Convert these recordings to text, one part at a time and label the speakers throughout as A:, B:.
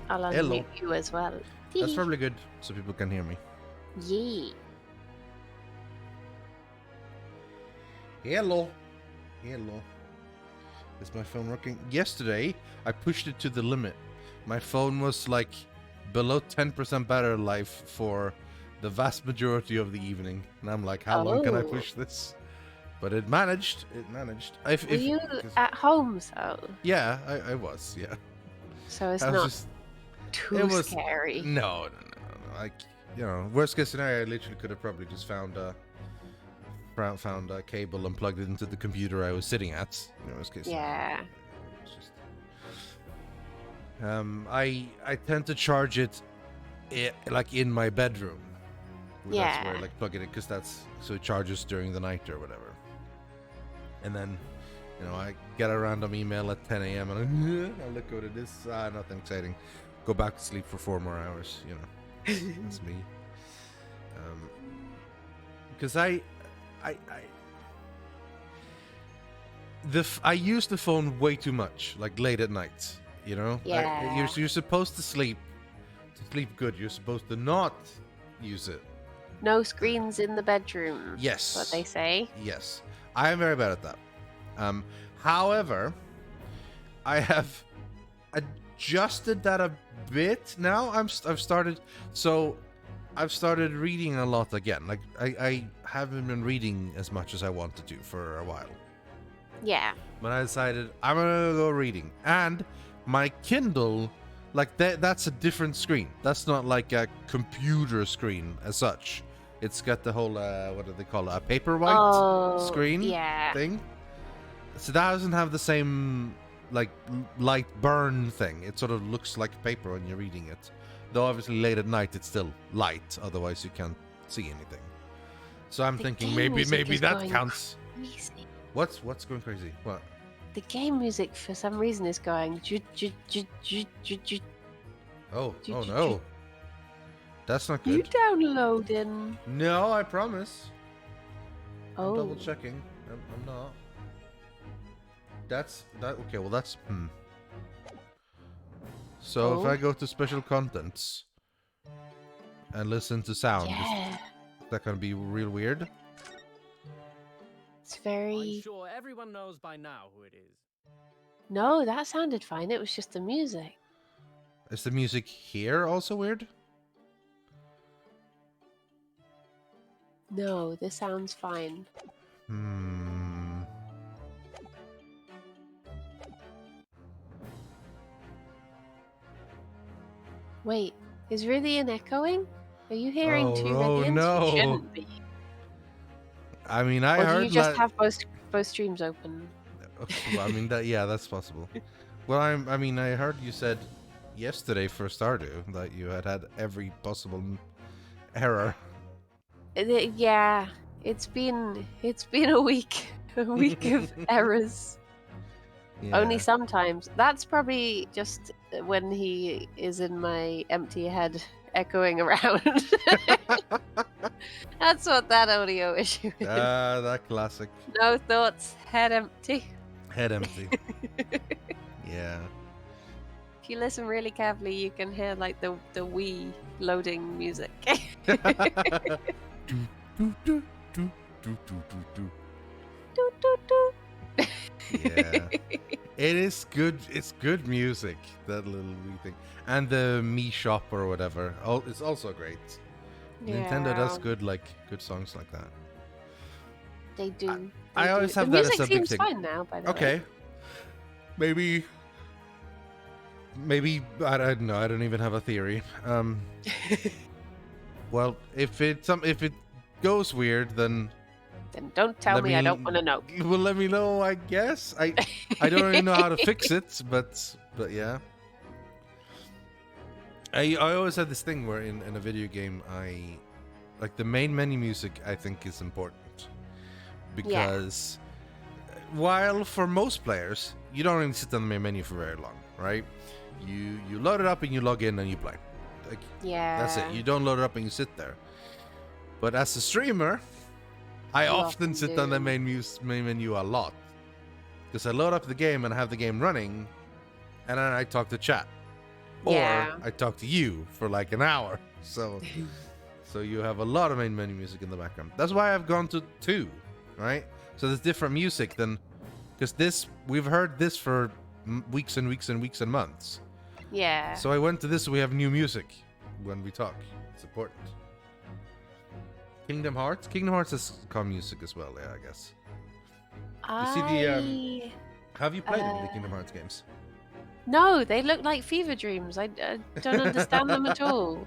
A: I'll
B: Hello.
A: unmute you as well.
B: That's probably good, so people can hear me.
A: Yeah.
B: Hello. Hello. Is my phone working? Yesterday, I pushed it to the limit. My phone was like below 10% battery life for the vast majority of the evening. And I'm like, how long can I push this? But it managed. It managed.
A: Were you at home, so?
B: Yeah, I was, yeah.
A: So it's
B: I was
A: not
B: just,
A: too scary.
B: No. Like, worst case scenario, I literally could have probably just found a cable and plugged it into the computer I was sitting at. Worst case
A: Yeah.
B: scenario. It's just, I tend to charge it like in my bedroom. That's where I like plug it in, because so it charges during the night or whatever. And then, I get a random email at 10 a.m. and I look what it is. Nothing exciting. Go back to sleep for 4 more hours. That's me. Because I use the phone way too much, like late at night.
A: Yeah.
B: You're supposed to sleep good. You're supposed to not use it.
A: No screens in the bedroom.
B: Yes.
A: What they say.
B: Yes. I am very bad at that. However, I have adjusted that a bit now. I've started reading a lot again. Like I haven't been reading as much as I wanted to for a while.
A: Yeah.
B: But I decided I'm gonna go reading, and my Kindle, like that's a different screen. That's not like a computer screen as such. It's got the whole what do they call it? A paperwhite screen thing. So that doesn't have the same like light burn thing. It sort of looks like paper when you're reading it. Though obviously late at night it's still light, otherwise you can't see anything. So I'm thinking maybe that counts.
A: Crazy.
B: What's going crazy? What?
A: The game music for some reason is going.
B: Oh no. That's not good.
A: You downloading?
B: No, I promise.
A: Oh.
B: I'm double checking. I'm not. Okay, well that's So if I go to special contents and listen to sound, is that gonna be real weird?
A: It's very...
C: I'm sure everyone knows by now who it is.
A: No, that sounded fine. It was just the music.
B: Is the music here also weird?
A: No, this sounds fine. Wait, is Rythian echoing? Are you hearing two Rythians?
B: No.
A: You shouldn't be.
B: I mean, I heard.
A: Or do you just have both streams open?
B: Well, I mean, that's possible. Well, I heard you said yesterday for Stardew that you had every possible error.
A: Yeah, it's been a week of errors. Yeah. Only sometimes. That's probably just when he is in my empty head echoing around. That's what that audio issue is.
B: That classic.
A: No thoughts, head empty.
B: Head empty. Yeah.
A: If you listen really carefully, you can hear like the Wii loading music.
B: Yeah. It is good. It's good music, that little wee thing. And the Mi Shop or whatever. Oh, it's also great. Yeah. Nintendo does good songs like that.
A: They do.
B: I always have that as a big thing.
A: The music seems fine now, by the way.
B: Okay. Maybe I don't know. I don't even have a theory. Well, if it goes weird, then
A: don't tell me. I don't want to know.
B: Well, let me know. I guess I don't really know how to fix it, but yeah. I always had this thing where in a video game, I like the main menu music. I think is important because while for most players you don't really sit on the main menu for very long, right? You load it up and you log in and you play. Like, that's it. You don't load it up and you sit there. But as a streamer, I often sit on the main menu a lot because I load up the game and I have the game running, and then I talk to chat.
A: Yeah.
B: or I talk to you for like an hour. So you have a lot of main menu music in the background. That's why I've gone to 2, right? So there's different music than, because we've heard this for weeks and weeks and weeks and months.
A: Yeah.
B: So I went to this, so we have new music when we talk. It's important. Kingdom Hearts has calm music as well, yeah, I guess. You see the have you played any of the Kingdom Hearts games?
A: No, they look like fever dreams. I don't understand them at all.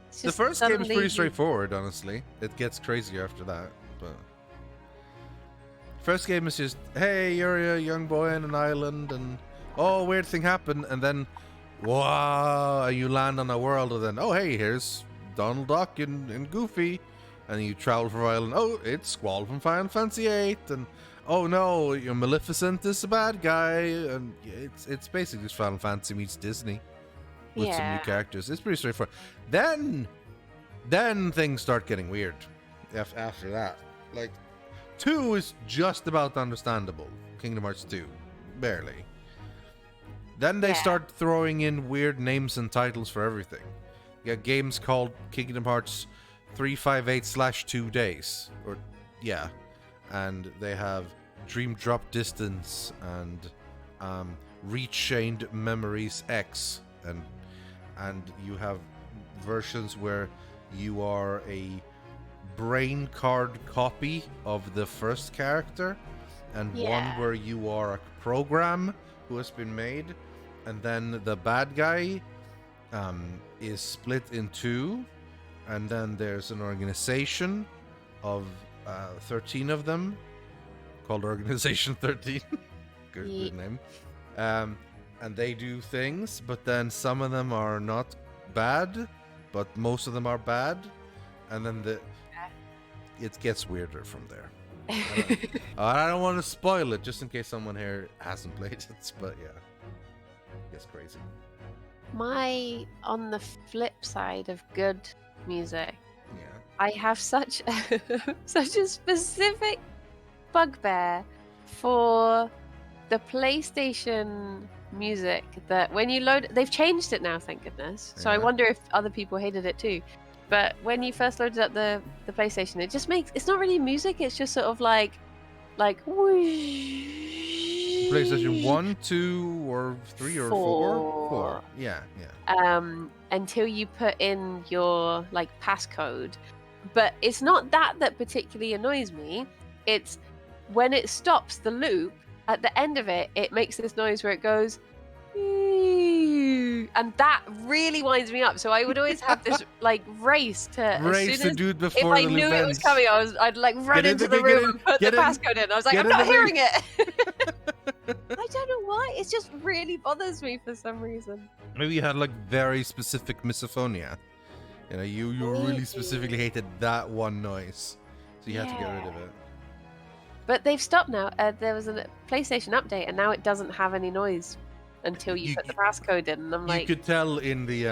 A: It's
B: The
A: just
B: first game is
A: suddenly-
B: pretty straightforward, honestly. It gets crazier after that, but first game is just, hey, you're a young boy on an island, and oh, weird thing happened, and then wow, you land on a world, and then oh, hey, here's Donald Duck and Goofy, and you travel for a while, and oh, it's Squall from Final Fantasy VIII, and oh no, your Maleficent is a bad guy, and it's basically just Final Fantasy meets Disney with some new characters. It's pretty straightforward. Then things start getting weird after that. Like 2 is just about understandable. Kingdom Hearts 2, barely. Then they start throwing in weird names and titles for everything. You got games called Kingdom Hearts 358/2 Days, or yeah, and they have Dream Drop Distance and Rechained Memories X, and you have versions where you are a brain card copy of the first character, and one where you are a program who has been made, and then the bad guy is split in 2, and then there's an organization of 13 of them called Organization 13. Good name. And they do things, but then some of them are not bad, but most of them are bad, and then it gets weirder from there. I don't want to spoil it, just in case someone here hasn't played it, but yeah, it gets crazy.
A: On the flip side of good music,
B: Yeah.
A: I have such such a specific bugbear for the PlayStation music that when you load, they've changed it now, thank goodness. So I wonder if other people hated it too. But when you first loaded up the PlayStation, it just makes, it's not really music, it's just sort of like whoosh.
B: PlayStation 1, 2, or 3, or 4? 4. Yeah.
A: Until you put in your like passcode. But it's not that particularly annoys me. It's when it stops the loop, at the end of it, it makes this noise where it goes, and that really winds me up. So I would always have this like race to
B: do it before
A: if
B: the
A: I
B: loop
A: knew it was
B: ends.
A: coming, I'd like run
B: Get in
A: into
B: the
A: the
B: game,
A: room and put the
B: get in,
A: passcode in. I was like,
B: get
A: I'm
B: in
A: not
B: the
A: hearing it. I don't know why. It just really bothers me for some reason.
B: Maybe you had like very specific misophonia. You know, you really specifically hated that one noise, so you had to get rid of it.
A: But they've stopped now. There was a PlayStation update, and now it doesn't have any noise until you put the passcode in. And I'm like,
B: you could tell in the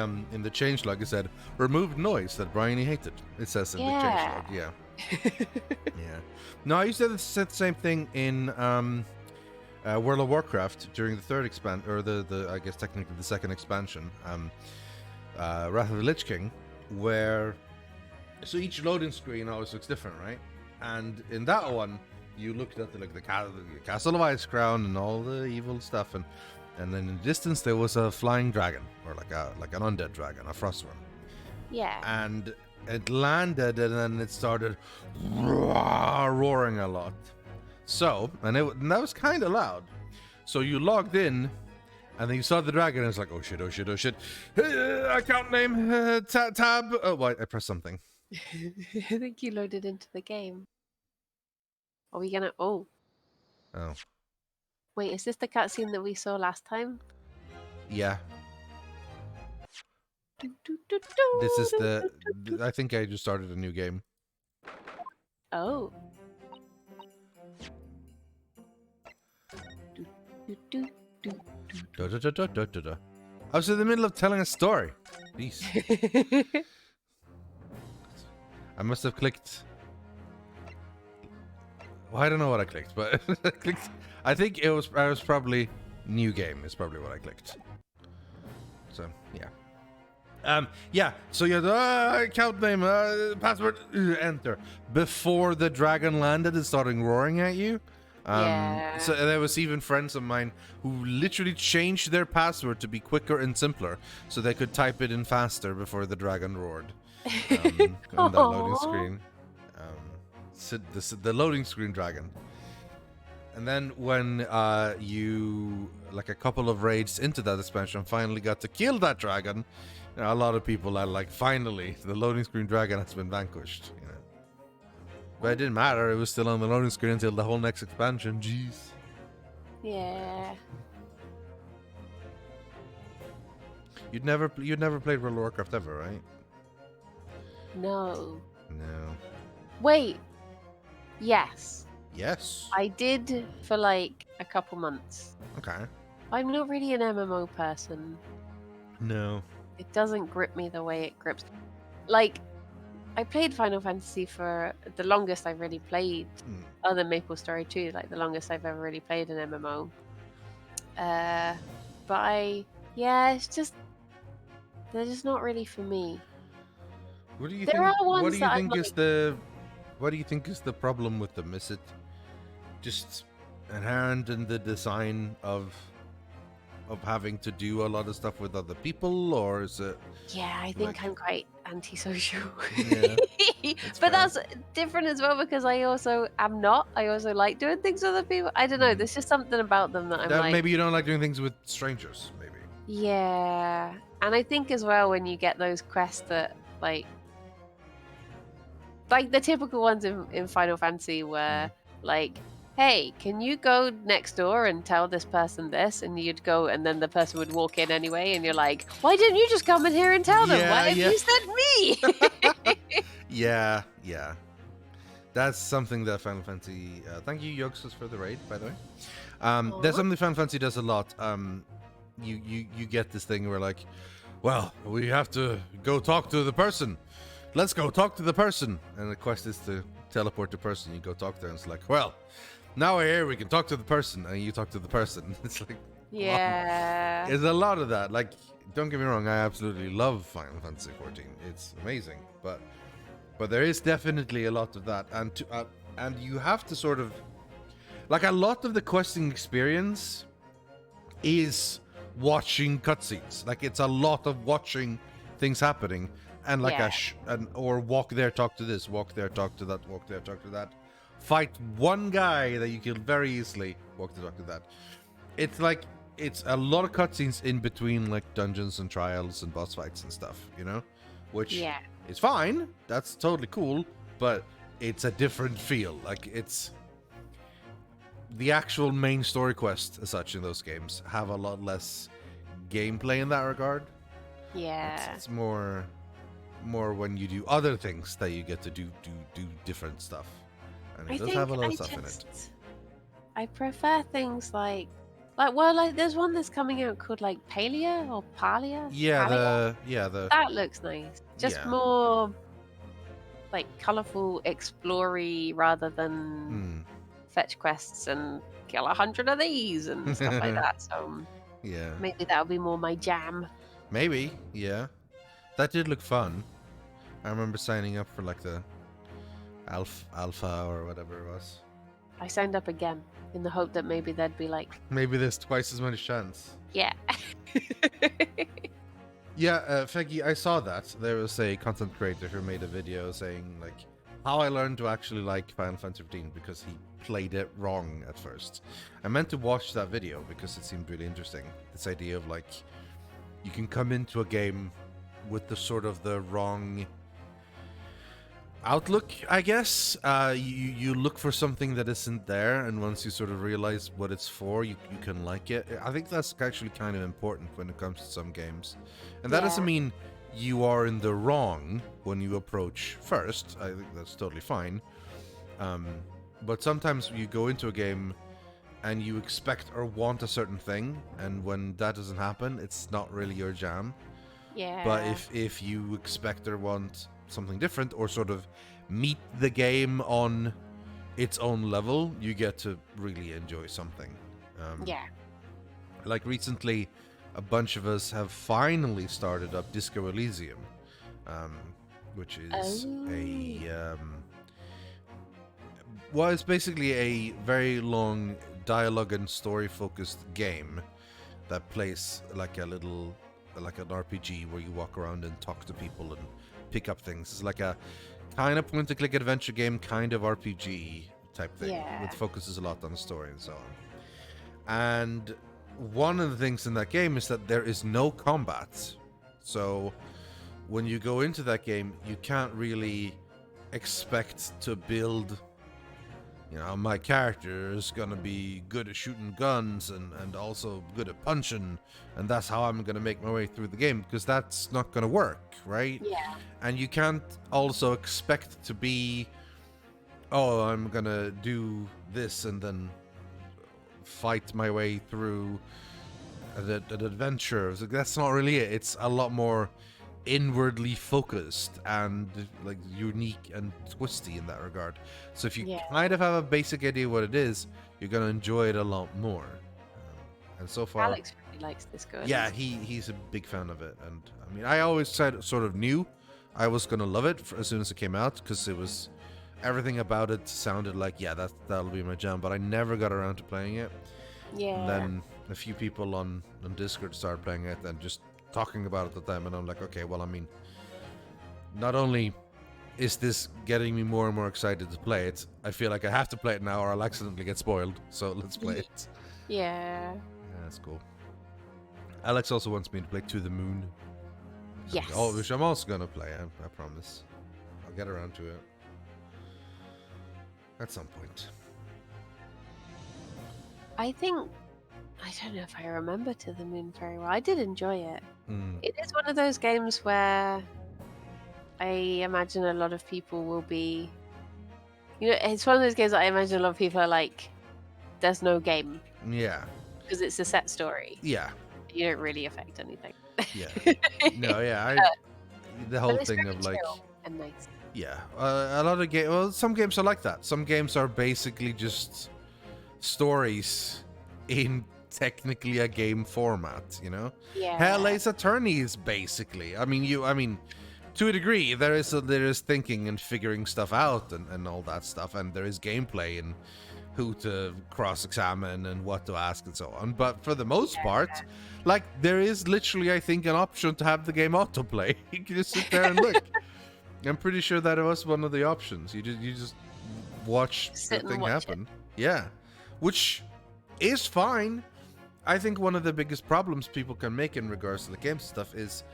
B: changelog it said removed noise that Briony hated. It says in the changelog, yeah. No, I used to say the same thing in World of Warcraft during the third or the I guess technically the second expansion, Wrath of the Lich King, where so each loading screen always looks different, right? And in that one, you looked at the Castle of Icecrown and all the evil stuff, and then in the distance there was a flying dragon, or like an undead dragon, a frost one.
A: Yeah.
B: And it landed, and then it started roaring a lot. So, and that was kind of loud. So you logged in, and then you saw the dragon, and it's like, oh shit. Account name, tab. Oh, wait, I pressed something.
A: I think you loaded into the game. Are we gonna? Oh. Wait, is this the cutscene that we saw last time?
B: Yeah. This is I think I just started a new game.
A: Oh.
B: I was in the middle of telling a story. Jeez. I must have clicked. Well, I don't know what I clicked, but I clicked. I think I was probably new game is probably what I clicked. So yeah. So you had account name, password, enter. Before the dragon landed and started roaring at you.
A: Yeah.
B: So there was even friends of mine who literally changed their password to be quicker and simpler, so they could type it in faster before the dragon roared. On that loading screen. The loading screen dragon. And then when you, like a couple of raids into that expansion, finally got to kill that dragon, you know, a lot of people are like, finally, the loading screen dragon has been vanquished. You know. But it didn't matter. It was still on the loading screen until the whole next expansion. Jeez.
A: Yeah.
B: You'd never played World of Warcraft ever, right?
A: No.
B: No.
A: Wait. Yes.
B: Yes.
A: I did for like a couple months.
B: Okay.
A: I'm not really an MMO person.
B: No.
A: It doesn't grip me the way it grips. Like, I played Final Fantasy for the longest I've really played, other than Maple Story 2, like the longest I've ever really played an MMO. But it's just, they're just not really for me.
B: What do you
A: There
B: think?
A: are ones
B: What do you
A: that
B: think
A: I'm
B: is the? What do you think is the problem with them? Is it just inherent in the design of having to do a lot of stuff with other people, or is it?
A: Yeah, I think I'm quite antisocial.
B: Yeah,
A: but
B: fair.
A: that's different as well because I also am not. I also like doing things with other people. I don't know. There's just something about them that I'm like.
B: Maybe you don't like doing things with strangers. Maybe.
A: Yeah, and I think as well when you get those quests that like the typical ones in Final Fantasy where like, hey, can you go next door and tell this person this? And you'd go, and then the person would walk in anyway, and you're like, why didn't you just come in here and tell them? Why have you sent me?
B: Yeah. That's something that Final Fantasy. Thank you, Yoxus, for the raid, by the way. There's something Final Fantasy does a lot. You get this thing where like, well, we have to go talk to the person. Let's go talk to the person. And the quest is to teleport the person. You go talk to her, and it's like, well, now we're here, we can talk to the person, and you talk to the person. It's like,
A: yeah.
B: There's a lot of that. Like, don't get me wrong, I absolutely love Final Fantasy 14. It's amazing, but there is definitely a lot of that, and you have to sort of, like, a lot of the questing experience is watching cutscenes. Like, it's a lot of watching things happening, and like or walk there, talk to this, walk there, talk to that, walk there, talk to that. Fight one guy that you kill very easily, walk to talk to that. It's like, it's a lot of cutscenes in between, like, dungeons and trials and boss fights and stuff, you know? Which is fine, that's totally cool, but it's a different feel. Like, it's... The actual main story quest, as such, in those games have a lot less gameplay in that regard.
A: Yeah.
B: It's more when you do other things that you get to do different stuff. And it does have a lot of stuff in it.
A: I prefer things like there's one that's coming out called like Palia or Palia.
B: Yeah,
A: that looks nice. Just more like colorful, explory rather than fetch quests and kill 100 of these and stuff like that. So maybe that'll be more my jam.
B: Maybe, yeah. That did look fun. I remember signing up for like the alpha or whatever it was.
A: I signed up again in the hope that maybe there'd be like...
B: Maybe there's twice as much chance.
A: Yeah.
B: Yeah, Feggy, I saw that. There was a content creator who made a video saying, like, how I learned to actually like Final Fantasy 15 because he played it wrong at first. I meant to watch that video because it seemed really interesting. This idea of, like, you can come into a game with the sort of the wrong outlook, I guess. You look for something that isn't there, and once you sort of realize what it's for, you can like it. I think that's actually kind of important when it comes to some games. And that doesn't mean you are in the wrong when you approach first. I think that's totally fine. But sometimes you go into a game and you expect or want a certain thing, and when that doesn't happen, it's not really your jam.
A: Yeah.
B: But if you expect or want something different, or sort of meet the game on its own level, you get to really enjoy something.
A: Yeah.
B: Like recently, a bunch of us have finally started up Disco Elysium, which is well, it's basically a very long dialogue and story focused game that plays like an RPG where you walk around and talk to people and pick up things. It's like a kind of point and click adventure game, kind of RPG type thing.
A: Yeah.
B: It focuses a lot on the story and so on. And one of the things in that game is that there is no combat. So when you go into that game, you can't really expect to build, you know, my character is gonna be good at shooting guns and also good at punching, and that's how I'm gonna make my way through the game, because that's not gonna work, right?
A: Yeah.
B: And you can't also expect to be, oh, I'm gonna do this and then fight my way through an adventure. So that's not really it. It's a lot more inwardly focused and like unique and twisty in that regard. So if you kind of have a basic idea what it is, you're gonna enjoy it a lot more. And so far,
A: Alex really likes this game.
B: Yeah, he's a big fan of it, and I mean, I always sort of knew I was gonna love it as soon as it came out, because it was everything about it sounded like, yeah, that'll be my jam. But I never got around to playing it.
A: Yeah.
B: And then a few people on Discord started playing it and just talking about it at the time, and I'm like, okay, well, I mean, not only is this getting me more and more excited to play it, I feel like I have to play it now or I'll accidentally get spoiled, so let's play it.
A: Yeah.
B: That's cool. Alex also wants me to play To the Moon.
A: Yes.
B: Oh, which I'm also gonna play, I promise. I'll get around to it at some point.
A: I don't know if I remember To the Moon very well. I did enjoy it. It is one of those games where I imagine a lot of people will be, you know, it's one of those games that I imagine a lot of people are like, there's no game.
B: Yeah.
A: Because it's a set story.
B: Yeah.
A: You don't really affect anything.
B: Yeah. No, yeah. The whole thing of like,
A: and nice.
B: Yeah, a lot of games. Well, some games are like that. Some games are basically just stories in technically a game format. You know,
A: Yeah.
B: Hell, Ace Attorney is basically. I mean, to a degree, there is thinking and figuring stuff out and all that stuff, and there is gameplay and who to cross-examine and what to ask and so on. But for the most part, like, there is literally, I think, an option to have the game autoplay. You can just sit there and look. I'm pretty sure that it was one of the options. You just watch the thing happen. Yeah, which is fine. I think one of the biggest problems people can make in regards to the game stuff is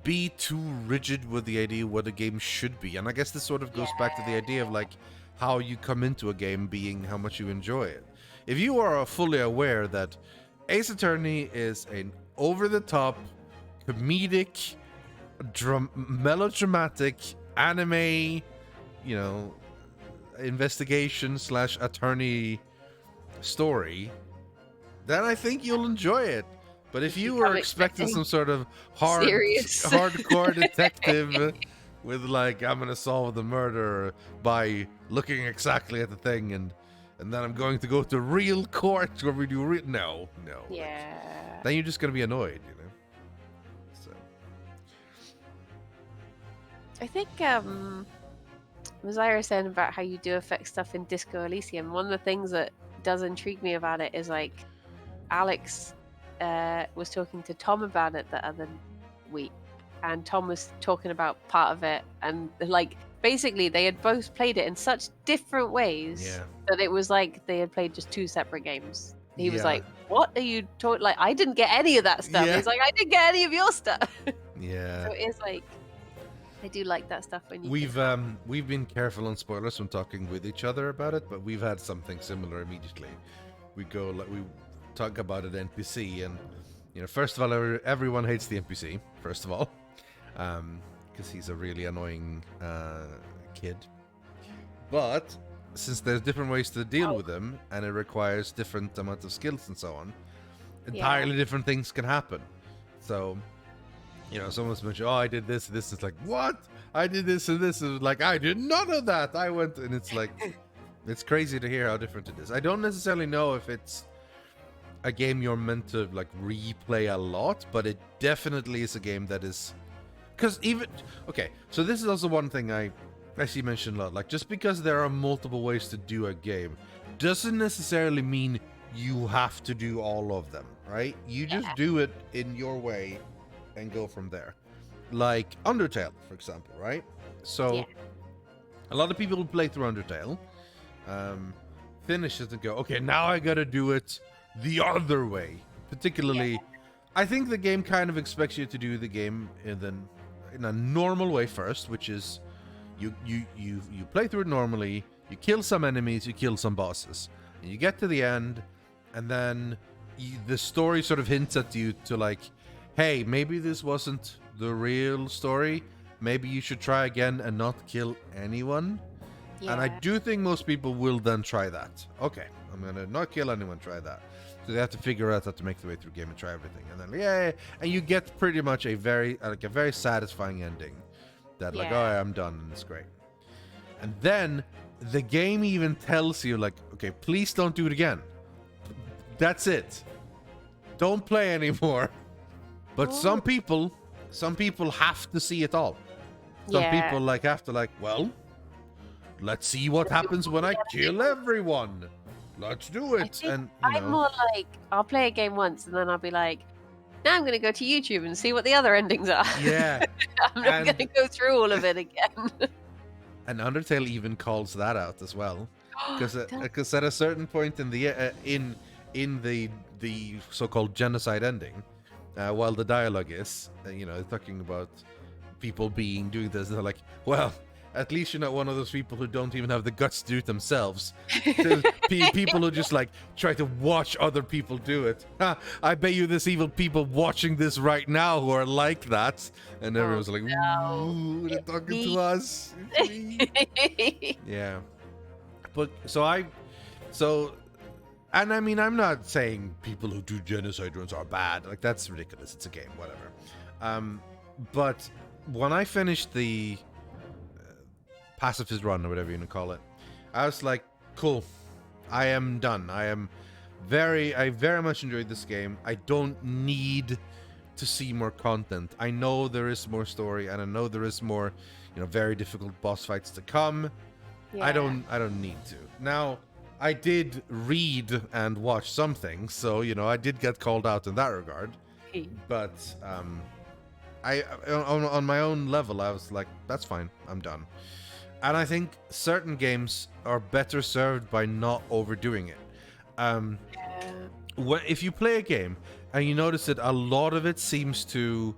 B: be too rigid with the idea what a game should be. And I guess this sort of goes back to the idea of like how you come into a game being how much you enjoy it. If you are fully aware that Ace Attorney is an over-the-top, comedic, melodramatic anime, you know, investigation / attorney story, then I think you'll enjoy it. But if you were expecting some sort of hardcore detective with like, I'm gonna solve the murder by looking exactly at the thing and then I'm going to go to real court where we do no.
A: Yeah.
B: Then you're just gonna be annoyed, you know. So
A: I think Mazaira saying about how you do affect stuff in Disco Elysium. One of the things that does intrigue me about it is like Alex was talking to Tom about it the other week, and Tom was talking about part of it, and like basically they had both played it in such different ways that it was like they had played just two separate games. He was like, "What are you talking? Like, I didn't get any of that stuff." He's like, "I didn't get any of your stuff."
B: Yeah.
A: So it is like, I do like that stuff when you.
B: We've been careful on spoilers when talking with each other about it, but we've had something similar immediately. We talk about an NPC, and you know, first of all, everyone hates the NPC. First of all, because he's a really annoying kid. But since there's different ways to deal with him, and it requires different amounts of skills and so on, entirely different things can happen. So, you know, someone's mentioned, "Oh, I did this." This is like, "What? I did this and this." Is like, "I did none of that. I went," and it's like, it's crazy to hear how different it is. I don't necessarily know if it's a game you're meant to like replay a lot, but it definitely is a game that is, because even okay, so this is also one thing I actually mentioned a lot. Like, just because there are multiple ways to do a game doesn't necessarily mean you have to do all of them, right? You just do it in your way and go from there. Like Undertale, for example, right? So a lot of people will play through Undertale, finish it and go, okay, now I gotta do it the other way. Particularly, I think the game kind of expects you to do the game in a normal way first, which is you play through it normally, you kill some enemies, you kill some bosses, and you get to the end, and then the story sort of hints at you to like, hey, maybe this wasn't the real story. Maybe you should try again and not kill anyone. Yeah. And I do think most people will then try that. Okay, I'm gonna not kill anyone, try that. So they have to figure out how to make the way through the game and try everything. And then, and you get pretty much a very satisfying ending. That like, oh, I'm done, and it's great. And then the game even tells you like, okay, please don't do it again. That's it. Don't play anymore. But some people have to see it all. Some people like have to like, well, let's see what happens when I kill everyone. Let's do it. And
A: I'm more like, I'll play a game once and then I'll be like, now I'm going to go to YouTube and see what the other endings are.
B: Yeah.
A: I'm not going to go through all of it again.
B: And Undertale even calls that out as well, because at a certain point in the the so-called genocide ending, while the dialogue is, talking about people doing this, they're like, well, at least you're not one of those people who don't even have the guts to do it themselves. People who just like try to watch other people do it. I bet you there's evil people watching this right now who are like that. And everyone's like, ooh, they're talking to us. Yeah. But and I mean, I'm not saying people who do genocide runs are bad. Like, that's ridiculous. It's a game, whatever. But when I finished the pacifist run or whatever you want to call it, I was like, cool, I am done. I very much enjoyed this game. I don't need to see more content. I know there is more story, and I know there is more, very difficult boss fights to come. I don't need to. Now, I did read and watch some things, so I did get called out in that regard. But I on my own level, I was like, that's fine, I'm done. And I think certain games are better served by not overdoing it. If you play a game and you notice that a lot of it seems to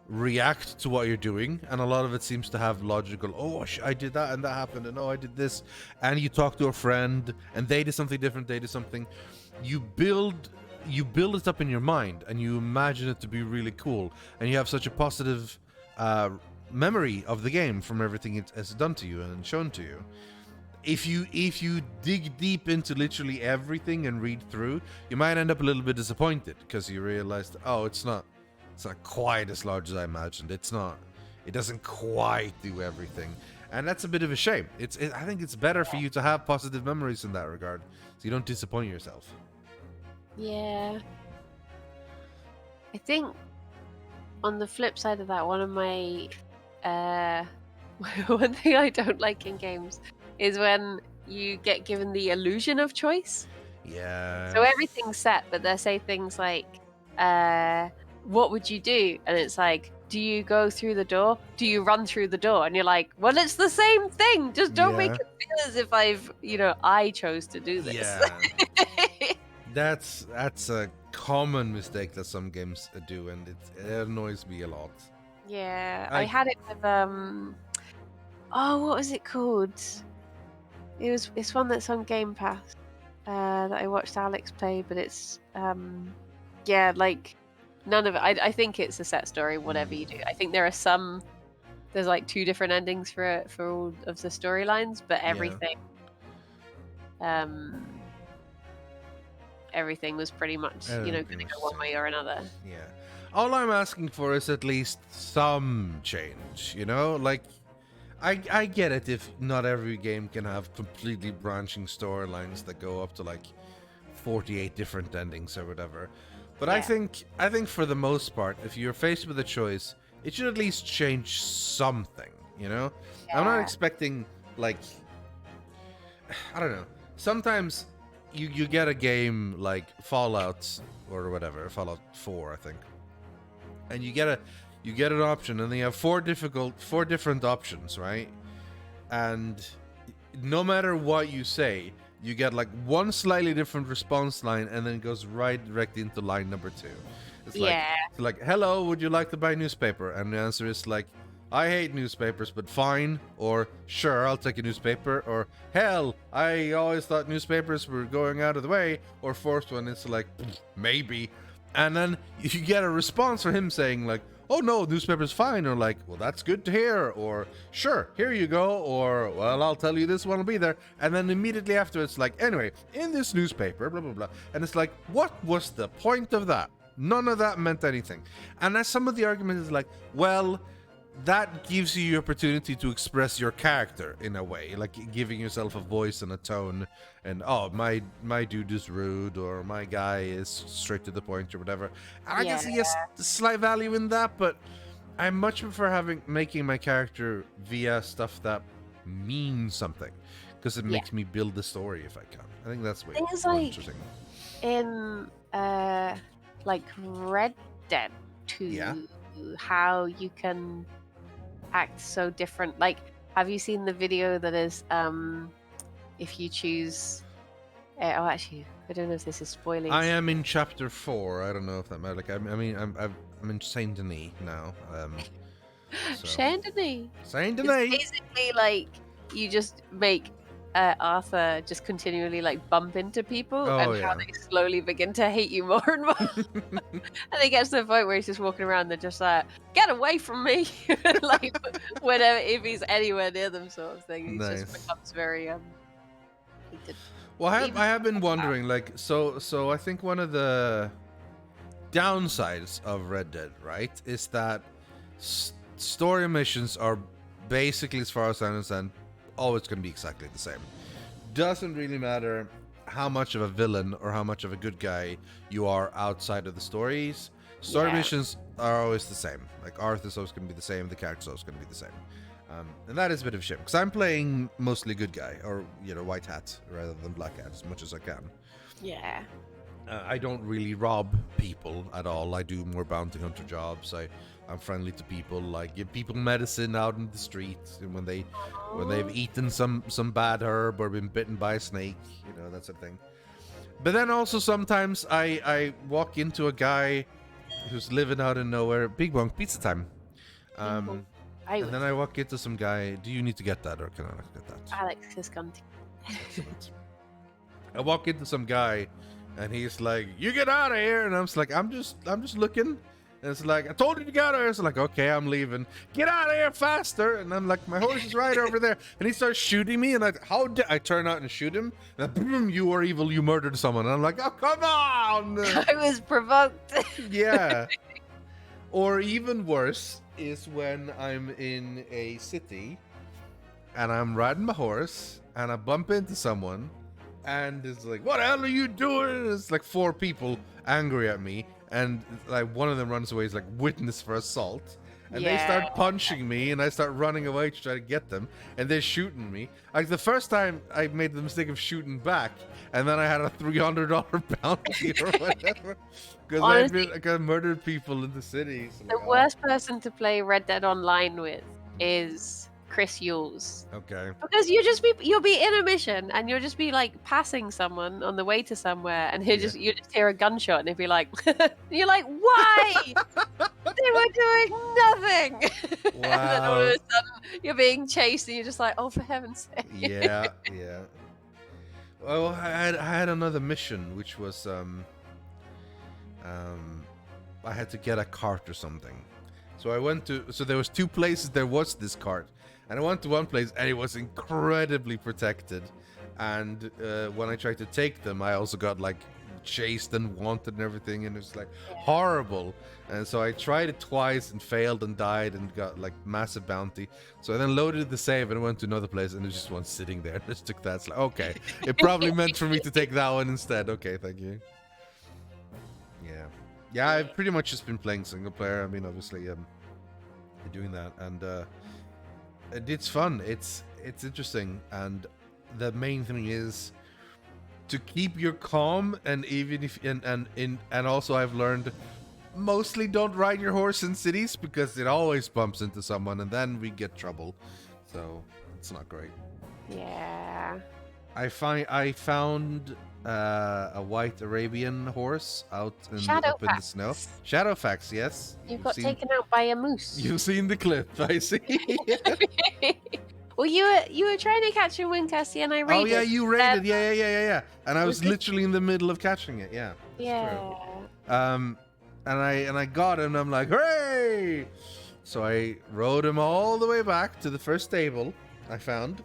B: react to what you're doing, and a lot of it seems to have logical, oh, I did that and that happened, and oh, I did this, and you talk to a friend and they did something different, they did something, you build it up in your mind and you imagine it to be really cool, and you have such a positive memory of the game from everything it has done to you and shown to you. If you dig deep into literally everything and read through, you might end up a little bit disappointed because you realize that, oh, it's not quite as large as I imagined. It doesn't quite do everything, and that's a bit of a shame. I think it's better for you to have positive memories in that regard, so you don't disappoint yourself.
A: Yeah, I think on the flip side of that, one of my one thing I don't like in games is when you get given the illusion of choice.
B: Yeah.
A: So everything's set, but they say things like, what would you do? And it's like, do you go through the door? Do you run through the door? And you're like, well, it's the same thing. Just don't make it feel as if I chose to do this.
B: Yeah. That's a common mistake that some games do, and it annoys me a lot.
A: Yeah, I had it with what was it called? It's one that's on Game Pass that I watched Alex play, but it's like none of it. I think it's a set story, whatever you do. I think there's like 2 different endings for all of the storylines, but everything everything was pretty much going to go one way or another.
B: Yeah. All I'm asking for is at least some change, like I get it if not every game can have completely branching storylines that go up to like 48 different endings or whatever. But
A: Yeah.
B: I think for the most part, if you're faced with a choice, it should at least change something, you know? I'm not
A: Yeah.
B: expecting, like, I don't know. Sometimes you get a game like Fallout or whatever, Fallout 4, I think. And you get an option, and they have four different options, right? And no matter what you say, you get like one slightly different response line, and then it goes right directly into line number 2. It's like, hello, would you like to buy a newspaper? And the answer is like, I hate newspapers, but fine. Or sure, I'll take a newspaper. Or hell, I always thought newspapers were going out of the way. Or fourth one, it's like, maybe. And then you get a response from him saying like, oh no, newspaper's fine. Or like, well, that's good to hear. Or sure, here you go. Or well, I'll tell you this one will be there. And then immediately after, it's like, anyway, in this newspaper, blah, blah, blah. And it's like, what was the point of that? None of that meant anything. And as some of the argument is like, well, that gives you the opportunity to express your character in a way, like giving yourself a voice and a tone, and oh, my dude is rude, or my guy is straight to the point, or whatever. And I can see a slight value in that, but I much prefer making my character via stuff that means something, because it makes me build the story if I can. I think that's way more interesting.
A: In like Red Dead 2, how you can act so different. Like, have you seen the video that is if you choose actually, I don't know if this is spoiling.
B: I am in chapter 4. I don't know if that matters. Like, I'm in Saint Denis now.
A: Saint Denis.
B: Saint Denis.
A: It's basically like you just make Arthur just continually like bump into people, how they slowly begin to hate you more and more. And it gets to the point where he's just walking around, they're just like, get away from me. Like whenever, if he's anywhere near them, sort of thing. He just becomes very heated.
B: Well, I have been wondering, like, so I think one of the downsides of Red Dead, right, is that story missions are basically, as far as I understand, always going to be exactly the same. Doesn't really matter how much of a villain or how much of a good guy you are outside of the stories. Story missions are always the same. Like, Arthur's always going to be the same, the character's always going to be the same. And that is a bit of a shame, because I'm playing mostly good guy, or, you know, white hat rather than black hat as much as I can.
A: Yeah.
B: I don't really rob people at all. I do more bounty hunter jobs. I'm friendly to people. I give people medicine out in the streets when they've eaten some bad herb or been bitten by a snake, you know, that sort of thing. But then also sometimes I walk into a guy who's living out in nowhere. Big Bong Pizza Time. And then I walk into some guy. Do you need to get that, or can I not get that?
A: Alex has gone to...
B: Excellent. I walk into some guy, and he's like, "You get out of here!" And I'm just like, "I'm just looking." And it's like, "I told you to get out of here." It's like, "Okay, I'm leaving. Get out of here faster!" And I'm like, "My horse is right over there." And he starts shooting me, and I turn out and shoot him. And then, boom, you are evil. You murdered someone. And I'm like, "Oh, come on!"
A: I was provoked.
B: Yeah. Or even worse is when I'm in a city and I'm riding my horse and I bump into someone and it's like, "What the hell are you doing?" And it's like 4 people angry at me, and like one of them runs away, is like witness for assault, and they start punching me, and I start running away to try to get them, and they're shooting me. Like the first time I made the mistake of shooting back, and then I had a $300 bounty or whatever. Because I murdered people in the city. So
A: the worst person to play Red Dead Online with is Chris Yules.
B: Okay.
A: Because you'll be in a mission and you'll just be like passing someone on the way to somewhere, and you just hear a gunshot and he'll be like, you're like, why? They were doing nothing.
B: Wow.
A: And then all of a sudden you're being chased and you're just like, oh, for heaven's sake.
B: Yeah. Well, I had another mission, which was I had to get a cart or something. So there was 2 places there was this cart. And I went to one place and it was incredibly protected. And when I tried to take them, I also got like chased and wanted and everything, and it was like horrible. And so I tried it twice and failed and died and got like massive bounty. So I then loaded the save and went to another place, and there's just one sitting there. Just took that. It's like, okay, it probably meant for me to take that one instead. Okay, thank you. Yeah, I've pretty much just been playing single player. I mean, obviously, doing that, and it's fun. It's interesting, and the main thing is to keep your calm, and even if and also I've learned mostly don't ride your horse in cities because it always bumps into someone, and then we get trouble. So it's not great.
A: Yeah.
B: I found a white Arabian horse up in the snow. Shadowfax, yes.
A: You got taken out by a moose.
B: You've seen the clip, I see.
A: Well, you were trying to catch him when Cassie and I raided.
B: Oh yeah, you raided. Yeah. And I was literally in the middle of catching it. Yeah.
A: Yeah.
B: True. And I got him. And I'm like, hooray! So I rode him all the way back to the first stable I found,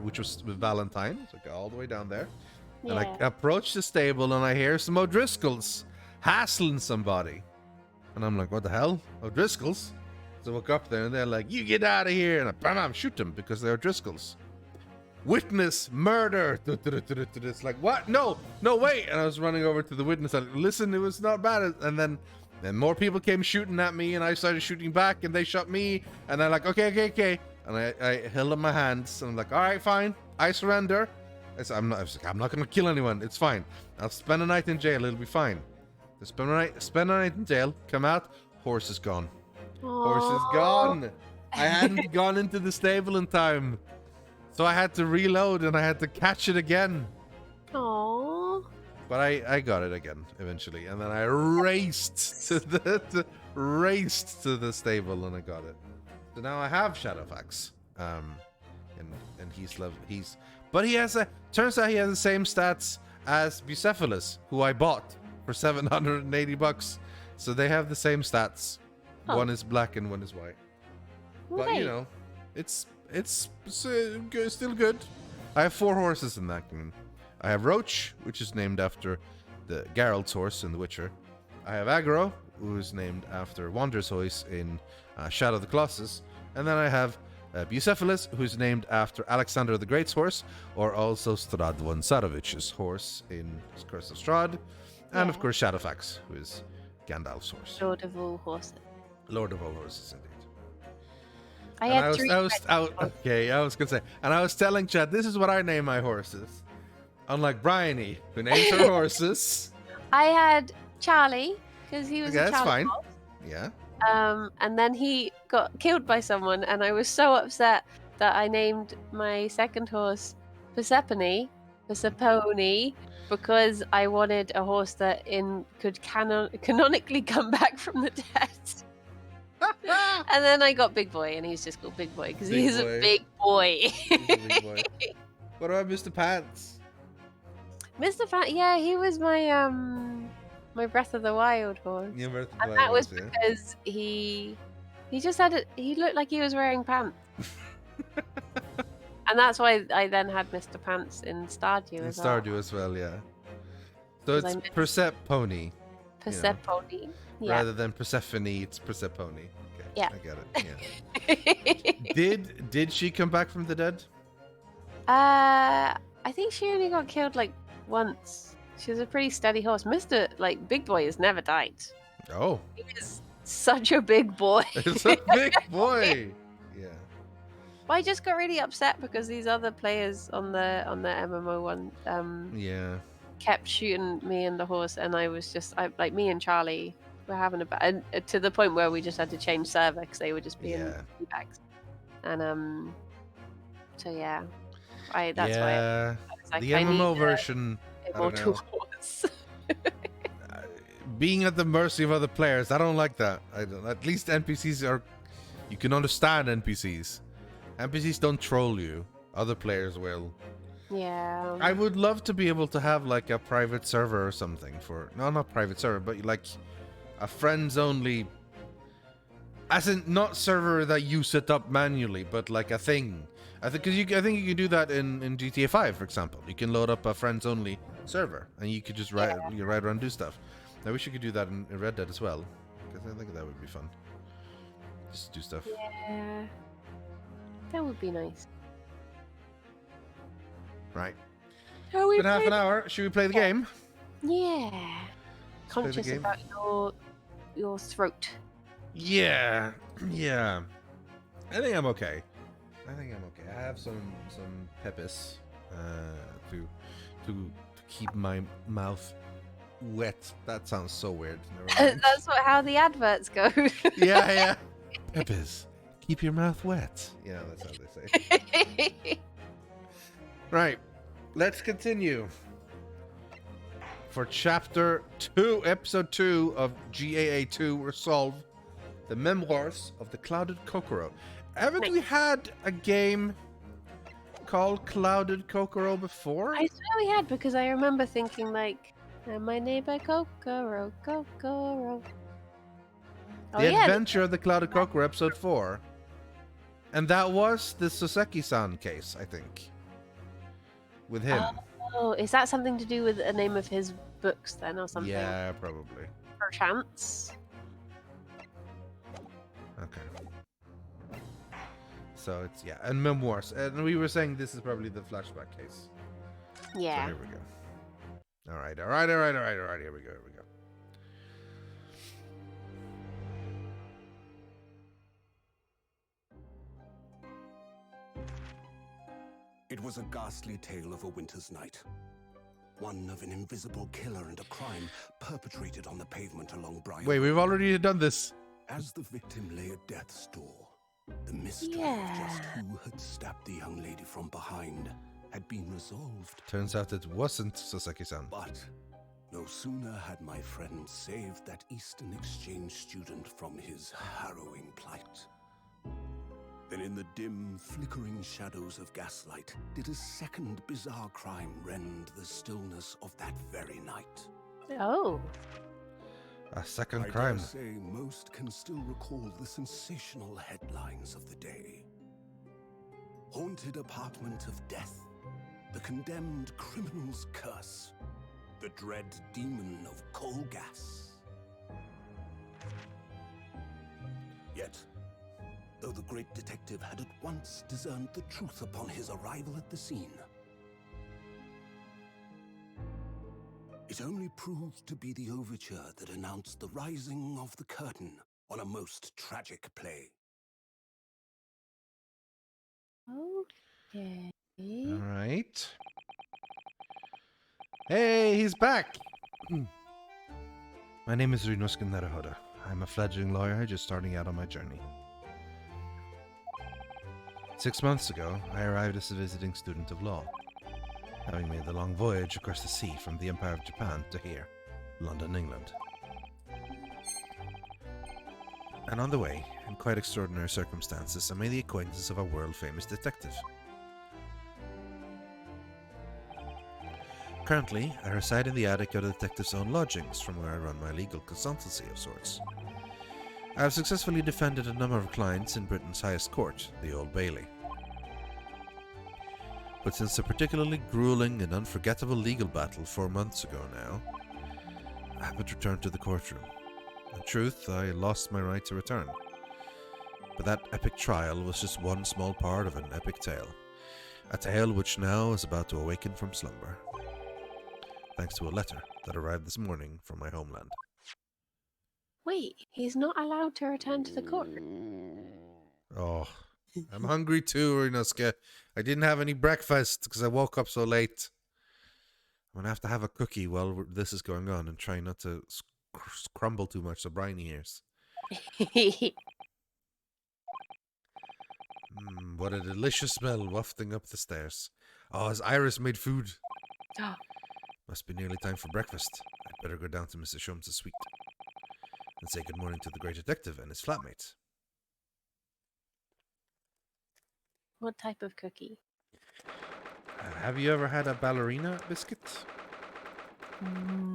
B: which was with Valentine. So I got all the way down there. Yeah. And I approached the stable and I hear some O'Driscolls hassling somebody. And I'm like, what the hell? O'Driscolls? So I walk up there and they're like, you get out of here. And I bam, shoot them because they're O'Driscolls. Witness, murder. It's like, what? No, wait. And I was running over to the witness. I listen, it was not bad. And then more people came shooting at me and I started shooting back and they shot me. And I'm like, okay. And I held up my hands and I'm like, all right, fine. I surrender. I'm not going to kill anyone. It's fine. I'll spend a night in jail. It'll be fine. Spend a night in jail. Come out. Horse is gone. Aww. Horse is gone. I hadn't gone into the stable in time. So I had to reload and I had to catch it again.
A: Aww.
B: But I got it again eventually. And then I raced to the stable and I got it. So now I have Shadowfax. And turns out he has the same stats as Bucephalus, who I bought for $780. So they have the same stats. Oh. One is black and one is white. But you know, it's still good. I have 4 horses in that game. I have Roach, which is named after the Geralt's horse in The Witcher. I have Agro, who is named after Wander's horse in Shadow of the Colossus. And then I have Bucephalus, who is named after Alexander the Great's horse, or also Stradvon Tsarovich's horse in Curse of Strahd. And of course Shadowfax, who is Gandalf's horse.
A: Lord of all horses.
B: Lord of all horses, indeed.
A: I was
B: gonna say, and I was telling Chad, this is what I name my horses. Unlike Briony, who names her horses.
A: I had Charlie because he was a
B: that's fine.
A: Horse.
B: Yeah.
A: And then he got killed by someone, and I was so upset that I named my second horse Persephone, because I wanted a horse that could canonically come back from the dead. And then I got Big Boy, and he's just called Big Boy because he's a big boy.
B: What about Mr. Pants?
A: Mr. Pants, yeah, he was my my Breath of the Wild horse.
B: Yeah, Breath of the
A: and
B: Wild
A: that was
B: horse,
A: because he just had he looked like he was wearing pants. And that's why I then had Mr. Pants in Stardew as well.
B: Stardew as well, yeah. So it's Persephone.
A: Persephone. Yeah.
B: Rather than Persephone, it's Persephone. Okay,
A: yeah.
B: I get it. Yeah. Did she come back from the dead?
A: I think she only got killed like once. She was a pretty steady horse. Big Boy has never died.
B: Oh.
A: He is such a big boy.
B: It's a big boy. Yeah.
A: Well, I just got really upset because these other players on the MMO one kept shooting me and the horse, and I was just me and Charlie were having to the point where we just had to change server because they were just being bags. And so yeah, that's why I was like,
B: the MMO version.
A: Immortal horse.
B: Being at the mercy of other players, I don't like that. At least NPCs are. You can understand NPCs. NPCs don't troll you. Other players will.
A: Yeah.
B: I would love to be able to have like a private server or something not private server, but like a friends only, as in not server that you set up manually, but like a I think I think you can do that in GTA 5, for example. You can load up a friends only server, and you could just ride around and do stuff. I wish you could do that in Red Dead as well, because I think that would be fun. Just do stuff.
A: Yeah, that would be nice.
B: Right.
A: Shall we
B: It's been half
A: play
B: an hour. Should we play the game?
A: Yeah.
B: play the
A: Conscious
B: game.
A: about your throat.
B: Yeah. Yeah. I think I'm okay. I have some pepis to keep my mouth wet. That sounds so weird. Never mind.
A: That's how the adverts go.
B: Yeah. Pepis, keep your mouth wet. Yeah, that's how they say. Right. Let's continue. For Chapter 2, Episode 2 of GAA 2, Resolve, the Memoirs of the Clouded Kokoro. Haven't we had a game called Clouded Kokoro before?
A: I swear we had, because I remember thinking like, my neighbor Kokoro.
B: The Adventure of the Clouded Kokoro, Episode 4. And that was the Soseki-san case, I think. With him.
A: Oh, is that something to do with the name of his books then, or something?
B: Yeah, probably.
A: Perchance.
B: Okay. So it's, yeah, and memoirs. And we were saying this is probably the flashback case.
A: Yeah.
B: So here we go. All right. Here we go.
D: It was a ghastly tale of a winter's night. One of an invisible killer and a crime perpetrated on the pavement along Briony.
B: Wait, we've already done this.
D: As the victim lay at death's door, the mystery of just who had stabbed the young lady from behind had been resolved.
B: Turns out it wasn't Soseki-san.
D: But no sooner had my friend saved that Eastern exchange student from his harrowing plight, then in the dim, flickering shadows of gaslight did a second bizarre crime rend the stillness of that very night.
A: Oh.
B: A second
D: I
B: crime.
D: dare say most can still recall the sensational headlines of the day. Haunted apartment of death, the condemned criminal's curse, the dread demon of coal gas. Yet, though the great detective had at once discerned the truth upon his arrival at the scene, it only proved to be the overture that announced the rising of the curtain on a most tragic play.
A: Okay.
B: All right. Hey, he's back. My name is Ryunosuke Naruhodo. I'm a fledgling lawyer just starting out on my journey. 6 months ago, I arrived as a visiting student of law, having made the long voyage across the sea from the Empire of Japan to here, London, England. And on the way, in quite extraordinary circumstances, I made the acquaintance of a world-famous detective. Currently, I reside in the attic of the detective's own lodgings, from where I run my legal consultancy of sorts. I have successfully defended a number of clients in Britain's highest court, the Old Bailey. But since a particularly grueling and unforgettable legal battle 4 months ago now, I haven't returned to the courtroom. In truth, I lost my right to return. But that epic trial was just one small part of an epic tale. A tale which now is about to awaken from slumber. Thanks to a letter that arrived this morning from my homeland.
A: Wait, he's not allowed to return to the court.
B: Oh, I'm hungry too, Ryunosuke. I didn't have any breakfast because I woke up so late. I'm gonna have to have a cookie while this is going on and try not to crumble too much so Briony hears. What a delicious smell wafting up the stairs. Oh, has Iris made food? Must be nearly time for breakfast. I'd better go down to Mr. Sholmes' suite and say good morning to the great detective and his flatmates.
A: What type of cookie?
B: Have you ever had a ballerina biscuit?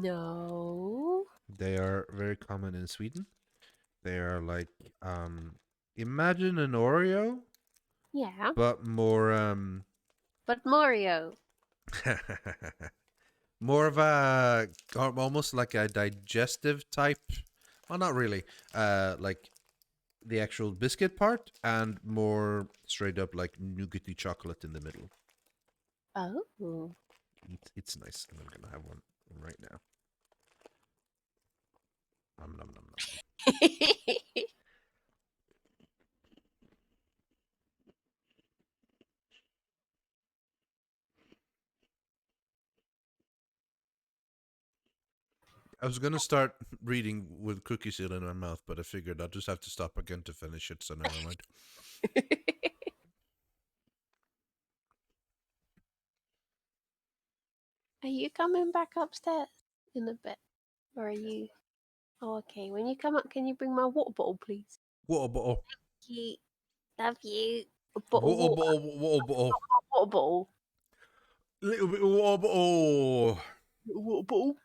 A: No.
B: They are very common in Sweden. They are like, imagine an Oreo,
A: Yeah,
B: but more
A: but Mario.
B: more of a almost like a digestive type. Well, not really. Like the actual biscuit part, and more straight up like nougaty chocolate in the middle.
A: Oh.
B: It's nice, and I'm gonna have one right now. Nom nom nom nom. I was gonna start reading with cookie seal in my mouth, but I figured I'll just have to stop again to finish it, so never mind.
A: Are you coming back upstairs in a bit? Or are you... Oh, okay. When you come up, can you bring my water bottle, please?
B: Water bottle.
A: You... Love you. A bottle of
B: Water
A: water.
B: bottle. Water bottle.
A: Water bottle.
B: Little bit of water bottle.
A: Water bottle.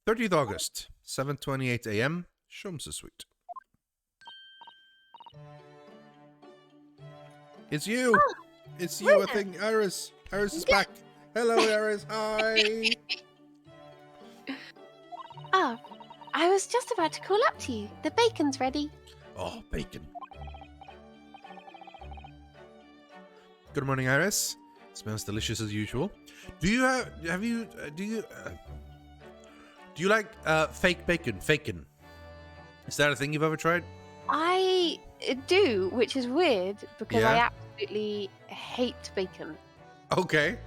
B: 30th August, 7:28 a.m. Shumsa Suite. It's you.
A: Oh,
B: It's you. I
A: Rita.
B: think Iris. Iris is
A: Yeah.
B: back. Hello, Iris. Hi.
A: Oh, I was just about to call up to you. The bacon's ready.
B: Oh, bacon. Good morning, Iris. Smells delicious as usual. Do you like fake bacon? Fakin'? Is that a thing you've ever tried?
A: I do, which is weird because I
B: Yeah?
A: absolutely hate bacon.
B: Okay.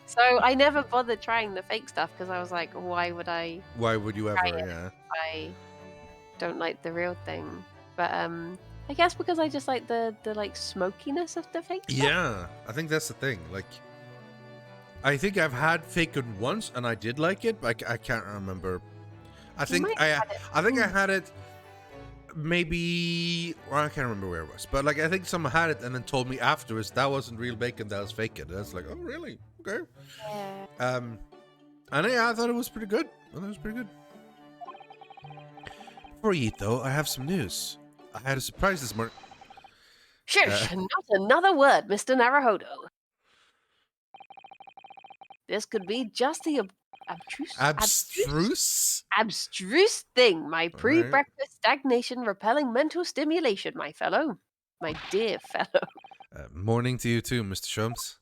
A: So I never bothered trying the fake stuff because I was like, why would I
B: Why would you
A: try
B: ever?
A: it
B: Yeah.
A: if I don't like the real thing? But I guess because I just like the like smokiness of the fake stuff.
B: Yeah, I think that's the thing. Like, I think I've had Fakin' once, and I did like it, but I can't remember. I think
A: might
B: I
A: have had it.
B: I think I had it. Maybe, well, I can't remember where it was, but like I think someone had it and then told me afterwards that wasn't real bacon, that was fake. And I was like, oh really? Okay.
A: Yeah.
B: And yeah, I thought it was pretty good. I thought it was pretty good. Before you eat, though, I have some news. I had a surprise this morning.
A: Shush! Not another word, Mr. Naruhodo. This could be just the abstruse thing. My pre-breakfast stagnation repelling mental stimulation, my fellow. My dear fellow.
B: Morning to you too, Mr. Shums.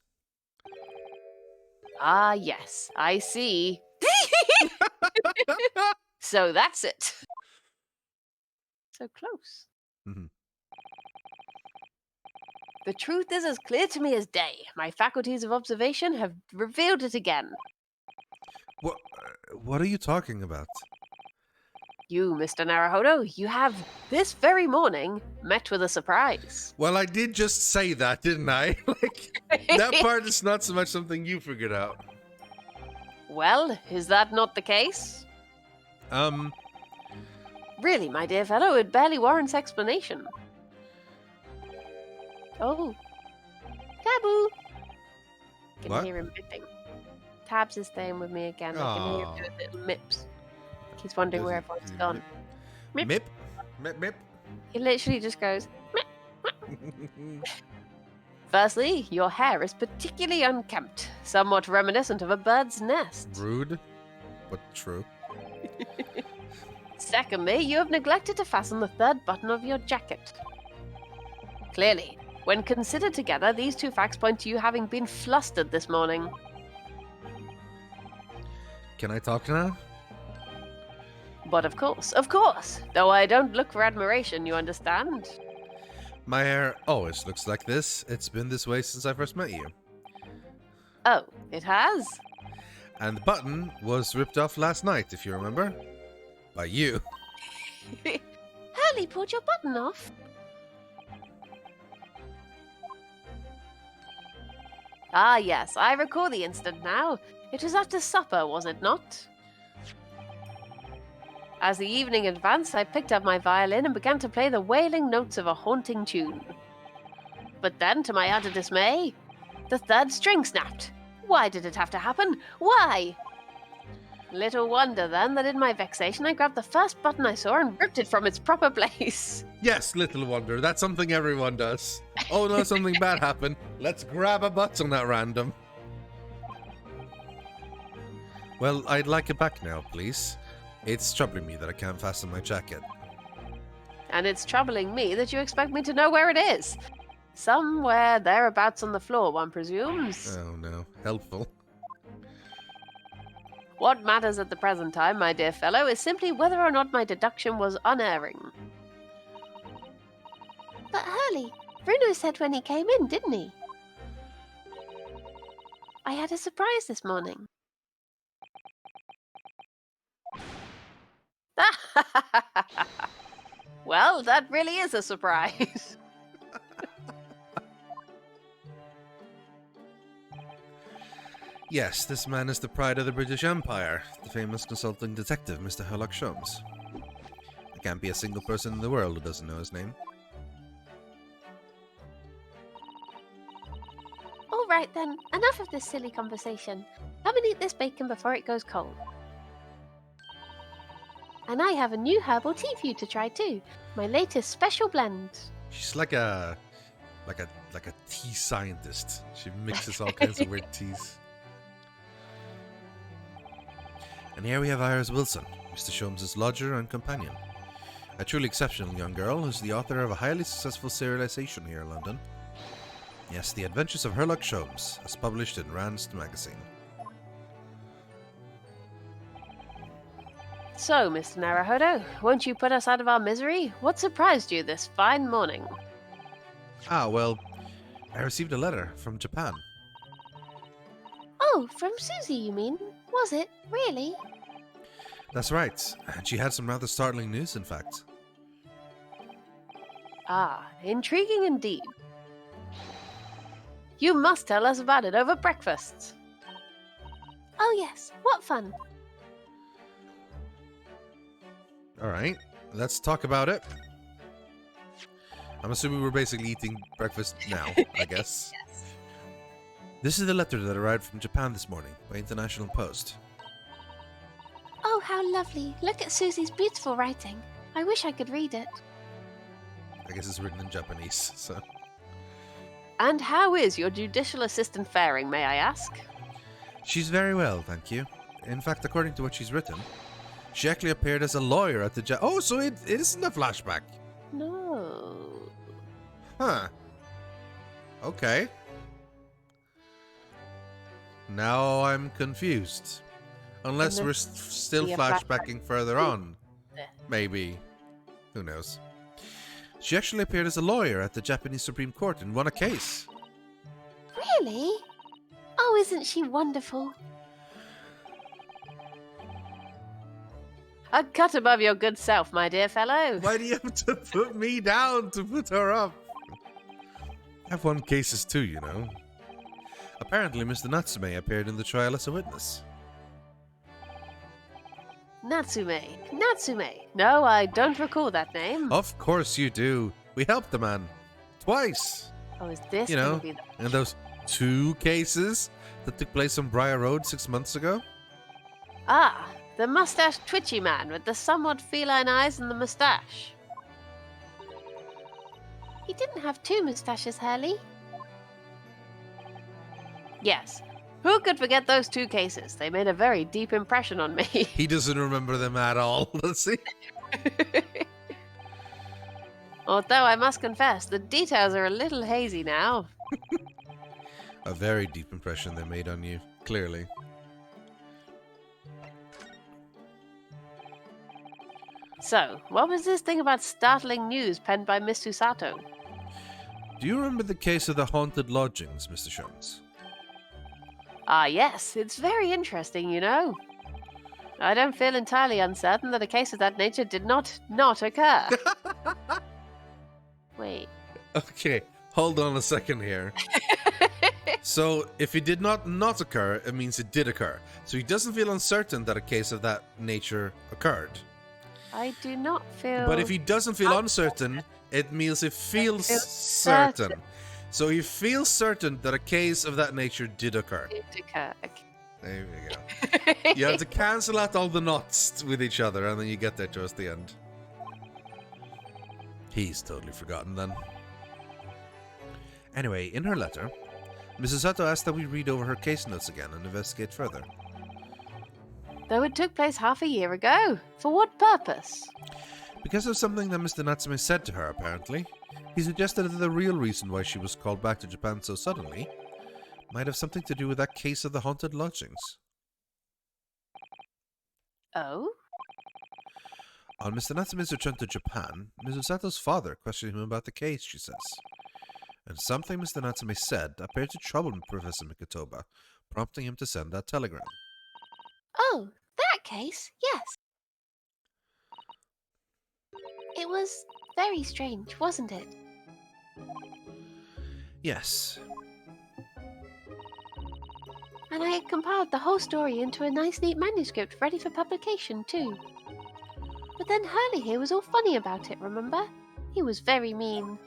A: Ah, yes, I see. So that's it. So close.
B: Mhm.
A: The truth is as clear to me as day. My faculties of observation have revealed it again.
B: What are you talking about?
A: You, Mr. Naruhodo, you have, this very morning, met with a surprise.
B: Well, I did just say that, didn't I? Like, that part is not so much something you figured out.
A: Well, is that not the case? Really, my dear fellow, it barely warrants explanation. Oh. Taboo! I can
B: What?
A: hear him mipping. Tabs is staying with me again. I can hear him doing little mips. He's wondering where everyone's gone. Mip.
B: Mip? Mip, mip.
A: He literally just goes, mip. Firstly, your hair is particularly unkempt, somewhat reminiscent of a bird's nest.
B: Rude, but true.
A: Secondly, you have neglected to fasten the third button of your jacket. Clearly, when considered together, these two facts point to you having been flustered this morning.
B: Can I talk now?
A: But of course, though I don't look for admiration, you understand?
B: My hair always looks like this. It's been this way since I first met you.
A: Oh, it has?
B: And the button was ripped off last night, if you remember. By you.
A: Hurley pulled your button off. Ah, yes, I recall the incident now. It was after supper, was it not? As the evening advanced, I picked up my violin and began to play the wailing notes of a haunting tune. But then, to my utter dismay, the third string snapped. Why did it have to happen? Why? Little wonder, then, that in my vexation I grabbed the first button I saw and ripped it from its proper place.
B: Yes, little wonder. That's something everyone does. Oh no, something bad happened. Let's grab a button at random. Well, I'd like it back now, please. It's troubling me that I can't fasten my jacket.
A: And it's troubling me that you expect me to know where it is. Somewhere thereabouts on the floor, one presumes.
B: Oh no, helpful.
A: What matters at the present time, my dear fellow, is simply whether or not my deduction was unerring. But Hurley, Bruno said when he came in, didn't he? I had a surprise this morning. Well, that really is a surprise.
B: Yes, this man is the pride of the British Empire, the famous consulting detective, Mr. Sherlock Sholmes. There can't be a single person in the world who doesn't know his name.
A: All right then, enough of this silly conversation. Come and eat this bacon before it goes cold. And I have a new herbal tea for you to try too. My latest special blend.
B: She's like a tea scientist. She mixes all kinds of weird teas. And here we have Iris Wilson, Mr. Sholmes' lodger and companion. A truly exceptional young girl who's the author of a highly successful serialization here in London. Yes, The Adventures of Sherlock Sholmes, as published in Rand's magazine.
A: So, Mr. Naruhodo, won't you put us out of our misery? What surprised you this fine morning?
B: Ah, well, I received a letter from Japan.
A: Oh, from Susie, you mean? Was it? Really?
B: That's right, and she had some rather startling news, in fact.
A: Ah, intriguing indeed. You must tell us about it over breakfast. Oh yes, what fun.
B: Alright, let's talk about it. I'm assuming we're basically eating breakfast now, I guess.
A: Yes.
B: This is the letter that arrived from Japan this morning by International Post.
A: Oh, how lovely. Look at Susie's beautiful writing. I wish I could read it.
B: I guess it's written in Japanese, so...
A: And how is your judicial assistant faring, may I ask?
B: She's very well, thank you. In fact, according to what she's written, she actually appeared as a lawyer at the Oh, so it isn't a flashback.
A: No.
B: Huh. Okay. Now I'm confused. Unless we're still
A: be a
B: flashbacking further on.
A: Yeah.
B: Maybe. Who knows? She actually appeared as a lawyer at the Japanese Supreme Court and won a case.
A: Really? Oh, isn't she wonderful? A cut above your good self, my dear fellow.
B: Why do you have to put me down to put her up? I've won cases too, you know. Apparently, Mr. Natsume appeared in the trial as a witness.
A: Natsume. No, I don't recall that name.
B: Of course you do. We helped the man. Twice.
A: Oh, is this
B: You know,
A: going to be the...
B: in those 2 cases that took place on Briar Road 6 months ago.
A: Ah, the mustached twitchy man with the somewhat feline eyes and the mustache. He didn't have 2 mustaches, Hurley. Yes. Who could forget those 2 cases? They made a very deep impression on me.
B: He doesn't remember them at all, does he?
A: Although I must confess, the details are a little hazy now.
B: A very deep impression they made on you, clearly.
A: So, what was this thing about startling news penned by Miss Susato?
B: Do you remember the case of the haunted lodgings, Mr. Sholmes?
A: Ah, yes, it's very interesting, you know. I don't feel entirely uncertain that a case of that nature did not occur. Wait.
B: Okay, hold on a second here. So, if it did not occur, it means it did occur. So he doesn't feel uncertain that a case of that nature occurred.
A: I do not feel...
B: But if he doesn't feel uncertain, it means he feels certain. So he feels certain that a case of that nature did occur.
A: Did occur. Okay.
B: There we go. You have to cancel out all the knots with each other, and then you get there towards the end. He's totally forgotten then. Anyway, in her letter, Mrs. Sato asked that we read over her case notes again and investigate further.
A: Though it took place half a year ago. For what purpose?
B: Because of something that Mr. Natsume said to her, apparently. He suggested that the real reason why she was called back to Japan so suddenly might have something to do with that case of the haunted lodgings.
A: Oh?
B: On Mr. Natsume's return to Japan, Mrs. Sato's father questioned him about the case, she says. And something Mr. Natsume said appeared to trouble Professor Mikotoba, prompting him to send that telegram.
A: Oh, that case, yes. It was very strange, wasn't it?
B: Yes.
A: And I had compiled the whole story into a nice neat manuscript ready for publication, too. But then Hurley here was all funny about it, remember? He was very mean.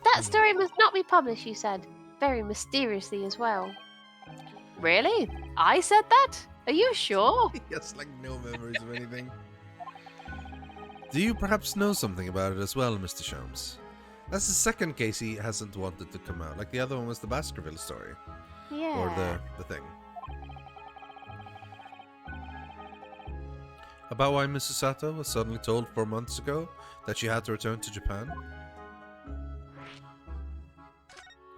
A: That story must not be published, you said. Very mysteriously as well. Really? I said that? Are you sure?
B: He has like no memories of anything. Do you perhaps know something about it as well, Mr. Sholmes? That's the second case he hasn't wanted to come out. Like the other one was the Baskerville story.
A: Yeah.
B: Or the thing. About why Mrs. Sato was suddenly told 4 months ago that she had to return to Japan?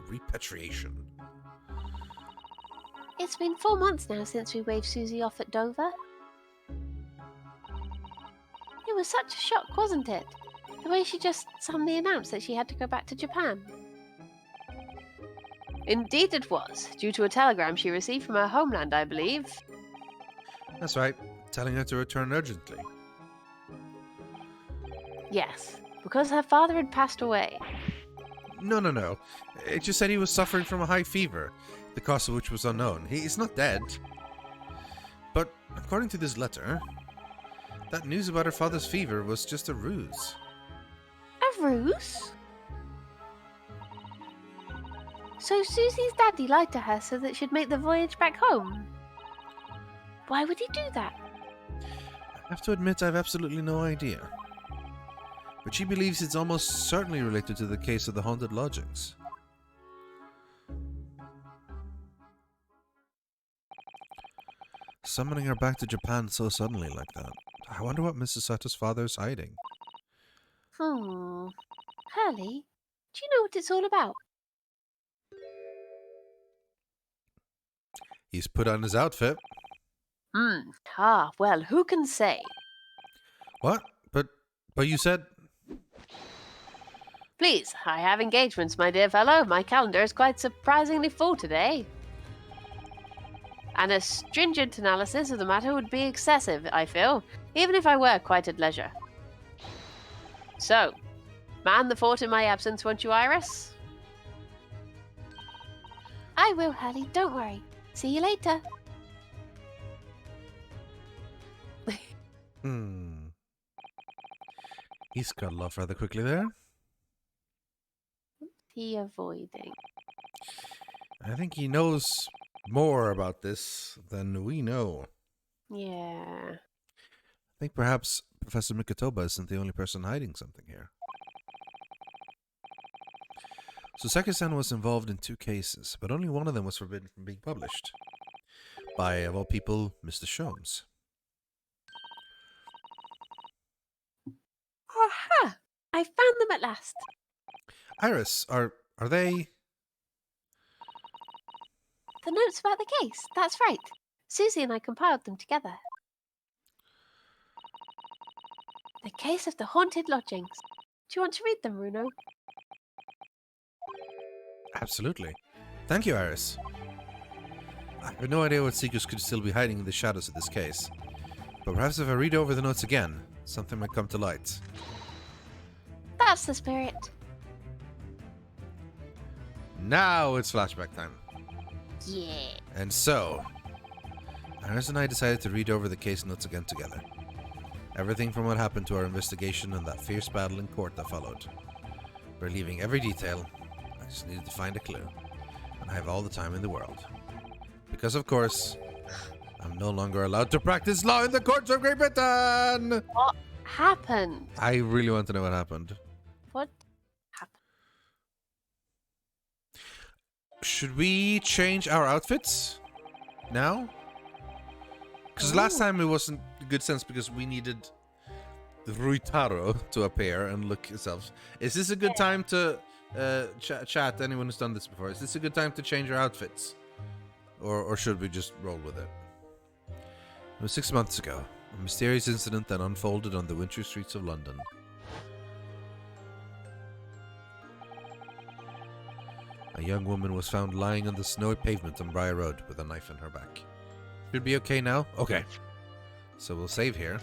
B: Repatriation.
A: It's been 4 months now since we waved Susie off at Dover. It was such a shock, wasn't it? The way she just suddenly announced that she had to go back to Japan. Indeed it was, due to a telegram she received from her homeland, I believe.
B: That's right, telling her to return urgently.
A: Yes, because her father had passed away.
B: No. It just said he was suffering from a high fever, the cause of which was unknown. He's not dead. But according to this letter, that news about her father's fever was just a ruse.
A: A ruse? So Susie's daddy lied to her so that she'd make the voyage back home? Why would he do that?
B: I have to admit I have absolutely no idea. But she believes it's almost certainly related to the case of the haunted lodgings. Summoning her back to Japan so suddenly like that. I wonder what Mrs. Sato's father is hiding.
A: Hurley, do you know what it's all about?
B: He's put on his outfit.
A: Well, who can say?
B: What? But you said...
A: Please, I have engagements, my dear fellow. My calendar is quite surprisingly full today. And a stringent analysis of the matter would be excessive, I feel, even if I were quite at leisure. So, man the fort in my absence, won't you, Iris? I will, Hurley, don't worry. See you later.
B: He's got off rather quickly there.
A: He avoiding.
B: I think he knows more about this than we know.
A: Yeah.
B: I think perhaps Professor Mikotoba isn't the only person hiding something here. So Seki-san was involved in 2 cases, but only one of them was forbidden from being published. By, of all people, Mr. Sholmes.
A: Aha! I found them at last.
B: Iris, are they...
A: The notes about the case, that's right. Susie and I compiled them together. The case of the haunted lodgings. Do you want to read them, Runo?
B: Absolutely. Thank you, Iris. I have no idea what secrets could still be hiding in the shadows of this case. But perhaps if I read over the notes again, something might come to light.
A: That's the spirit.
B: Now it's flashback time.
A: Yeah.
B: And so, Iris and I decided to read over the case notes again together. Everything from what happened to our investigation and that fierce battle in court that followed. We're leaving every detail. I just needed to find a clue. And I have all the time in the world. Because, of course, I'm no longer allowed to practice law in the courts of Great Britain!
A: What happened?
B: I really want to know what happened.
A: What happened?
B: Should we change our outfits now? Because last time it wasn't a good sense because we needed Ruitaro to appear and look himself. Is this a good time to chat? Anyone who's done this before? Is this a good time to change our outfits? Or should we just roll with it? It was 6 months ago. A mysterious incident that unfolded on the wintry streets of London. A young woman was found lying on the snowy pavement on Briar Road with a knife in her back. Should be okay now? Okay. So we'll save here.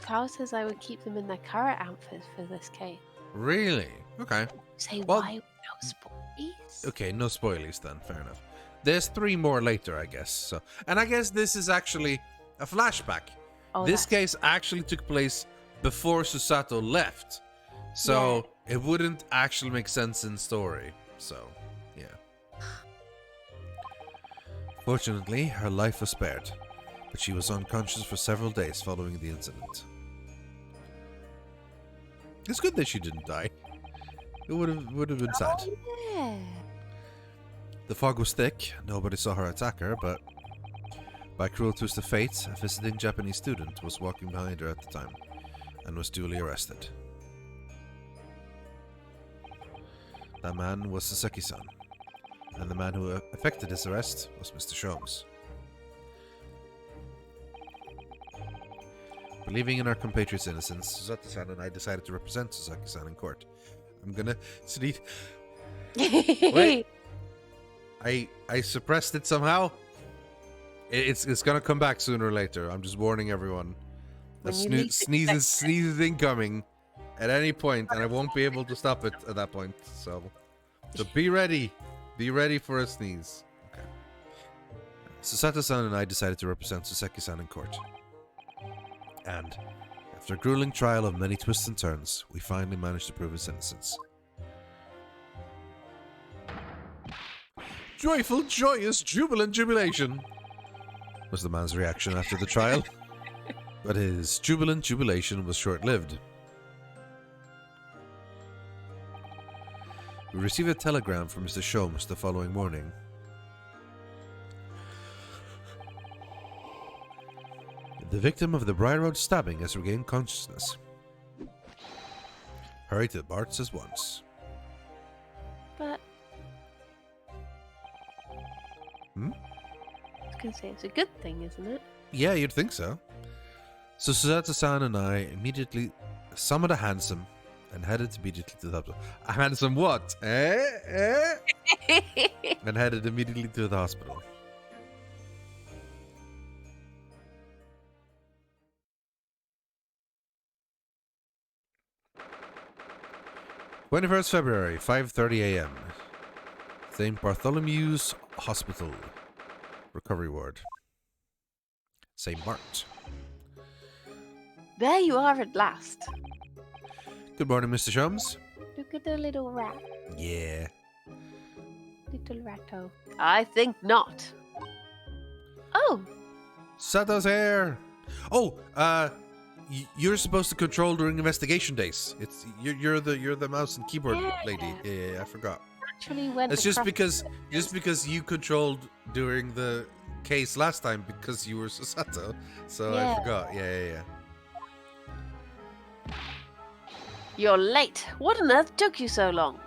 A: Carl says I would keep them in their current outfits for this case.
B: Really? Okay.
A: Say
B: Well,
A: why? No spoilies.
B: Okay, no spoilies then. Fair enough. There's 3 more later, I guess. So, and I guess this is actually a flashback.
A: Oh,
B: This case actually took place before Susato left. So it wouldn't actually make sense in story. So, yeah. Fortunately, her life was spared, but she was unconscious for several days following the incident. It's good that she didn't die. It would have been sad.
A: Oh, yeah.
B: The fog was thick, nobody saw her attack her, but by a cruel twist of fate, a visiting Japanese student was walking behind her at the time and was duly arrested. That man was Sasaki-san, and the man who effected his arrest was Mr. Sholmes. Believing in our compatriot's innocence, Susato-san and I decided to represent Sasaki-san in court. I'm gonna sneeze. Wait. I suppressed it somehow. It's gonna come back sooner or later. I'm just warning everyone. A sneeze incoming at any point, and I won't be able to stop it at that point. So be ready. Be ready for a sneeze. Okay. Susato-san and I decided to represent Sasaki-san in court. And after a grueling trial of many twists and turns, we finally managed to prove his innocence. Joyful, joyous, jubilant jubilation was the man's reaction after the trial. But his jubilant jubilation was short-lived. We received a telegram from Mr. Sholmes the following morning. The victim of the Briar Road stabbing has regained consciousness. Hurry to the Barts at once.
A: But I was going to say it's a good thing, isn't it?
B: Yeah, you'd think so. So Susato-san and I immediately summoned a hansom and headed immediately to the hospital. A hansom what? And headed immediately to the hospital. 21st February, 5:30 a.m. St. Bartholomew's Hospital. Recovery ward. St. Bart.
A: There you are at last.
B: Good morning, Mr. Sholmes.
A: Look at the little rat.
B: Yeah.
A: Little ratto. I think not. Oh.
B: Sato's here. Oh, you're supposed to control during investigation days. It's you're the mouse and keyboard lady. Yeah, I forgot.
A: Actually, when
B: it's just because you controlled during the case last time because you were Susato, so I forgot. Yeah.
A: You're late. What on earth took you so long?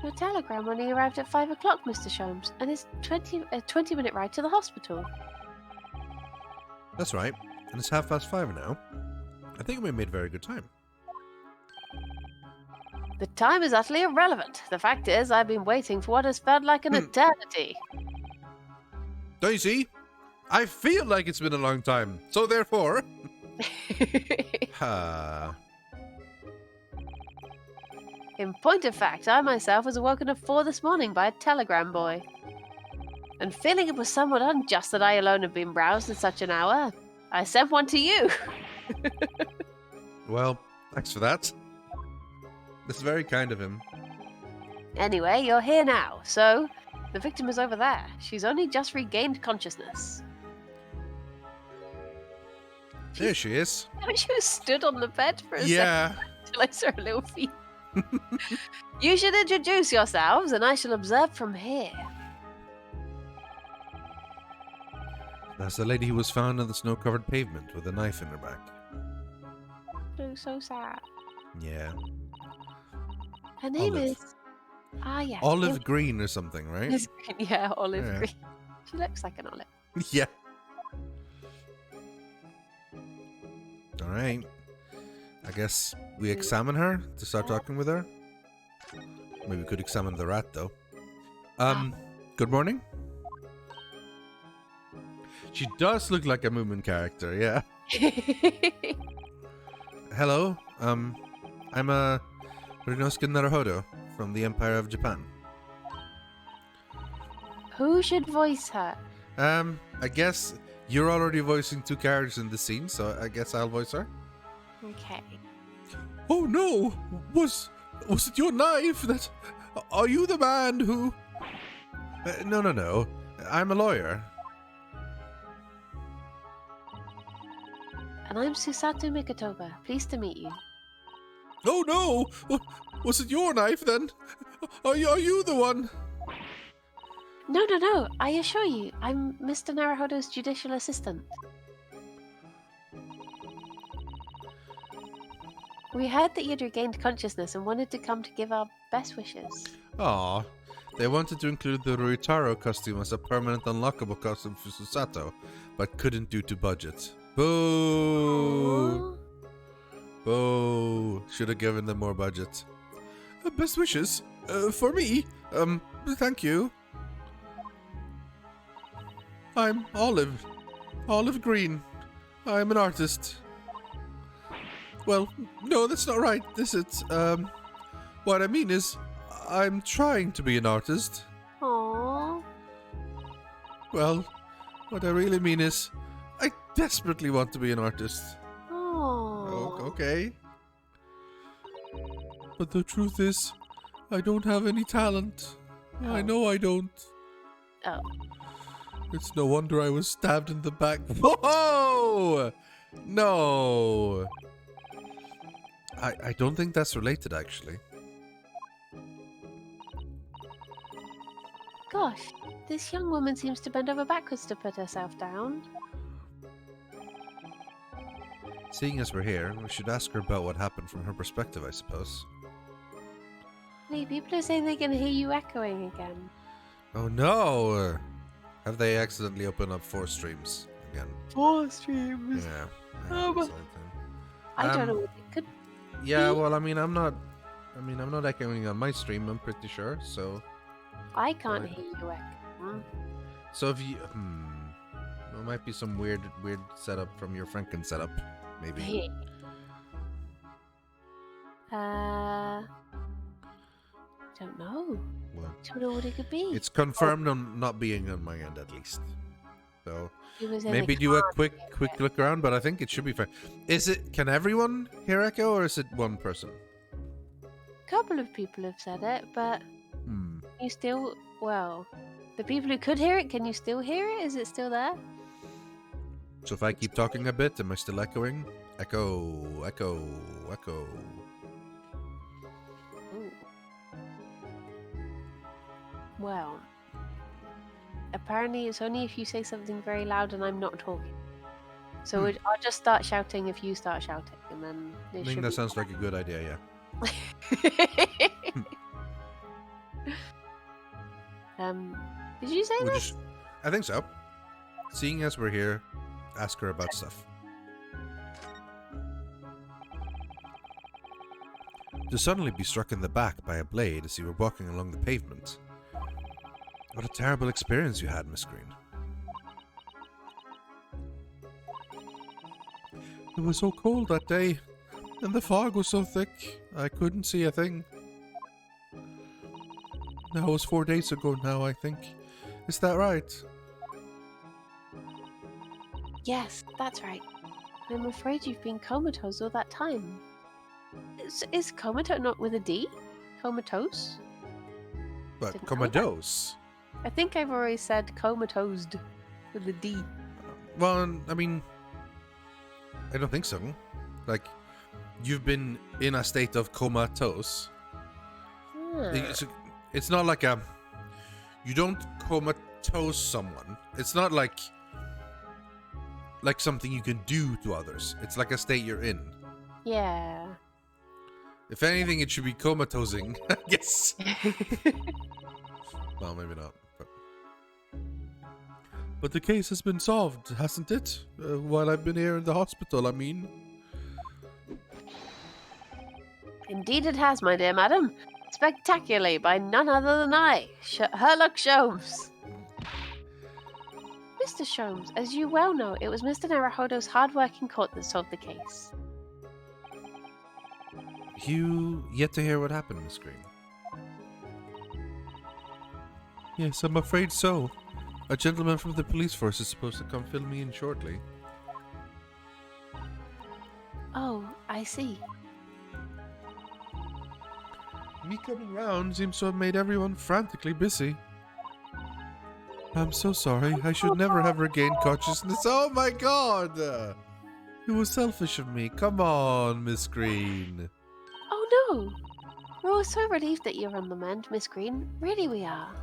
A: Your telegram only arrived at 5 o'clock, Mr. Sholmes, and it's a 20-minute ride to the hospital.
B: That's right, and it's 5:30 now. I think we made very good time.
A: The time is utterly irrelevant. The fact is, I've been waiting for what has felt like an eternity.
B: Don't you see? I feel like it's been a long time, so therefore...
A: In point of fact, I myself was awoken at 4 this morning by a telegram boy. And feeling it was somewhat unjust that I alone have been roused at such an hour, I sent one to you.
B: Well, thanks for that. That's very kind of him.
A: Anyway, you're here now, so the victim is over there. She's only just regained consciousness.
B: There she is.
A: She was stood on the bed for a second
B: Yeah.
A: till I saw her little feet. You should introduce yourselves, and I shall observe from here.
B: That's the lady who was found on the snow-covered pavement with a knife in her back.
A: Oh, so sad.
B: Yeah.
A: Her name
B: Olive.
A: is... yes.
B: Olive green or something, right?
A: Olive green. Yeah, olive
B: Yeah.
A: green. She looks like an olive.
B: Yeah. Alright. I guess we examine her to start talking with her. Maybe we could examine the rat, though. Good morning. She does look like a Moomin character, yeah. Hello. I'm a Ryunosuke Naruhodo from the Empire of Japan.
A: Who should voice her?
B: I guess you're already voicing two characters in the scene, so I guess I'll voice her.
A: Okay.
B: Oh no! Was it your knife that... Are you the man who... No. I'm a lawyer.
A: And I'm Susato Mikotoba. Pleased to meet you.
B: Oh no! Was it your knife then? Are you the one?
A: No. I assure you, I'm Mr. Naruhodo's judicial assistant. We heard that you'd regained consciousness and wanted to come to give our best wishes.
B: Aw. They wanted to include the Ruitaro costume as a permanent unlockable costume for Susato, but couldn't due to budget. Boo!
A: Aww.
B: Boo! Should have given them more budget. Best wishes? For me? Thank you. I'm Olive. Olive Green. I'm an artist. Well, no, that's not right, is it? What I mean is, I'm trying to be an artist.
A: Aww.
B: Well, what I really mean is, I desperately want to be an artist.
A: Aww.
B: Okay. But the truth is, I don't have any talent. I know I don't.
A: Oh.
B: It's no wonder I was stabbed in the back. Whoa! No! I don't think that's related, actually.
A: Gosh, this young woman seems to bend over backwards to put herself down.
B: Seeing as we're here, we should ask her about what happened from her perspective, I suppose.
A: Hey, people are saying they can hear you echoing again.
B: Oh no! Have they accidentally opened up 4 streams again?
A: 4 streams.
B: Yeah.
A: Oh, but- I don't know what it could.
B: Yeah, well, I'm not echoing on my stream, I'm pretty sure, so...
A: I can't hear you echo.
B: So if you... There might be some weird setup from your Franken setup, maybe.
A: Don't know.
B: Well,
A: Don't know what it could be.
B: it's confirmed on not being on my end, at least. So,
A: It was in
B: maybe
A: the
B: do a
A: car.
B: quick look around, but I think it should be fine. Can everyone hear echo, or is it one person?
A: A couple of people have said it, but you still, well, the people who could hear it, can you still hear it? Is it still there?
B: So if I keep talking a bit, am I still echoing? Echo.
A: Ooh. Well, apparently it's only if you say something very loud and I'm not talking. So I'll just start shouting if you start shouting, and then
B: I
A: it
B: think
A: should
B: that
A: be
B: sounds like a good idea, yeah.
A: Did you say
B: We'll
A: this?
B: just, I think so. Seeing as we're here, ask her about stuff. To suddenly be struck in the back by a blade as you were walking along the pavement. What a terrible experience you had, Miss Green. It was so cold that day, and the fog was so thick, I couldn't see a thing. That was 4 days ago now, I think. Is that right?
A: Yes, that's right. I'm afraid you've been comatose all that time. Is comatose not with a D? Comatose?
B: But
A: Didn't know that.
B: comatose.
A: I think I've already said comatosed with a D.
B: Well, I mean, I don't think so. Like, you've been in a state of comatose. It's not like you don't comatose someone. It's not like something you can do to others. It's like a state you're in.
A: Yeah.
B: If anything, it should be comatosing, I guess. Well, maybe not. But the case has been solved, hasn't it? While I've been here in the hospital, I mean.
A: Indeed it has, my dear madam. Spectacularly by none other than I, Herlock Sholmes. Mr. Sholmes, as you well know, it was Mr. Naruhodo's hard-working court that solved the case.
B: You yet to hear what happened, Miss Green? Yes, I'm afraid so. A gentleman from the police force is supposed to come fill me in shortly.
A: Oh, I see.
B: Me coming round seems to have made everyone frantically busy. I'm so sorry. I should never have regained consciousness. Oh my god! It was selfish of me. Come on, Miss Green.
A: Oh no! We're all so relieved that you're on the mend, Miss Green. Really we are.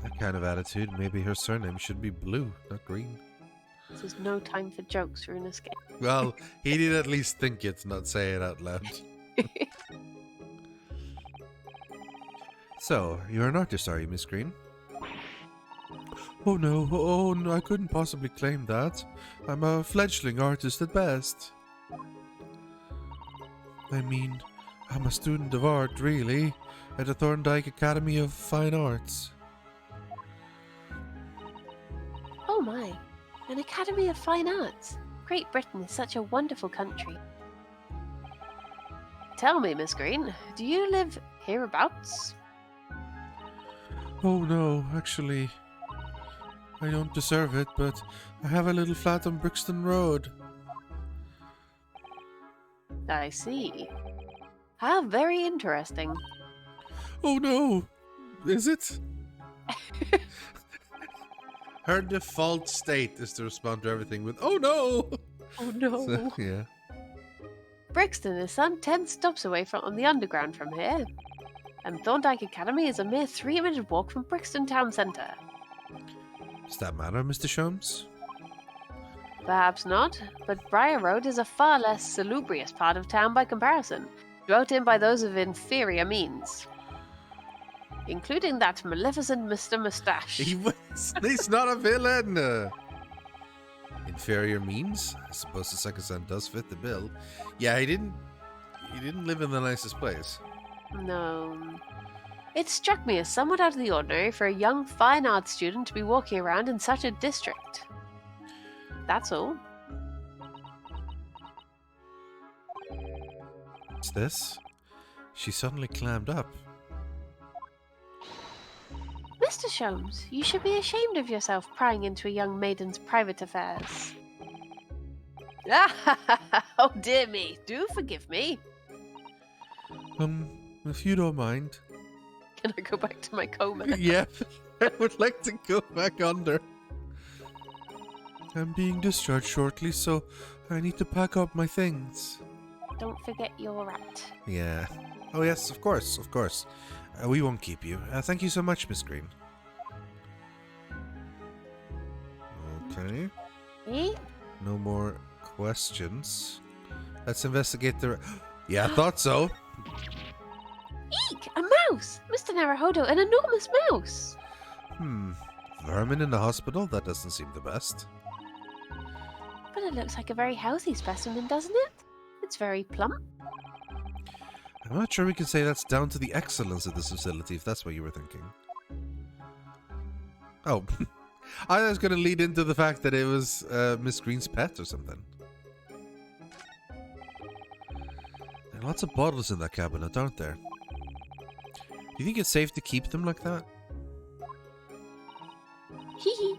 B: That kind of attitude, maybe her surname should be Blue, not Green.
A: This is no time for jokes for an escape.
B: Well, he did at least think it, not say it out loud. So, you're an artist, are you, Miss Green? Oh no, I couldn't possibly claim that. I'm a fledgling artist at best. I mean, I'm a student of art, really, at the Thorndike Academy of Fine Arts.
A: Oh my, an Academy of Fine Arts. Great Britain is such a wonderful country. Tell me, Miss Green, do you live hereabouts?
B: Oh no, actually, I don't deserve it, but I have a little flat on Brixton Road.
A: I see. How very interesting.
B: Oh no! Is it? Her default state is to respond to everything with, oh no!
A: Oh no.
B: So, yeah.
A: Brixton is some 10 stops away on the underground from here. And Thorndike Academy is a mere 3-minute walk from Brixton town centre.
B: Does that matter, Mr. Sholmes?
A: Perhaps not, but Briar Road is a far less salubrious part of town by comparison, dwelt in by those of inferior means. Including that maleficent Mr. Moustache.
B: He's not a villain! Inferior means? I suppose the second son does fit the bill. Yeah, he didn't live in the nicest place.
A: No. It struck me as somewhat out of the ordinary for a young fine arts student to be walking around in such a district. That's all.
B: What's this? She suddenly clammed up.
A: Mr. Sholmes, you should be ashamed of yourself prying into a young maiden's private affairs. Oh dear me, do forgive me.
B: If you don't mind.
A: Can I go back to my coma?
B: Yeah, I would like to go back under. I'm being discharged shortly, so I need to pack up my things.
A: Don't forget your rat.
B: Yeah. Oh yes, of course. We won't keep you. Thank you so much, Miss Green. Okay.
A: Eh?
B: No more questions. Let's investigate the... Yeah, I thought so.
A: Eek! A mouse! Mr. Naruhodo, an enormous mouse!
B: Vermin in the hospital? That doesn't seem the best.
A: But it looks like a very healthy specimen, doesn't it? It's very plump.
B: I'm not sure we can say that's down to the excellence of this facility, if that's what you were thinking. Oh, I was going to lead into the fact that it was Miss Green's pet or something. There are lots of bottles in that cabinet, aren't there? Do you think it's safe to keep them like that?
A: Hee hee.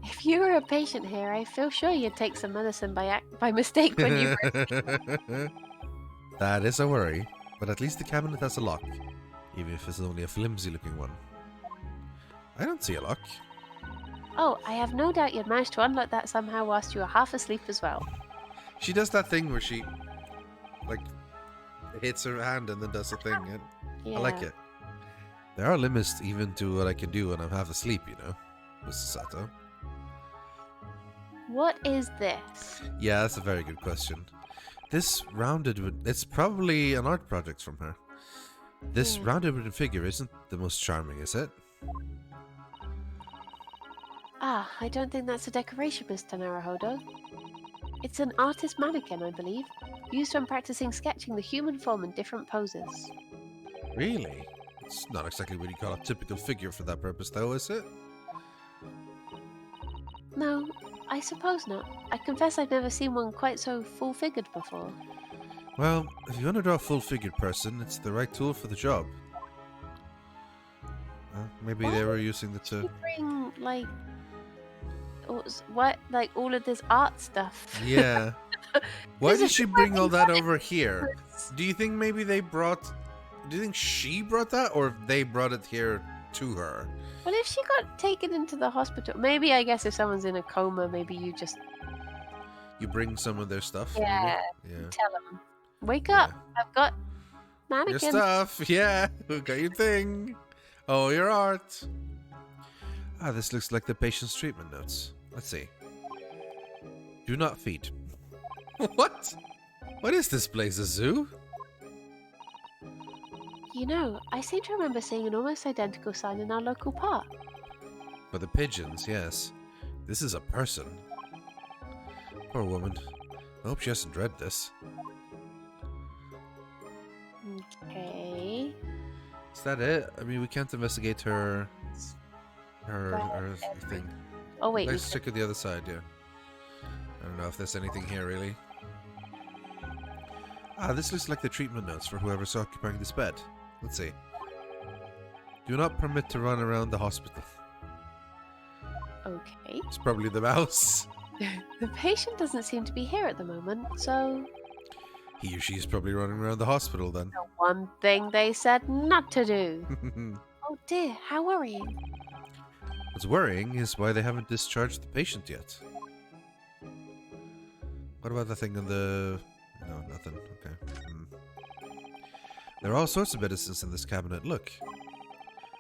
A: If you were a patient here, I feel sure you'd take some medicine by mistake when you were...
B: That is a worry, but at least the cabinet has a lock, even if it's only a flimsy-looking one. I don't see a lock.
A: Oh, I have no doubt you'd manage to unlock that somehow whilst you were half asleep as well.
B: She does that thing where she, like, hits her hand and then does a thing, and
A: Yeah.
B: I like it. There are limits even to what I can do when I'm half asleep, you know, Mrs. Sato.
A: What is this?
B: Yeah, that's a very good question. This rounded, it's probably an art project from her. This rounded wooden figure isn't the most charming, is it?
A: Ah, I don't think that's a decoration, Mr. Naruhodo. It's an artist mannequin, I believe, used when practicing sketching the human form in different poses.
B: Really? It's not exactly what you call a typical figure for that purpose, though, is it?
A: No, I suppose not. I confess I've never seen one quite so full-figured before.
B: Well, if you want to draw a full-figured person, it's the right tool for the job. Maybe they were using the
A: Did you
B: to...
A: bring, like... Like, all of this art stuff?
B: Yeah. Why
A: This
B: did
A: is
B: she bring all that over here? Do you think maybe they brought... Do you think she brought that, or they brought it here to her?
A: Well, if she got taken into the hospital, maybe, I guess, if someone's in a coma, maybe you just...
B: You bring some of their stuff?
A: Yeah,
B: Maybe? Yeah.
A: tell them. Wake up, I've got
B: Your
A: mannequins.
B: stuff, yeah. We got your thing. Oh, your art. Ah, this looks like the patient's treatment notes. Let's see. Do not feed. What? What is this place, a zoo?
A: You know, I seem to remember seeing an almost identical sign in our local park.
B: For the pigeons, yes. This is a person. Poor woman. I hope she hasn't read this.
A: Okay.
B: Is that it? I mean, we can't investigate her thing.
A: Oh, wait.
B: Let's check at the other side, yeah. I don't know if there's anything here, really. Ah, this looks like the treatment notes for whoever's occupying this bed. Let's see. Do not permit to run around the hospital.
A: Okay.
B: It's probably the mouse.
A: The patient doesn't seem to be here at the moment, so...
B: He or she is probably running around the hospital then.
A: The one thing they said not to do. Oh dear, how worrying.
B: What's worrying is why they haven't discharged the patient yet. What about the thing on the... No, nothing. Okay. There are all sorts of medicines in this cabinet. Look.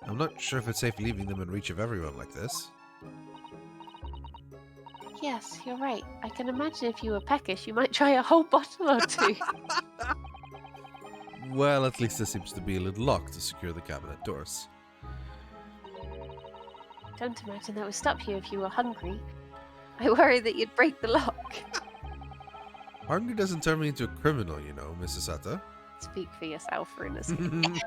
B: I'm not sure if it's safe leaving them in reach of everyone like this.
A: Yes, you're right. I can imagine if you were peckish, you might try a whole bottle or two.
B: Well, at least there seems to be a little lock to secure the cabinet doors.
A: Don't imagine that would stop you if you were hungry. I worry that you'd break the lock.
B: Hunger doesn't turn me into a criminal, you know, Mrs. Sato.
A: Speak for yourself for innocent.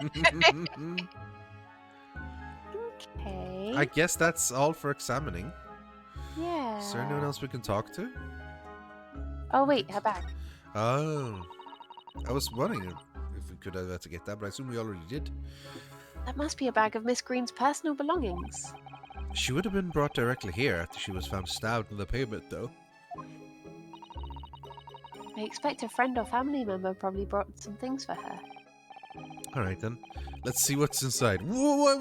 A: Okay.
B: I guess that's all for examining.
A: Yeah.
B: Is there anyone else we can talk to?
A: Oh wait, her bag.
B: Oh. I was wondering if we could investigate that, but I assume we already did.
A: That must be a bag of Miss Green's personal belongings.
B: She would have been brought directly here after she was found stabbed in the pavement, though.
A: I expect a friend or family member probably brought some things for her.
B: Alright then. Let's see what's inside. Whoa,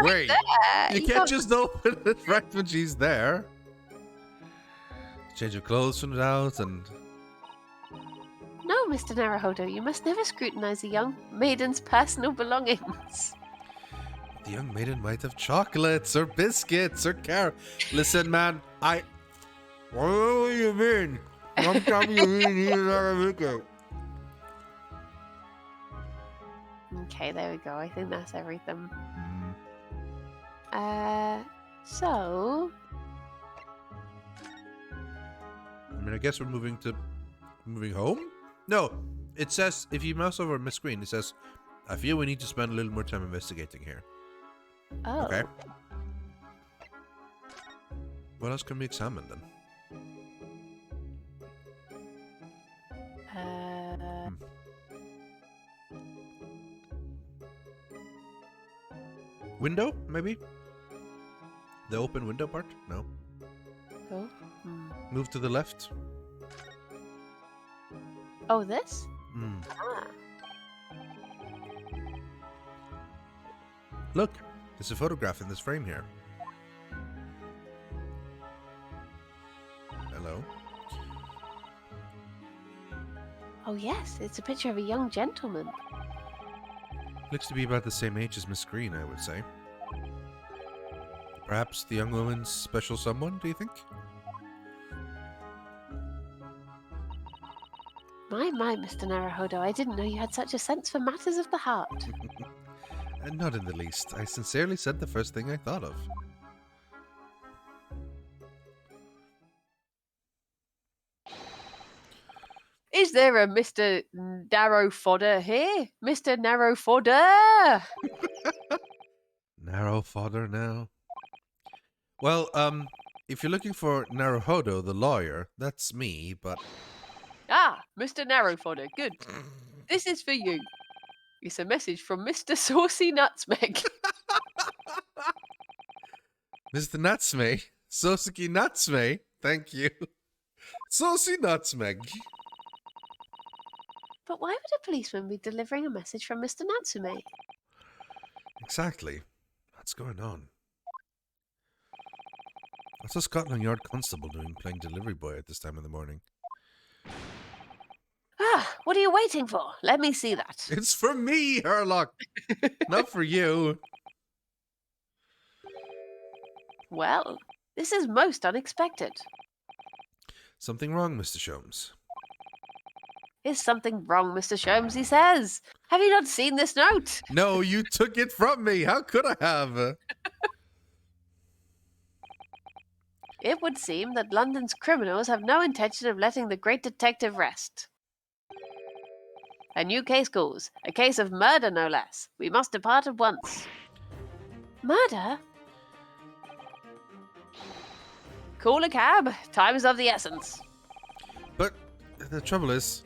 B: wait. You can't just open it right when she's there. Change of clothes from the house and...
A: No, Mr. Naruhodo, you must never scrutinize a young maiden's personal belongings.
B: The young maiden might have chocolates or biscuits or carrots. Listen, man, What do you mean? One time you mean he's not a wicked.
A: Okay, there we go. I think that's everything. So...
B: I mean, I guess we're moving home? No, it says, if you mouse over Miss Green, it says, I feel we need to spend a little more time investigating here.
A: Oh.
B: Okay. What else can we examine then? Window, maybe? The open window part? No.
A: Oh.
B: Move to the left.
A: Oh, this?
B: Mm.
A: Ah.
B: Look, there's a photograph in this frame here. Hello?
A: Oh, yes. It's a picture of a young gentleman.
B: Looks to be about the same age as Miss Green, I would say. Perhaps the young woman's special someone, do you think?
A: My, Mr. Naruhodo, I didn't know you had such a sense for matters of the heart.
B: Not in the least. I sincerely said the first thing I thought of.
A: Is there a Mr. Narrow Fodder here? Mr. Narrow Fodder!
B: Narrow fodder now. Well, if you're looking for Naruhodo, the lawyer, that's me, but...
A: Ah, Mr. Narrow Fodder, good. This is for you. It's a message from Mr. Saucy Nutsmeg.
B: Mr. Natsme, Sosuke Natsme, thank you. Saucy Nutsmeg.
A: But why would a policeman be delivering a message from Mr. Natsume?
B: Exactly. What's going on? What's a Scotland Yard constable doing playing delivery boy at this time of the morning?
A: Ah, what are you waiting for? Let me see that.
B: It's for me, Herlock! Not for you.
A: Well, this is most unexpected.
B: Something wrong, Mr. Sholmes?
A: Is something wrong, Mr. Sholmes, he says. Have you not seen this note?
B: No, you took it from me. How could I have?
A: It would seem that London's criminals have no intention of letting the great detective rest. A new case calls. A case of murder, no less. We must depart at once. Murder? Call a cab. Time is of the essence.
B: But the trouble is,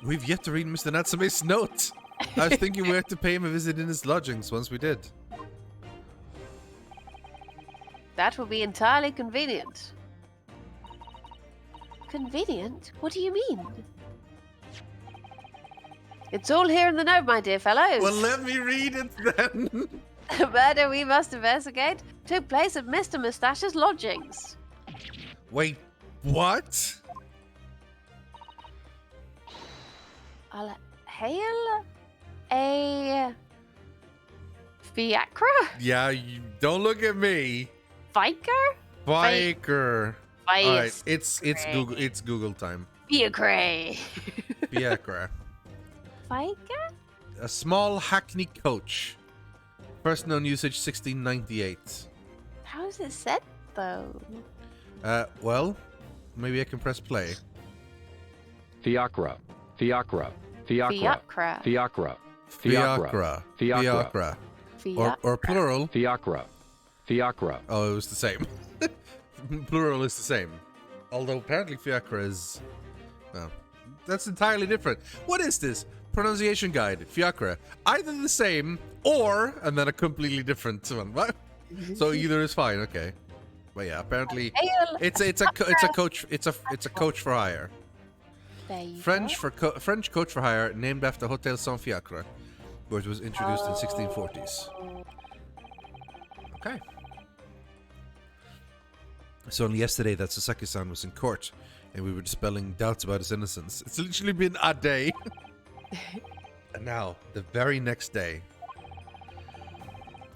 B: we've yet to read Mr. Natsume's note. I was thinking we had to pay him a visit in his lodgings once we did.
A: That will be entirely convenient. Convenient? What do you mean? It's all here in the note, my dear fellows.
B: Well, let me read it then.
A: The murder we must investigate took place at Mr. Moustache's lodgings.
B: Wait, what?
A: I'll hail a fiacre?
B: Yeah, you don't look at me.
A: Fiker?
B: Biker. All right,
A: Vice.
B: it's Google time.
A: Fiacre.
B: Fiacre.
A: Fiker?
B: A small hackney coach. First known usage 1698.
A: How is it said, though?
B: Well, maybe I can press play.
E: Fiacre. Fiacre. Fiacre.
A: Fiacre.
E: Fiacre.
B: Fiacre.
E: Fiacre.
B: Fiacre. Or plural.
E: Fiacre. Fiacre.
B: Oh, it was the same. Plural is the same. Although apparently fiacre is... Well, that's entirely different. What is this? Pronunciation guide. Fiacre. Either the same or, and then a completely different one. What? So either is fine, okay. But yeah, apparently it's a coach for hire.
A: There you
B: French
A: go.
B: French coach for hire named after Hotel Saint Fiacre, which was introduced in 1640s. Okay. So only yesterday that Sasaki-san was in court and we were dispelling doubts about his innocence. It's literally been a day. And now, the very next day,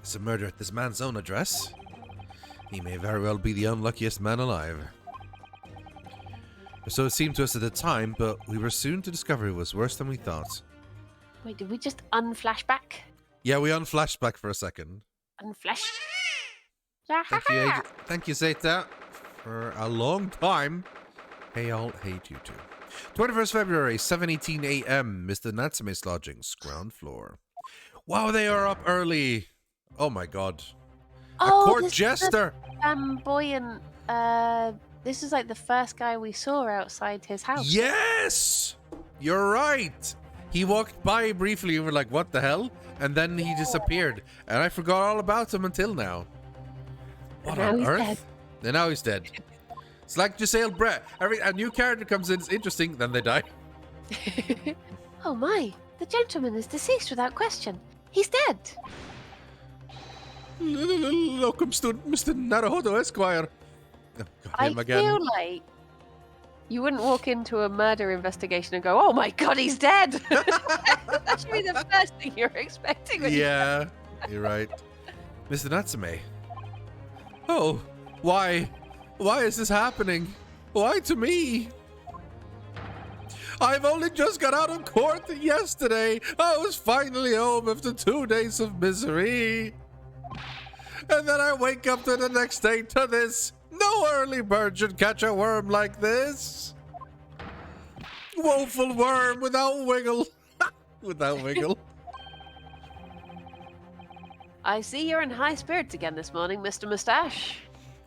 B: there's a murder at this man's own address. He may very well be the unluckiest man alive. So it seemed to us at the time, but we were soon to discover it was worse than we thought.
A: Wait, did we just unflashback?
B: Yeah, we unflashed for a second.
A: Unflash?
B: Thank you, Zeta, for a long time. Hey, I'll hate you too. 21st February, 7:18 a.m. Mr. Natsume's lodgings, ground floor. Wow, they are up early. Oh my god. A court
A: this
B: jester.
A: is the flamboyant. This is like the first guy we saw outside his house.
B: Yes, you're right. He walked by briefly and we're like, what the hell? And then he disappeared. And I forgot all about him until now. What
A: Now
B: on
A: he's
B: earth?
A: dead.
B: And now he's dead. It's like Giselle Brett. A new character comes in, it's interesting, then they die.
A: Oh my, the gentleman is deceased without question. He's dead.
B: Locum stood Mr. Naruhodo Esquire. Oh, got
A: I
B: him again.
A: feel like you wouldn't walk into a murder investigation and go, "Oh my god, he's dead." That should be the first thing you're expecting. When
B: Yeah, you're right. Mr. Natsume. Oh, why? Why is this happening? Why to me? I've only just got out of court yesterday. I was finally home after 2 days of misery. And then I wake up to the next day to this. No early bird should catch a worm like this. Woeful worm without wiggle. Without wiggle.
A: I see you're in high spirits again this morning, Mr. Mustache.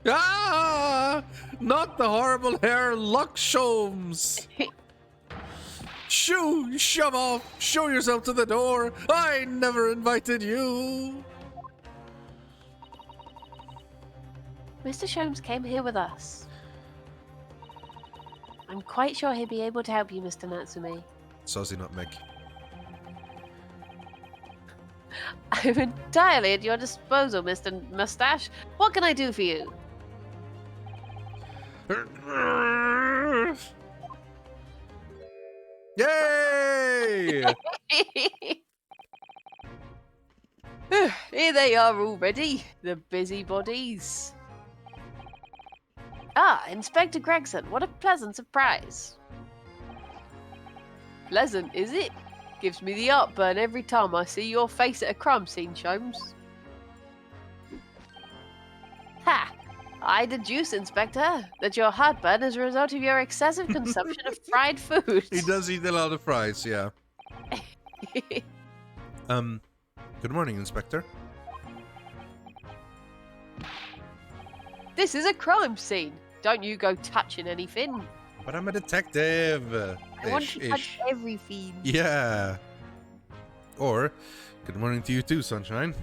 B: Ah! Not the horrible hair Luxshomes. Shoo! Shove off! Show yourself to the door! I never invited you!
A: Mr. Sholmes came here with us. I'm quite sure he'll be able to help you, Mr. Natsume.
B: Saucy nutmeg.
A: I'm entirely at your disposal, Mr. Mustache. What can I do for you?
B: Yay!
A: Here they are already, the busybodies. Ah, Inspector Gregson, what a pleasant surprise. Pleasant, is it? Gives me the heartburn every time I see your face at a crime scene, Sholmes. Ha! I deduce, Inspector, that your heartburn is a result of your excessive consumption of fried foods.
B: He does eat a lot of fries, yeah. Good morning, Inspector.
A: This is a crime scene. Don't you go touching anything.
B: But I'm a detective.
A: I want to touch everything.
B: Yeah. Or, good morning to you too, Sunshine.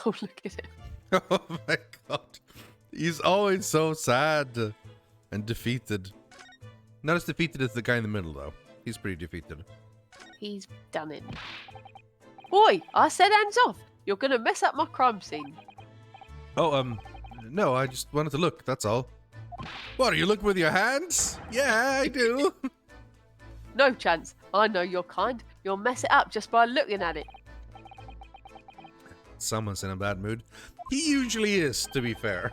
A: Oh, look at him.
B: Oh my god. He's always so sad and defeated. Not as defeated as the guy in the middle, though. He's pretty defeated.
A: He's done it. Oi, I said hands off. You're going to mess up my crime scene.
B: Oh, no, I just wanted to look, that's all. What, are you looking with your hands? Yeah, I do.
A: No chance. I know you're kind. You'll mess it up just by looking at it.
B: Someone's in a bad mood. He usually is, to be fair.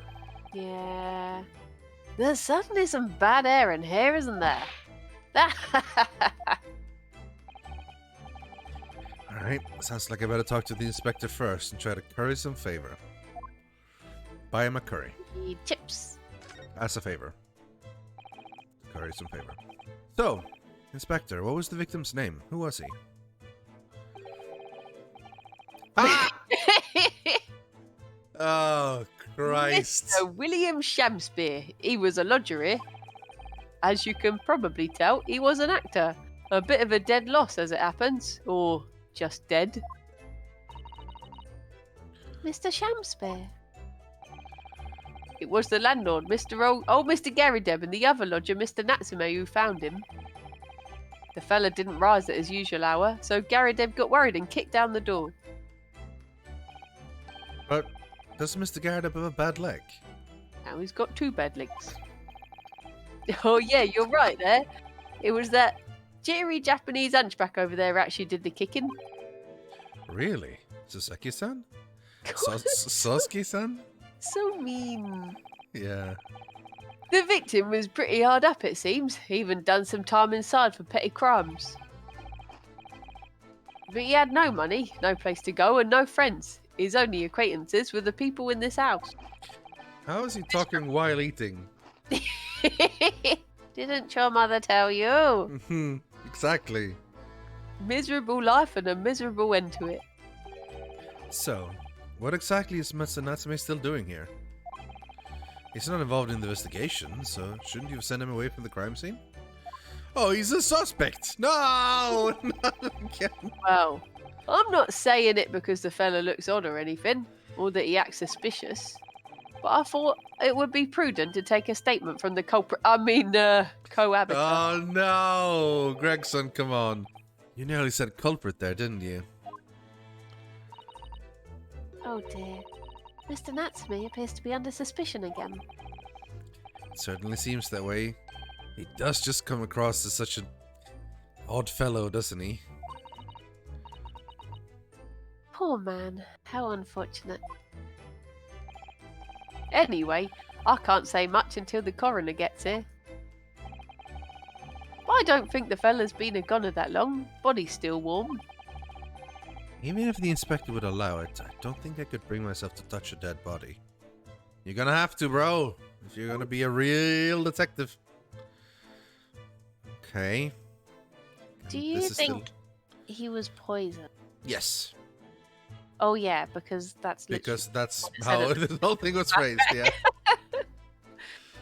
A: Yeah. There's certainly some bad air in here, isn't there?
B: Alright, sounds like I better talk to the inspector first and try to curry some favor. Buy him a curry.
A: Need chips.
B: As a favor. Curry some favor. So, Inspector, what was the victim's name? Who was he? Ah! Oh, Christ.
A: Mr. William Shakespeare. He was a lodger here. As you can probably tell, he was an actor. A bit of a dead loss as it happens. Or just dead. Mr. Shakespeare. It was the landlord, old Mr. Garrideb, and the other lodger, Mr. Natsume, who found him. The fella didn't rise at his usual hour, so Garrideb got worried and kicked down the door.
B: But does Mr. Garrideb have a bad leg?
A: Now he's got 2 bad legs. Oh yeah, you're right there. It was that jittery Japanese hunchback over there actually did the kicking.
B: Really? Sasaki-san? Sasuke-san?
A: So mean.
B: Yeah.
A: The victim was pretty hard up, it seems. Even done some time inside for petty crimes. But he had no money, no place to go, and no friends. His only acquaintances were the people in this house.
B: How is he talking while eating?
A: Didn't your mother tell you?
B: Exactly.
A: Miserable life and a miserable end to it.
B: So, what exactly is Mr. Natsume still doing here? He's not involved in the investigation, so shouldn't you have sent him away from the crime scene? Oh, he's a suspect! No! Not again.
A: Well, I'm not saying it because the fella looks odd or anything, or that he acts suspicious. But I thought it would be prudent to take a statement from the cohabiter.
B: Oh no, Gregson, come on. You nearly said culprit there, didn't you?
A: Oh dear. Mr. Natsumi appears to be under suspicion again.
B: It certainly seems that way. He does just come across as such an odd fellow, doesn't he?
A: Poor man. How unfortunate. Anyway, I can't say much until the coroner gets here. I don't think the fella's been a goner that long. Body's still warm.
B: Even if the inspector would allow it, I don't think I could bring myself to touch a dead body. You're gonna have to, bro, if you're gonna be a real detective. Okay.
A: Do you think he was poisoned?
B: Yes.
A: Oh yeah, because that's
B: how the whole thing was phrased, yeah.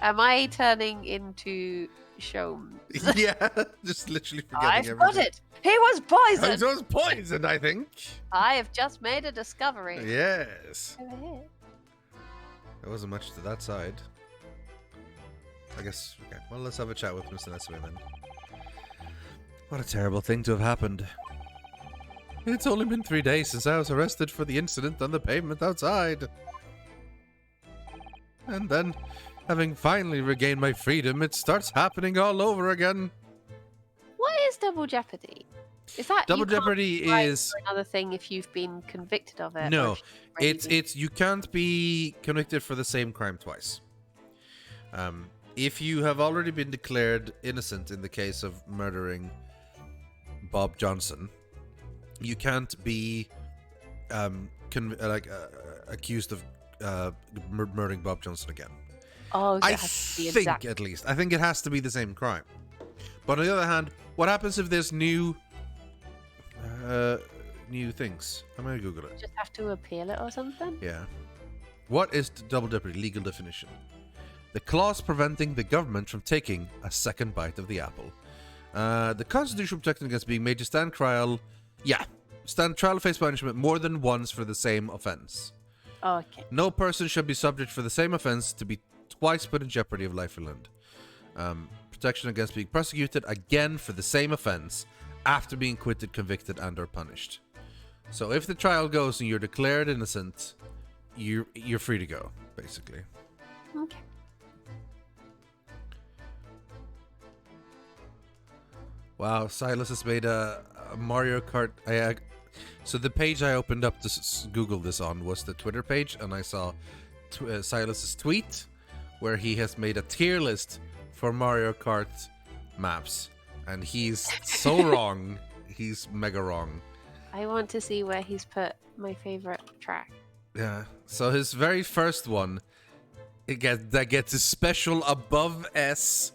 A: Am I turning into Sholmes?
B: Yeah, just literally forgetting
A: I've
B: everything.
A: got it! He was poisoned!
B: He was poisoned, I think.
A: I have just made a discovery.
B: Yes.
A: Over here.
B: There wasn't much to that side. I guess, okay, well, let's have a chat with Mr. Natsumi then. What a terrible thing to have happened. It's only been 3 days since I was arrested for the incident on the pavement outside. And then, having finally regained my freedom, it starts happening all over again.
A: What is double jeopardy? Is that
B: Double jeopardy is
A: another thing if you've been convicted of it?
B: no, it's you can't be convicted for the same crime twice. If you have already been declared innocent in the case of murdering Bob Johnson, you can't be accused of murdering Bob Johnson again.
A: Oh,
B: I think at least. I think it has to be the same crime. But on the other hand, what happens if there's new things? I'm gonna Google it.
A: Just have to appeal it or something?
B: Yeah. What is double jeopardy legal definition? The clause preventing the government from taking a second bite of the apple. The Constitution protecting against being made to stand trial. Yeah. Stand trial, face punishment more than once for the same offense.
A: Oh, okay.
B: No person shall be subject for the same offense to be twice put in jeopardy of life or limb. Protection against being prosecuted again for the same offense after being acquitted, convicted, and or punished. So if the trial goes and you're declared innocent, you're free to go, basically.
A: Okay.
B: Wow, Silas has made a Mario Kart. So the page I opened up to Google this on was the Twitter page, and I saw Silas's tweet where he has made a tier list for Mario Kart maps, and he's so wrong. He's mega wrong.
A: I want to see where he's put my favorite track.
B: Yeah. So his very first one, that gets a special above S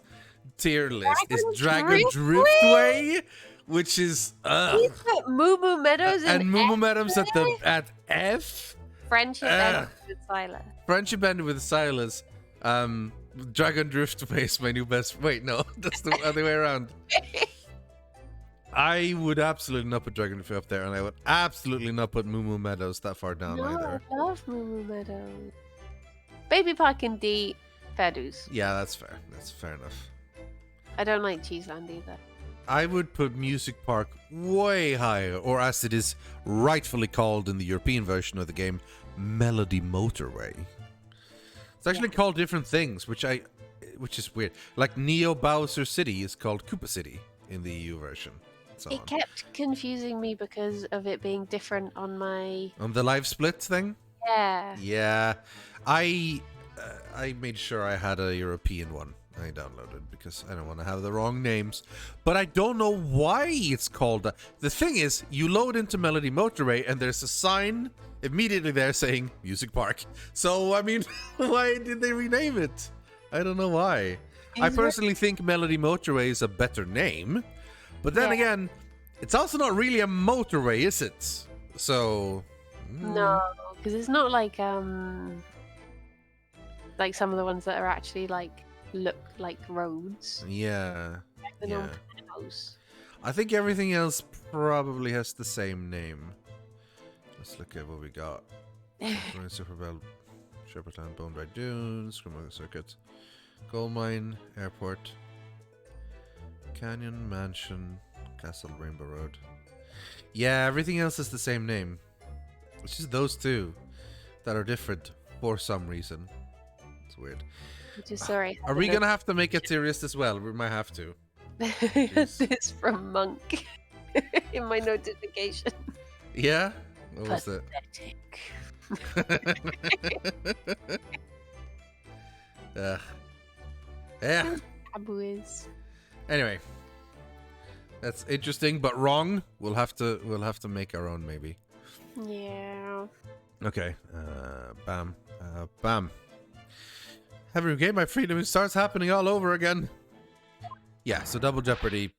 B: tier list is Dragon Driftway, which is
A: He's put Moo Moo Meadows
B: and Moo Moo Meadows at F.
A: Friendship ended with Silas.
B: Friendship ended with Silas. Dragon Driftway is my new best. Wait, no, that's the other way around. I would absolutely not put Dragon Driftway up there, and I would absolutely not put Moo Moo Meadows that far down either.
A: I love Moo Moo Meadows. Baby Park and D, fair dues.
B: Yeah, that's fair. That's fair enough.
A: I don't like Cheeseland either.
B: I would put Music Park way higher, or as it is rightfully called in the European version of the game, Melody Motorway. It's actually called different things, which is weird. Like Neo Bowser City is called Koopa City in the EU version. So
A: it kept confusing me because of it being different on my...
B: On the live split thing?
A: Yeah.
B: Yeah. I made sure I had a European one. I downloaded because I don't want to have the wrong names. But I don't know why it's called that. The thing is, you load into Melody Motorway and there's a sign immediately there saying Music Park. So, I mean, why did they rename it? I don't know why. I personally think Melody Motorway is a better name. But then again, it's also not really a motorway, is it? So...
A: No, because it's not like some of the ones that are actually like look like roads.
B: Yeah.
A: Like the normal canals.
B: I think everything else probably has the same name. Let's look at what we got. Super Bell, Shepherdland, Bone Dry Dunes, Criminal Circuit, Gold Mine, Airport, Canyon, Mansion, Castle, Rainbow Road. Yeah, everything else is the same name. It's just those two that are different for some reason. It's weird.
A: I'm just sorry.
B: Are we gonna have to make it serious as well? We might have to.
A: This from Monk in my notification.
B: Yeah? What was it?
A: Pathetic.
B: Yeah.
A: Boys.
B: Anyway, that's interesting, but wrong. We'll have to make our own, maybe.
A: Yeah.
B: Okay. Bam. Bam. Having regained my freedom, it starts happening all over again. Yeah. So Double Jeopardy.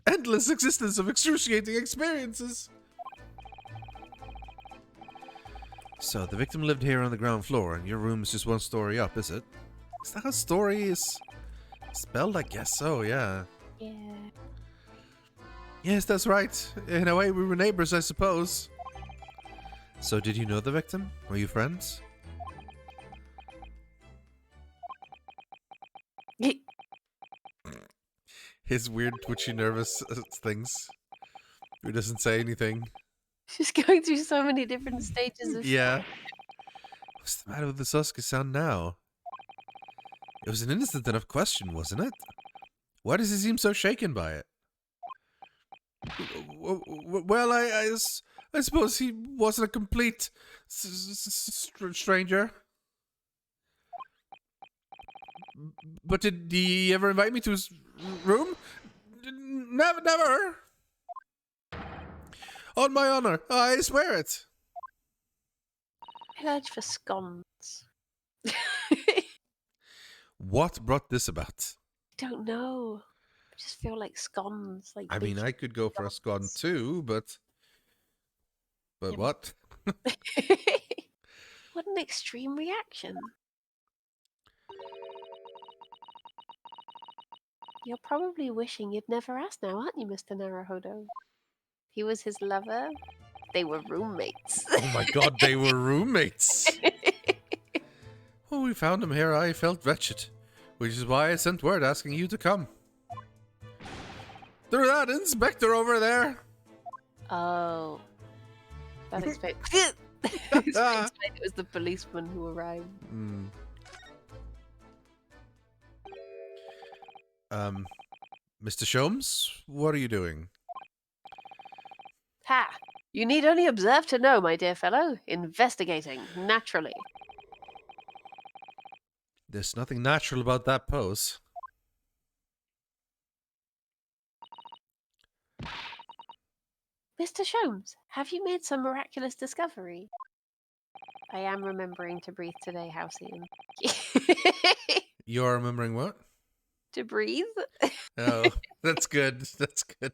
B: Endless existence of excruciating experiences. So the victim lived here on the ground floor, and your room is just one story up, is it? Is that how story is spelled? I guess so, yeah.
A: Yeah.
B: Yes, that's right. In a way, we were neighbors, I suppose. So did you know the victim? Were you friends? His weird, twitchy, nervous things. Who doesn't say anything.
A: She's going through so many different stages of
B: Yeah. What's the matter with the Suska sound now? It was an innocent enough question, wasn't it? Why does he seem so shaken by it? Well, I suppose he wasn't a complete stranger. But did he ever invite me to his room? Never. On my honor, I swear it.
A: Pillage for scones.
B: What brought this about?
A: Don't know. I just feel like scones. Like
B: I mean, I could go for a scone too, but
A: Yeah.
B: what?
A: What an extreme reaction. You're probably wishing you'd never asked now, aren't you, Mr. Naruhodo? He was his lover. They were roommates.
B: Oh my god, they were roommates. When we found him here, I felt wretched, which is why I sent word asking you to come. There's that inspector over there.
A: Oh. That explains it was the policeman who arrived.
B: Mr. Sholmes, what are you doing?
A: Ha! You need only observe to know, my dear fellow. Investigating, naturally.
B: There's nothing natural about that pose.
A: Mr. Sholmes, have you made some miraculous discovery? I am remembering to breathe today, Halcyon.
B: You're remembering what?
A: To breathe?
B: Oh, that's good. That's good.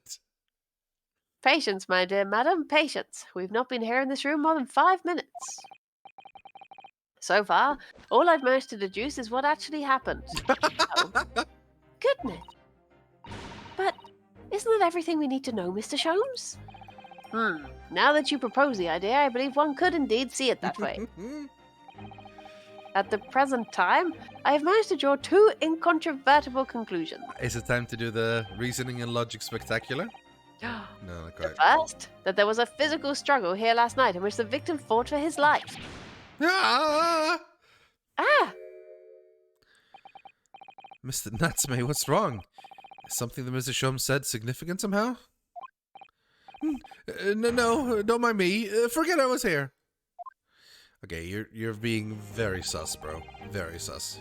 A: Patience, my dear madam, patience. We've not been here in this room more than 5 minutes. So far, all I've managed to deduce is what actually happened. Oh, goodness. But isn't that everything we need to know, Mr. Sholmes? Now that you propose the idea, I believe one could indeed see it that way. At the present time, I have managed to draw 2 incontrovertible conclusions.
B: Is it time to do the reasoning and logic spectacular? No, not
A: The
B: quite.
A: first, that there was a physical struggle here last night in which the victim fought for his life.
B: Ah!
A: Ah!
B: Mr. Natsume, what's wrong? Is something that Mr. Sholmes said significant somehow? No, don't mind me. Forget I was here. Okay, you're being very sus, bro. Very sus.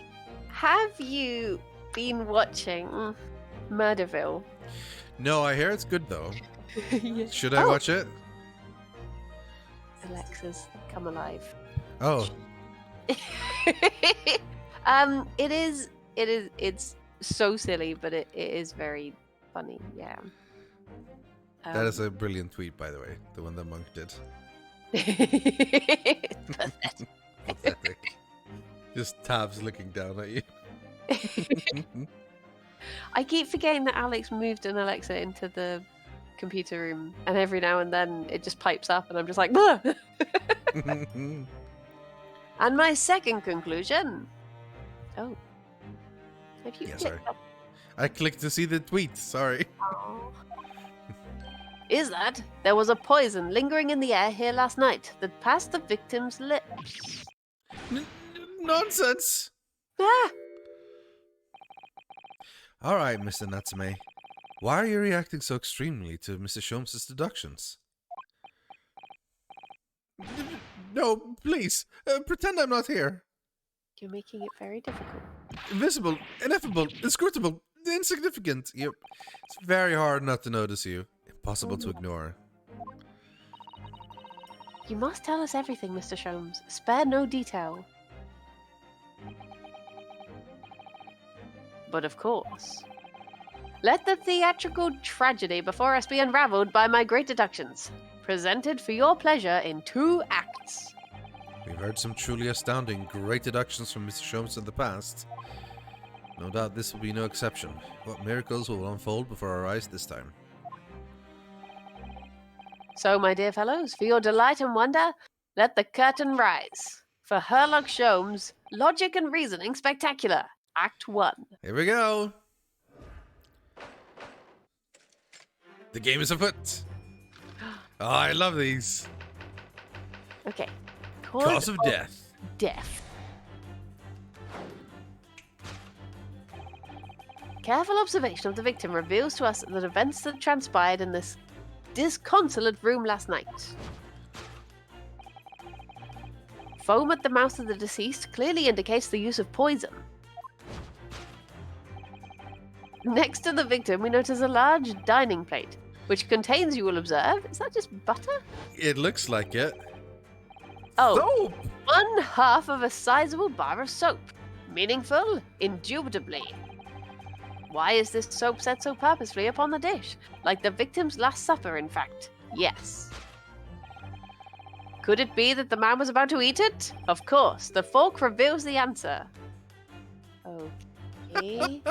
A: Have you been watching Murderville?
B: No, I hear it's good though.
A: Yes.
B: Should I watch it?
A: Alexis, come alive.
B: Oh,
A: it's so silly, but it is very funny, yeah.
B: that is a brilliant tweet, by the way. The one that Monk did.
A: Pathetic.
B: Pathetic. Just Tabs looking down at you.
A: I keep forgetting that Alex moved an Alexa into the computer room, and every now and then it just pipes up, and I'm just like, "Bah!" And my second conclusion. Oh, have you
B: Yeah,
A: clicked
B: sorry.
A: up?
B: I clicked to see the tweet. Sorry.
A: Oh. Is that there was a poison lingering in the air here last night that passed the victim's lips?
B: Nonsense.
A: Ah!
B: All right, Mr. Natsume. Why are you reacting so extremely to Mr. Sholmes' deductions? No, please. Pretend I'm not here.
A: You're making it very difficult.
B: Invisible, ineffable, inscrutable, insignificant. It's very hard not to notice you. Impossible to ignore.
A: You must tell us everything, Mr. Sholmes. Spare no detail. But of course. Let the theatrical tragedy before us be unravelled by my great deductions, presented for your pleasure in 2 acts.
B: We've heard some truly astounding, great deductions from Mr. Sholmes in the past. No doubt this will be no exception. What miracles will unfold before our eyes this time?
A: So, my dear fellows, for your delight and wonder, let the curtain rise. For Herlock Sholmes, Logic and Reasoning Spectacular, Act 1.
B: Here we go! The game is afoot! Oh, I love these!
A: Okay.
B: Cause of death.
A: Death. Careful observation of the victim reveals to us that events that transpired in this disconsolate room last night. Foam at the mouth of the deceased clearly indicates the use of poison. Next to the victim, we notice a large dining plate, which contains, you will observe, is that just butter?
B: It looks like it.
A: Oh,
B: Soap!
A: 1/2 of a sizable bar of soap. Meaningful? Indubitably. Why is this soap set so purposefully upon the dish? Like the victim's last supper, in fact. Yes. Could it be that the man was about to eat it? Of course. The fork reveals the answer. Okay.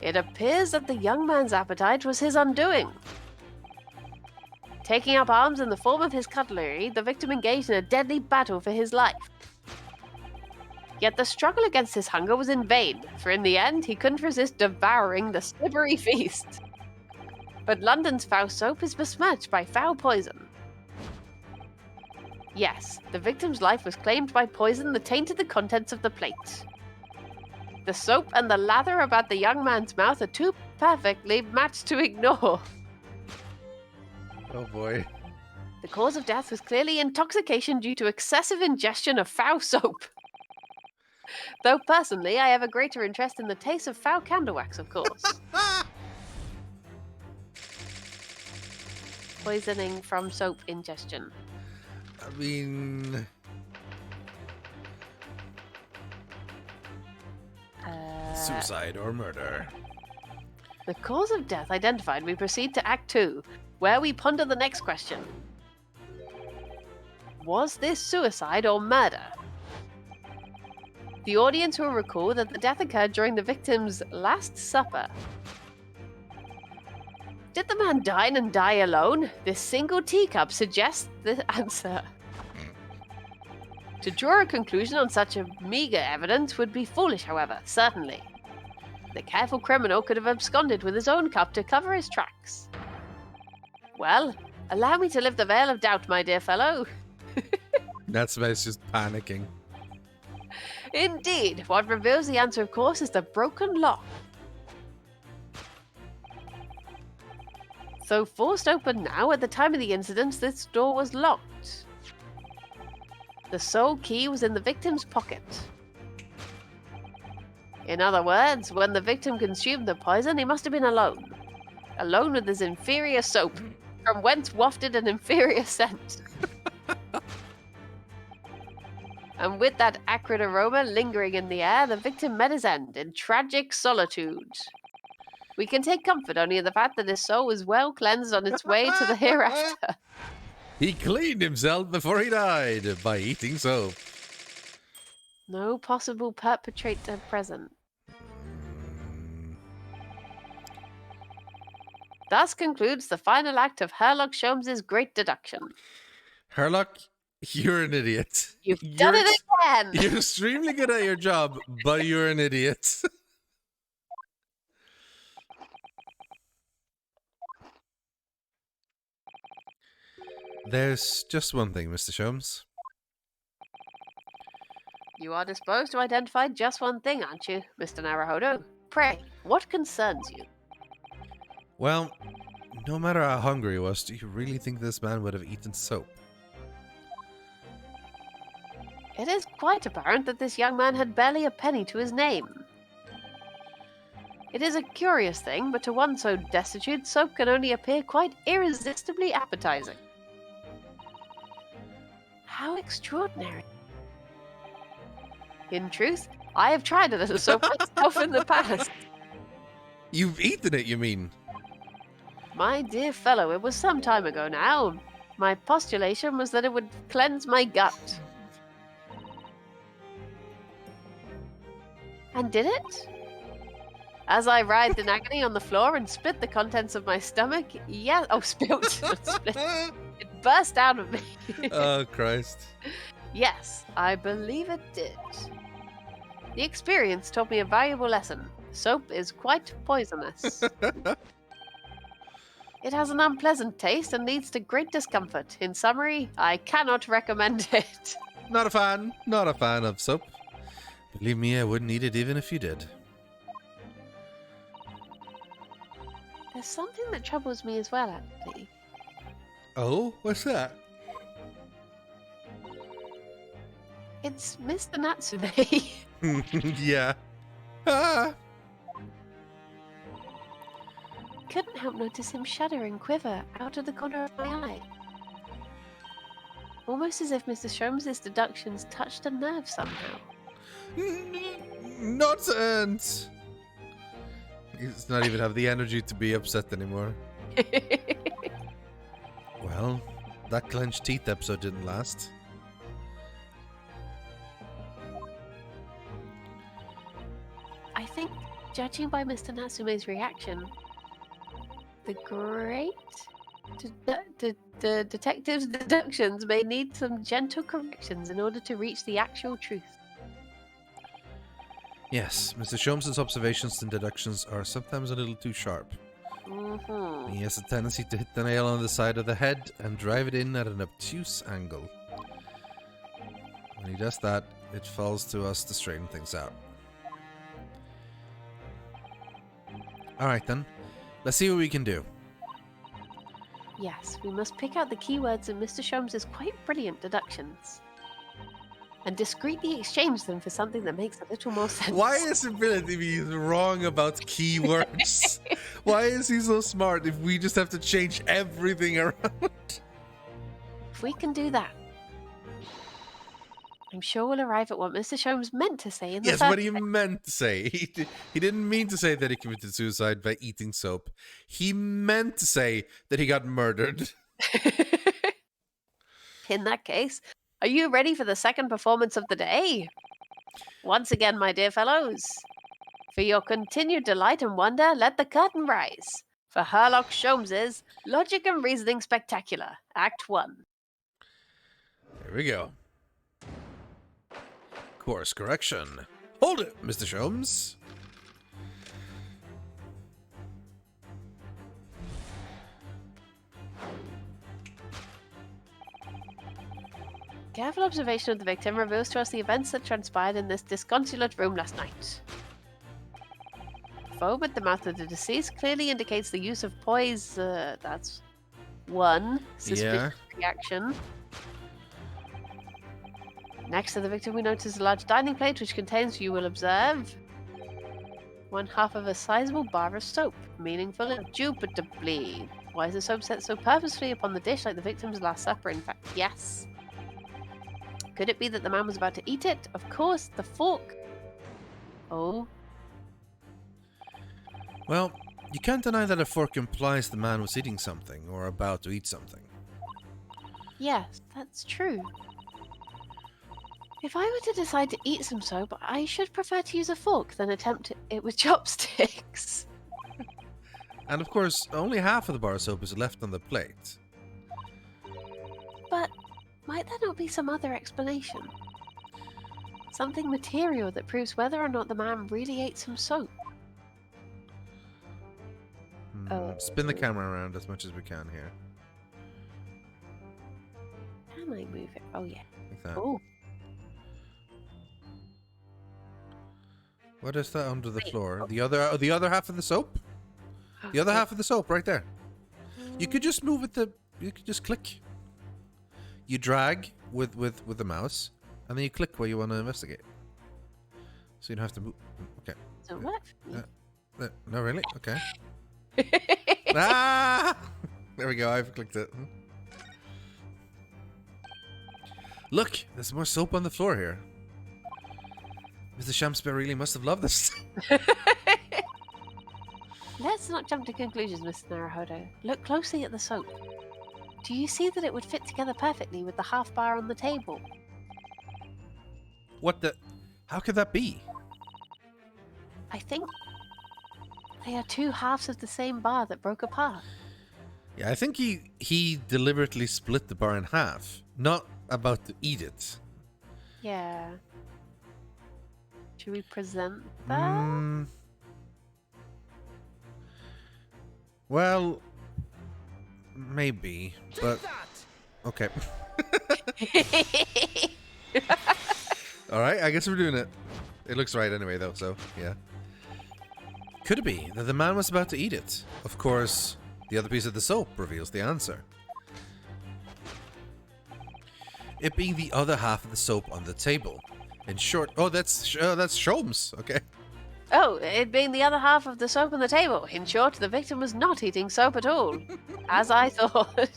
A: It appears that the young man's appetite was his undoing. Taking up arms in the form of his cutlery, the victim engaged in a deadly battle for his life. Yet the struggle against his hunger was in vain, for in the end he couldn't resist devouring the slippery feast. But London's foul soap is besmirched by foul poison. Yes, the victim's life was claimed by poison that tainted the contents of the plate. The soap and the lather about the young man's mouth are too perfectly matched to ignore.
B: Oh boy.
A: The cause of death was clearly intoxication due to excessive ingestion of foul soap. Though personally, I have a greater interest in the taste of foul candle wax, of course. Poisoning from soap ingestion.
B: I mean... Suicide or murder.
A: The cause of death identified, we proceed to Act 2, where we ponder the next question. Was this suicide or murder? The audience will recall that the death occurred during the victim's last supper. Did the man dine and die alone? This single teacup suggests the answer. To draw a conclusion on such a meager evidence would be foolish, however, certainly. The careful criminal could have absconded with his own cup to cover his tracks. Well, allow me to lift the veil of doubt, my dear fellow.
B: That's why it's just panicking.
A: Indeed, what reveals the answer, of course, is the broken lock. Though forced open now, at the time of the incident, this door was locked. The sole key was in the victim's pocket. In other words, when the victim consumed the poison, he must have been alone. Alone with his inferior soap, from whence wafted an inferior scent. And with that acrid aroma lingering in the air, the victim met his end in tragic solitude. We can take comfort only in the fact that his soul was well cleansed on its way to the hereafter.
B: He cleaned himself before he died by eating soap.
A: No possible perpetrator present. Thus concludes the final act of Herlock Sholmes's great deduction.
B: Herlock, you're an idiot.
A: You've done it again!
B: You're extremely good at your job, but you're an idiot. There's just one thing, Mr. Sholmes.
A: You are disposed to identify just one thing, aren't you, Mr. Naruhodo? Pray, what concerns you?
B: Well, no matter how hungry he was, do you really think this man would have eaten soap?
A: It is quite apparent that this young man had barely a penny to his name. It is a curious thing, but to one so destitute, soap can only appear quite irresistibly appetizing. How extraordinary. In truth, I have tried a little soap myself in the past.
B: You've eaten it, you mean?
A: My dear fellow, it was some time ago now. My postulation was that it would cleanse my gut. And did it? As I writhed in agony on the floor and split the contents of my stomach, yes. Oh, spilt. Not split. It burst out of me.
B: Oh, Christ.
A: Yes, I believe it did. The experience taught me a valuable lesson. Soap is quite poisonous. It has an unpleasant taste and leads to great discomfort. In summary, I cannot recommend it.
B: Not a fan. Not a fan of soap. Believe me, I wouldn't eat it even if you did.
A: There's something that troubles me as well, actually.
B: Oh? What's that?
A: It's Mr. Natsume.
B: Yeah. Ah!
A: Couldn't help notice him shudder and quiver out of the corner of my eye. Almost as if Mr. Sholmes's deductions touched a nerve somehow.
B: Nonsense! He does not even have the energy to be upset anymore. Well, that clenched teeth episode didn't last.
A: I think, judging by Mr. Natsume's reaction, the detective's deductions may need some gentle corrections in order to reach the actual truth.
B: Yes, Mr. Sholmes' observations and deductions are sometimes a little too sharp.
A: Mm-hmm.
B: He has a tendency to hit the nail on the side of the head and drive it in at an obtuse angle. When he does that, it falls to us to straighten things out. Alright then, let's see what we can do.
A: Yes, we must pick out the keywords in Mr. Sholmes's quite brilliant deductions and discreetly exchange them for something that makes a little more sense.
B: Why is ability be wrong about keywords? Why is he so smart if we just have to change everything around?
A: If we can do that, I'm sure we'll arrive at what Mr. Sholmes meant to say in the
B: Yes,
A: first
B: what he
A: place.
B: meant to say. He didn't mean to say that he committed suicide by eating soap. He meant to say that he got murdered.
A: In that case, are you ready for the second performance of the day? Once again, my dear fellows, for your continued delight and wonder, let the curtain rise for Herlock Sholmes's Logic and Reasoning Spectacular, Act 1.
B: Here we go. Course correction. Hold it, Mr. Sholmes.
A: Careful observation of the victim reveals to us the events that transpired in this disconsolate room last night. Foam at the mouth of the deceased clearly indicates the use of poison. That's one suspicious reaction. Next to the victim, we notice a large dining plate which contains, you will observe, 1/2 of a sizable bar of soap, meaningful indubitably. Why is the soap set so purposefully upon the dish like the victim's Last Supper? In fact, yes. Could it be that the man was about to eat it? Of course, the fork. Oh.
B: Well, you can't deny that a fork implies the man was eating something or about to eat something.
A: Yes, that's true. If I were to decide to eat some soap, I should prefer to use a fork than attempt it with chopsticks.
B: And of course, only half of the bar soap is left on the plate.
A: But might there not be some other explanation? Something material that proves whether or not the man really ate some soap.
B: Spin the camera around as much as we can here.
A: Can I move it? Oh, yeah.
B: Like that.
A: Oh,
B: What is that under the floor? The other half of the soap? The other half of the soap right there. You could just move it you could just click. You drag with the mouse, and then you click where you want to investigate. So you don't have to move. Okay.
A: does it work for me?
B: No, really? Okay. Ah! There we go. I've clicked it. Look, there's more soap on the floor here. Mr. Shamspeare really must have loved this.
A: Let's not jump to conclusions, Mr. Naruhodo. Look closely at the soap. Do you see that it would fit together perfectly with the half bar on the table?
B: What the? How could that be?
A: I think they are two halves of the same bar that broke apart.
B: Yeah, I think he deliberately split the bar in half, not about to eat it.
A: Yeah. Should we present that?
B: Well, maybe, but okay. All right, I guess we're doing it. It looks right anyway, though, so yeah. Could it be that the man was about to eat it? Of course, the other piece of the soap reveals the answer. It being the other half of the soap on the table. In short, that's Sholmes. Okay.
A: Oh, it being the other half of the soap on the table. In short, the victim was not eating soap at all, as I thought.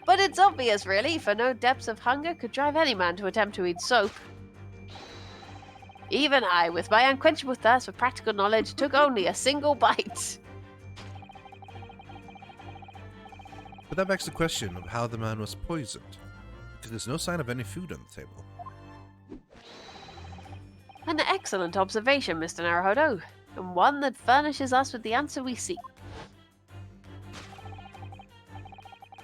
A: But it's obvious, really, for no depths of hunger could drive any man to attempt to eat soap. Even I, with my unquenchable thirst for practical knowledge, took only a single bite.
B: But that begs the question of how the man was poisoned, because there's no sign of any food on the table.
A: An excellent observation, Mr. Naruhodo, and one that furnishes us with the answer we seek.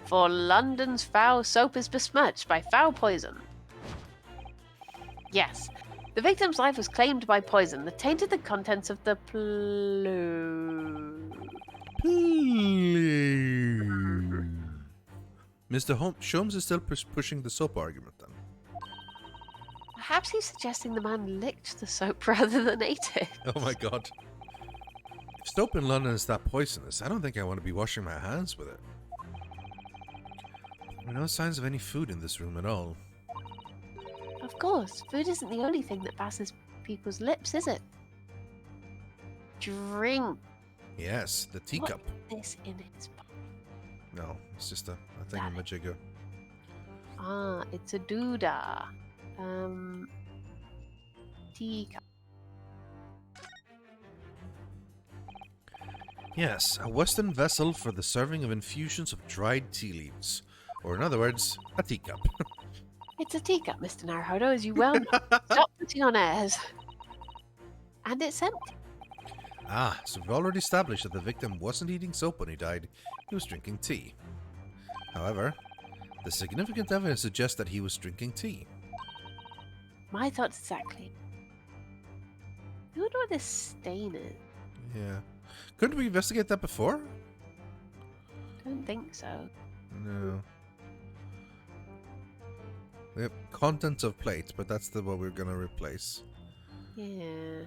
A: For London's foul soap is besmirched by foul poison. Yes, the victim's life was claimed by poison that tainted the contents of the
B: Mr. Sholmes is still pushing the soap argument, then.
A: Perhaps he's suggesting the man licked the soap rather than ate it.
B: Oh my god. If soap in London is that poisonous, I don't think I want to be washing my hands with it. There are no signs of any food in this room at all.
A: Of course, food isn't the only thing that passes people's lips, is it? Drink.
B: Yes, the teacup.
A: What's this in his bowl?
B: No, it's just a thingamajigger.
A: Ah, it's a doodah. Teacup.
B: Yes, a Western vessel for the serving of infusions of dried tea leaves. Or in other words, a teacup.
A: It's a teacup, Mr. Naruhodo, as you well know. Stop putting on airs. And it's empty.
B: Ah, so we've already established that the victim wasn't eating soap when he died, he was drinking tea. However, the significant evidence suggests that he was drinking tea.
A: My thoughts exactly. I wonder what this stain is.
B: Yeah. Couldn't we investigate that before?
A: Don't think so.
B: No. We have contents of plate, but that's what we're gonna replace.
A: Yeah.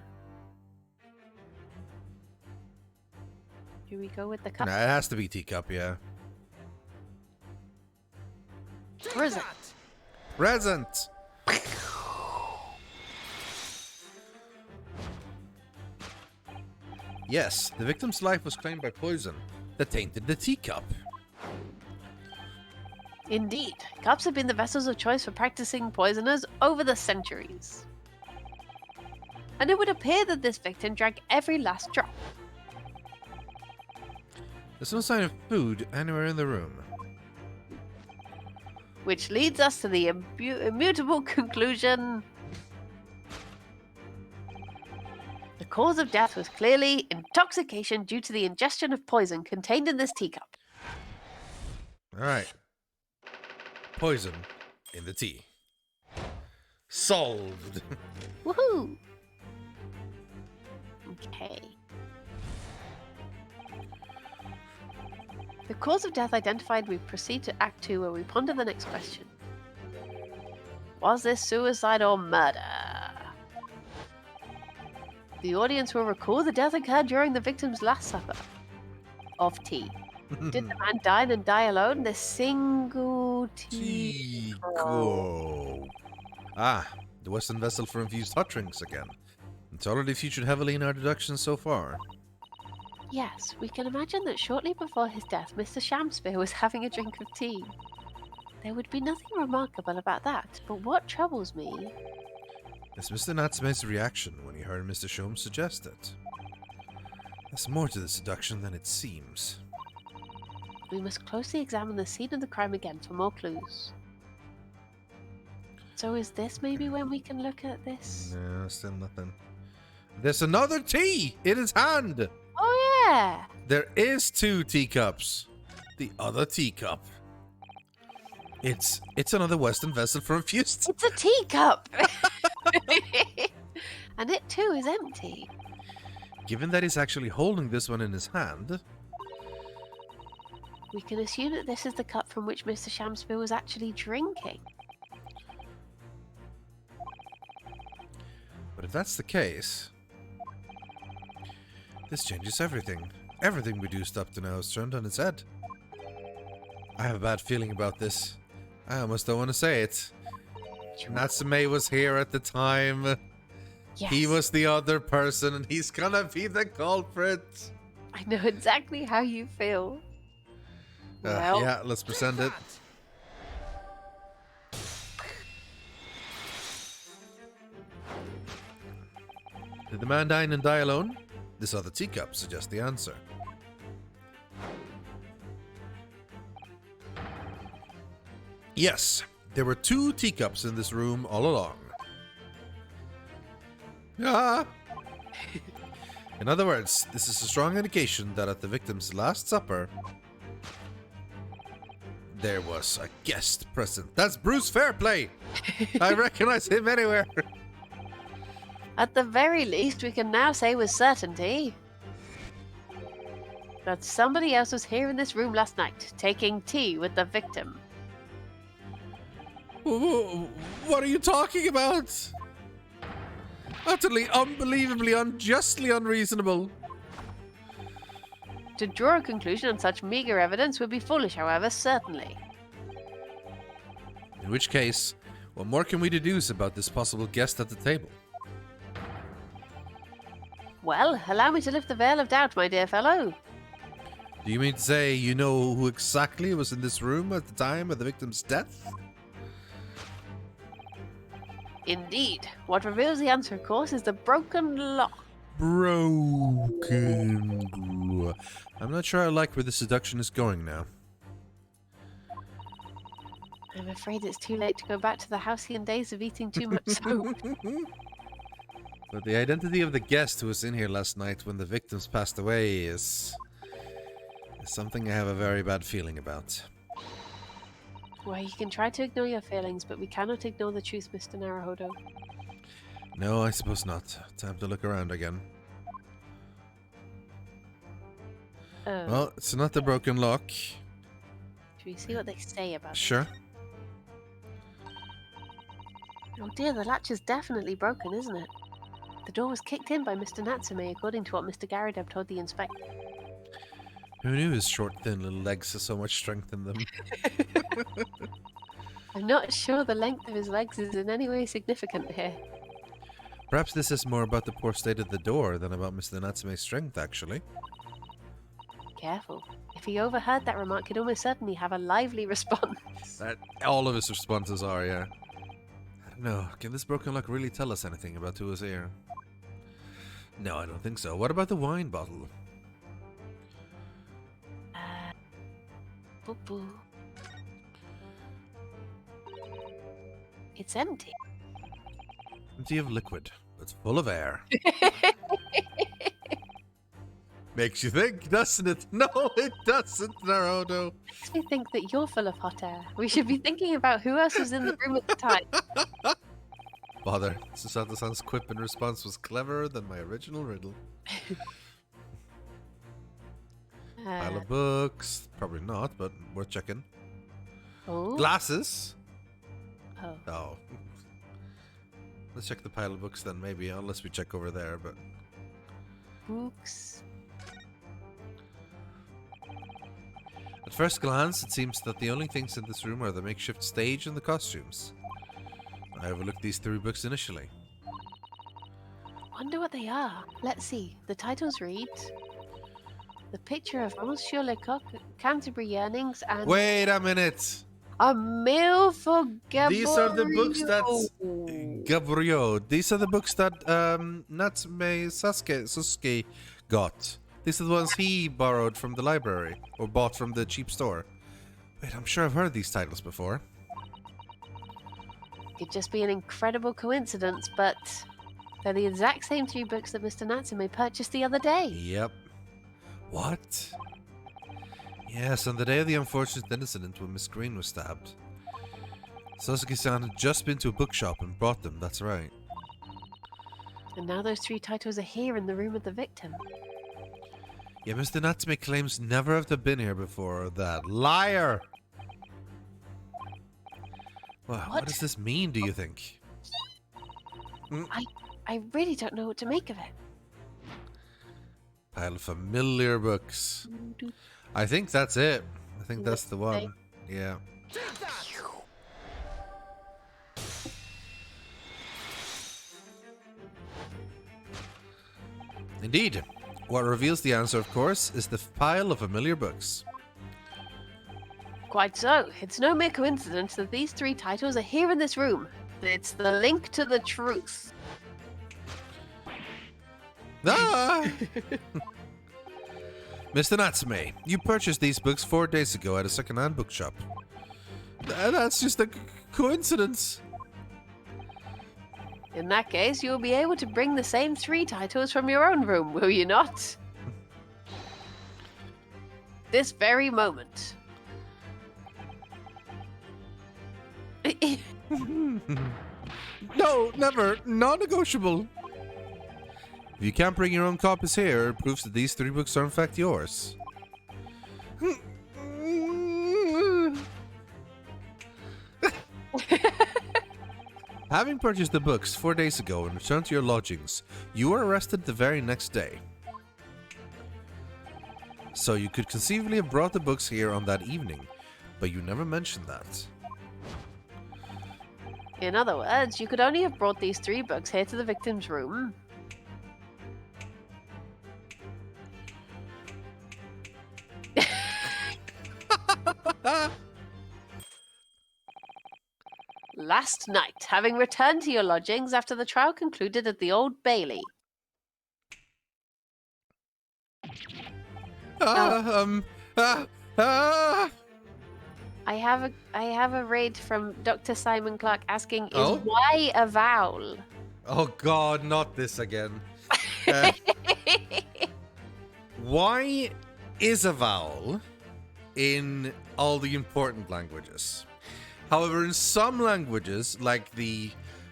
A: Do we go with the cup?
B: Nah, it has to be teacup, yeah.
A: Present.
B: Present! Yes, the victim's life was claimed by poison that tainted the teacup.
A: Indeed, cups have been the vessels of choice for practicing poisoners over the centuries. And it would appear that this victim drank every last drop.
B: There's no sign of food anywhere in the room.
A: Which leads us to the immutable conclusion. The cause of death was clearly intoxication due to the ingestion of poison contained in this teacup.
B: All right. Poison in the tea. Solved.
A: Woohoo! Okay. The cause of death identified, we proceed to Act 2 where we ponder the next question. Was this suicide or murder? The audience will recall the death occurred during the victim's last supper of tea. Did the man dine and die alone? The single tea.
B: Go. Ah, the Western vessel for infused hot drinks again. It's already featured heavily in our deductions so far.
A: Yes, we can imagine that shortly before his death, Mr. Shamspeare was having a drink of tea. There would be nothing remarkable about that, but what troubles me...
B: is Mr. Natsume's reaction when he heard Mr. Shom suggest it. There's more to the seduction than it seems.
A: We must closely examine the scene of the crime again for more clues. So is this maybe when we can look at this?
B: No, still nothing. There's another tea in his hand!
A: Oh yeah!
B: There is 2 teacups. The other teacup. It's another Western vessel for infused.
A: It's a teacup! And it too is empty.
B: Given that he's actually holding this one in his hand...
A: we can assume that this is the cup from which Mr. Shamspeare was actually drinking.
B: But if that's the case... this changes everything. Everything we do up to now is turned on its head. I have a bad feeling about this. I almost don't want to say it. Natsume was here at the time.
A: Yes.
B: He was the other person, and he's gonna be the culprit.
A: I know exactly how you feel. Well,
B: Yeah, let's present it. Did the man dine and die alone? This other teacup suggests the answer. Yes, there were 2 teacups in this room all along. Ah! In other words, this is a strong indication that at the victim's last supper, there was a guest present. That's Bruce Fairplay! I recognize him anywhere.
A: at the very least, we can now say with certainty that somebody else was here in this room last night, taking tea with the victim.
B: What are you talking about? Utterly, unbelievably, unjustly unreasonable.
A: To draw a conclusion on such meager evidence would be foolish, however, certainly.
B: In which case, what more can we deduce about this possible guest at the table?
A: Well, allow me to lift the veil of doubt, my dear fellow.
B: Do you mean to say you know who exactly was in this room at the time of the victim's death?
A: Indeed. What reveals the answer, of course, is the broken lock.
B: Broken. I'm not sure I like where the seduction is going now.
A: I'm afraid it's too late to go back to the halcyon days of eating too much soap.
B: But the identity of the guest who was in here last night when the victims passed away is something I have a very bad feeling about.
A: Well, you can try to ignore your feelings, but we cannot ignore the truth, Mr. Naruhodo.
B: No, I suppose not. Time to look around again.
A: Oh.
B: Well, it's not the broken lock.
A: Should we see what they say about it?
B: Sure.
A: Oh dear, the latch is definitely broken, isn't it? The door was kicked in by Mr. Natsume, according to what Mr. Garadeb told the inspector.
B: Who knew his short, thin little legs had so much strength in them?
A: I'm not sure the length of his legs is in any way significant here.
B: Perhaps this is more about the poor state of the door than about Mr. Natsume's strength, actually.
A: Careful. If he overheard that remark, he'd almost certainly have a lively response.
B: All of his responses are, yeah. I don't know. Can this broken lock really tell us anything about who was here? No, I don't think so. What about the wine bottle?
A: Boo-boo. It's empty.
B: Empty of liquid, It's full of air. Makes you think, doesn't it? No, it doesn't, Naruto.
A: Makes me think that you're full of hot air. We should be thinking about who else was in the room at the time.
B: Bother. Susato-san's quip in response was cleverer than my original riddle. Pile of books. Probably not, but worth checking.
A: Oh.
B: Glasses.
A: Oh.
B: Oh. Let's check the pile of books then, maybe, unless we check over there, but...
A: Books.
B: At first glance, it seems that the only things in this room are the makeshift stage and the costumes. I overlooked these 3 books initially.
A: Wonder what they are. Let's see. The titles read... The Picture of Monsieur Lecoq, Canterbury Yearnings, and...
B: Wait a minute!
A: A Meal for Gabriel.
B: These are the books that... Gabriel. These are the books that Natsume Sasuke got. These are the ones he borrowed from the library, or bought from the cheap store. Wait, I'm sure I've heard these titles before.
A: Could just be an incredible coincidence, but they're the exact same 3 books that Mr. Natsume purchased the other day.
B: Yep. What? Yes, on the day of the unfortunate incident when Miss Green was stabbed. Sasuke-san had just been to a bookshop and bought them, that's right.
A: And now those 3 titles are here in the room of the victim.
B: Yeah, Mr. Natsume claims never have to been here before. That liar! Well, what does this mean, do you think?
A: I really don't know what to make of it.
B: Pile of familiar books. I think that's it. I think that's the one. Yeah. Indeed. What reveals the answer, of course, is the pile of familiar books.
A: Quite so. It's no mere coincidence that these 3 titles are here in this room. It's the link to the truth.
B: Ah! Mr. Natsume, you purchased these books 4 days ago at a second-hand bookshop. That's just a coincidence.
A: In that case, you'll be able to bring the same 3 titles from your own room, will you not? This very moment.
B: No, never. Non-negotiable. If you can't bring your own copies here, it proves that these 3 books are in fact yours. Having purchased the books 4 days ago and returned to your lodgings, you were arrested the very next day. So you could conceivably have brought the books here on that evening, but you never mentioned that.
A: In other words, you could only have brought these 3 books here to the victim's room. Last night, having returned to your lodgings after the trial concluded at the Old Bailey. I have a raid from Dr. Simon Clark asking, is Y a vowel?
B: Oh god, not this again. Y is a vowel in all the important languages. However, in some languages, like the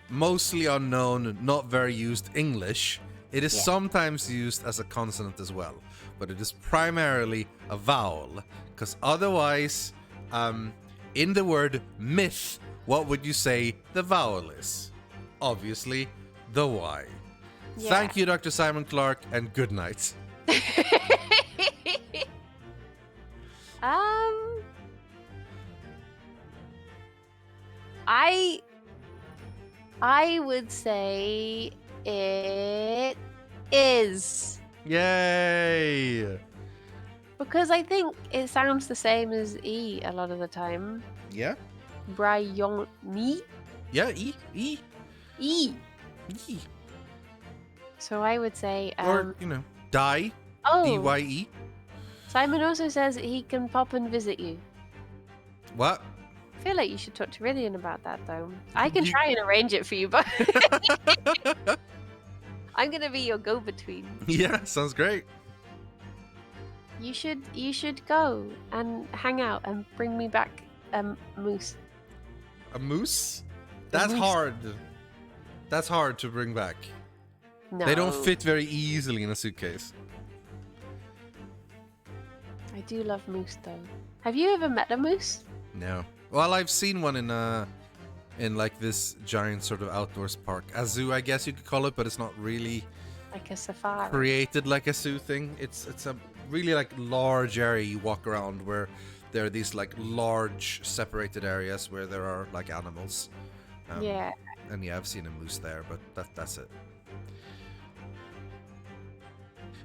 B: mostly unknown, not very used English, it is sometimes used as a consonant as well. But it is primarily a vowel. Because otherwise, in the word myth, what would you say the vowel is? Obviously, the Y.
A: Yeah.
B: Thank you, Dr. Simon Clark, and good night.
A: I would say it is.
B: Yay!
A: Because I think it sounds the same as E a lot of the time.
B: Yeah?
A: Briony?
B: Yeah, E.
A: E.
B: E.
A: So I would say...
B: or, die.
A: Oh!
B: D-Y-E.
A: Simon also says he can pop and visit you.
B: What?
A: I feel like you should talk to Rillian about that, though. I can try and arrange it for you, but... I'm gonna be your go-between.
B: Yeah, sounds great.
A: You should go and hang out and bring me back moose.
B: A moose?
A: A
B: That's
A: moose.
B: hard. That's hard to bring back.
A: No,
B: They don't fit very easily in a suitcase.
A: I do love moose though. Have you ever met a moose?
B: No. Well, I've seen one in like this giant sort of outdoors park. A zoo, I guess you could call it, but it's not really
A: Like a safari?
B: created like a zoo thing. It's a really like large area you walk around where there are these like large separated areas where there are like animals.
A: Yeah.
B: And yeah, I've seen a moose there, but that's it.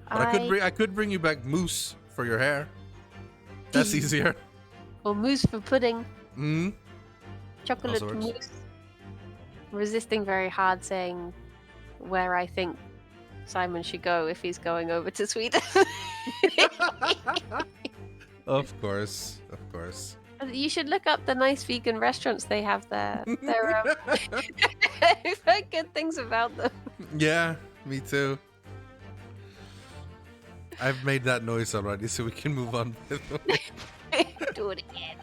B: But I could bring you back moose for your hair. That's easier.
A: Or mousse for pudding.
B: Mm.
A: Chocolate
B: Also works.
A: mousse. Resisting very hard saying where I think Simon should go if he's going over to Sweden.
B: Of course, of course.
A: You should look up the nice vegan restaurants they have there. They're, I've heard good things about them.
B: Yeah, me too. I've made that noise already, so we can move on.
A: Do it again.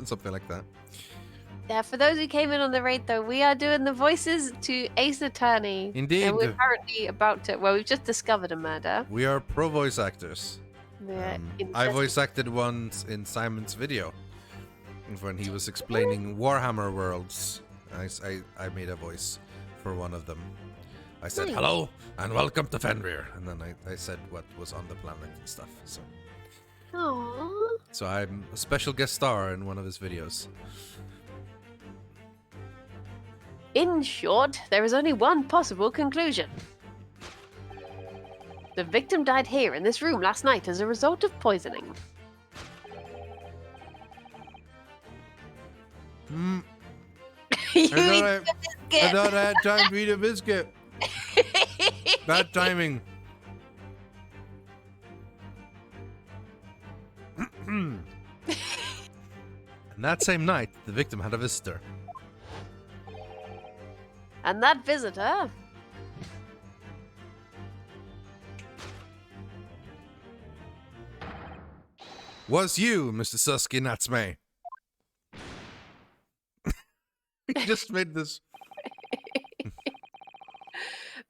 B: Something like that.
A: Yeah, for those who came in on the raid, though, we are doing the voices to Ace Attorney.
B: Indeed.
A: And we're currently about to... Well, we've just discovered a murder.
B: We are pro voice actors.
A: The
B: I voice acted once in Simon's video when he was explaining Warhammer Worlds. I made a voice for one of them. I said,
A: Nice.
B: hello and welcome to Fenrir. And then I said what was on the planet and stuff.
A: Aww.
B: So I'm a special guest star in one of his videos.
A: In short, there is only one possible conclusion. The victim died here in this room last night as a result of poisoning.
B: Hmm.
A: You
B: I
A: eat
B: thought
A: the
B: I
A: biscuit.
B: thought I had time to eat a biscuit. Bad timing. And that same night, the victim had a visitor.
A: And that visitor...
B: Was you, Mr. Susky Natsme? He just made this.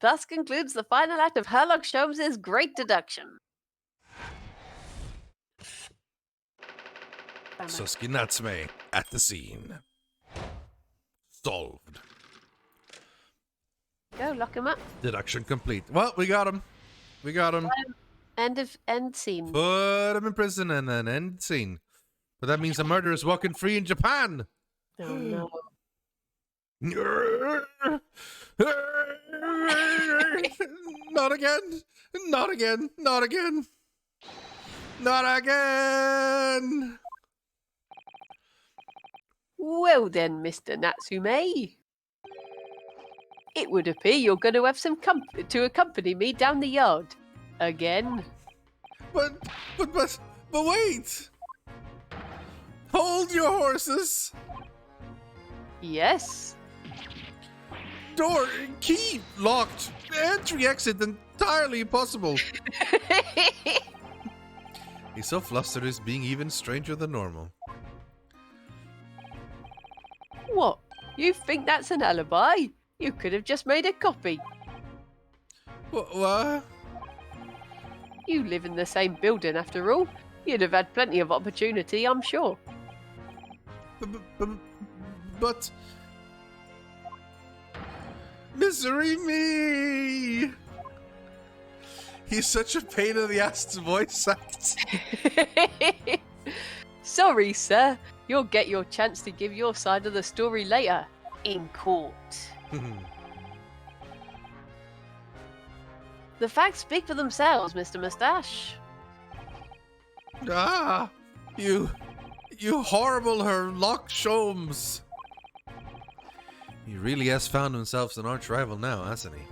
A: Thus concludes the final act of Herlock Sholmes' great deduction.
B: Susky Natsme at the scene. Solved.
A: Go, lock him up.
B: Deduction complete. Well, we got him. We got him.
A: End scene.
B: Put him in prison and then end scene. But that means the murderer is walking free in Japan.
A: Oh no.
B: Not again. Not again. Not again. Not again.
A: Well then, Mr. Natsume. It would appear you're going to have some company to accompany me down the yard. Again.
B: But wait. Hold your horses.
A: Yes.
B: Door, key, locked. Entry, exit, entirely impossible. He's so flustered he's being even stranger than normal.
A: What? You think that's an alibi? You could have just made a copy.
B: What?
A: You live in the same building after all. You'd have had plenty of opportunity, I'm sure.
B: But... Misery me! He's such a pain in the ass to voice act.
A: Sorry, sir. You'll get your chance to give your side of the story later. In court. The facts speak for themselves, Mr. Mustache.
B: Ah! You horrible Herlock Sholmes! He really has found himself an arch rival now, hasn't he?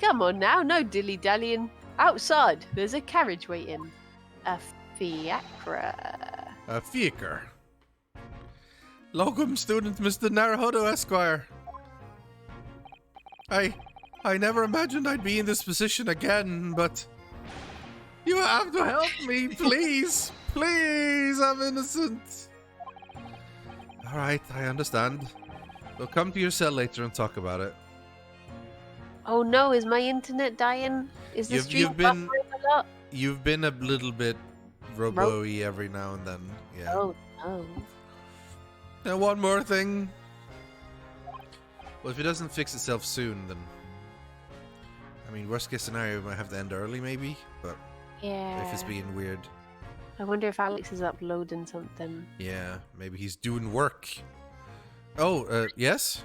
A: Come on now, no dilly-dallying. Outside, there's a carriage waiting. A fiacre.
B: A fiacre. Locum student Mr. Naruhodo Esquire. I never imagined I'd be in this position again, but you have to help me, please. Please, I'm innocent. Alright, I understand. We'll come to your cell later and talk about it.
A: Oh no, is my internet dying? Is the stream buffering a lot?
B: You've been a little bit robo-y every now and then. Yeah.
A: Oh no.
B: And one more thing. Well, if it doesn't fix itself soon, then... I mean, worst case scenario, we might have to end early, maybe? But
A: yeah.
B: If it's being weird.
A: I wonder if Alex is uploading something.
B: Yeah, maybe he's doing work. Oh, yes?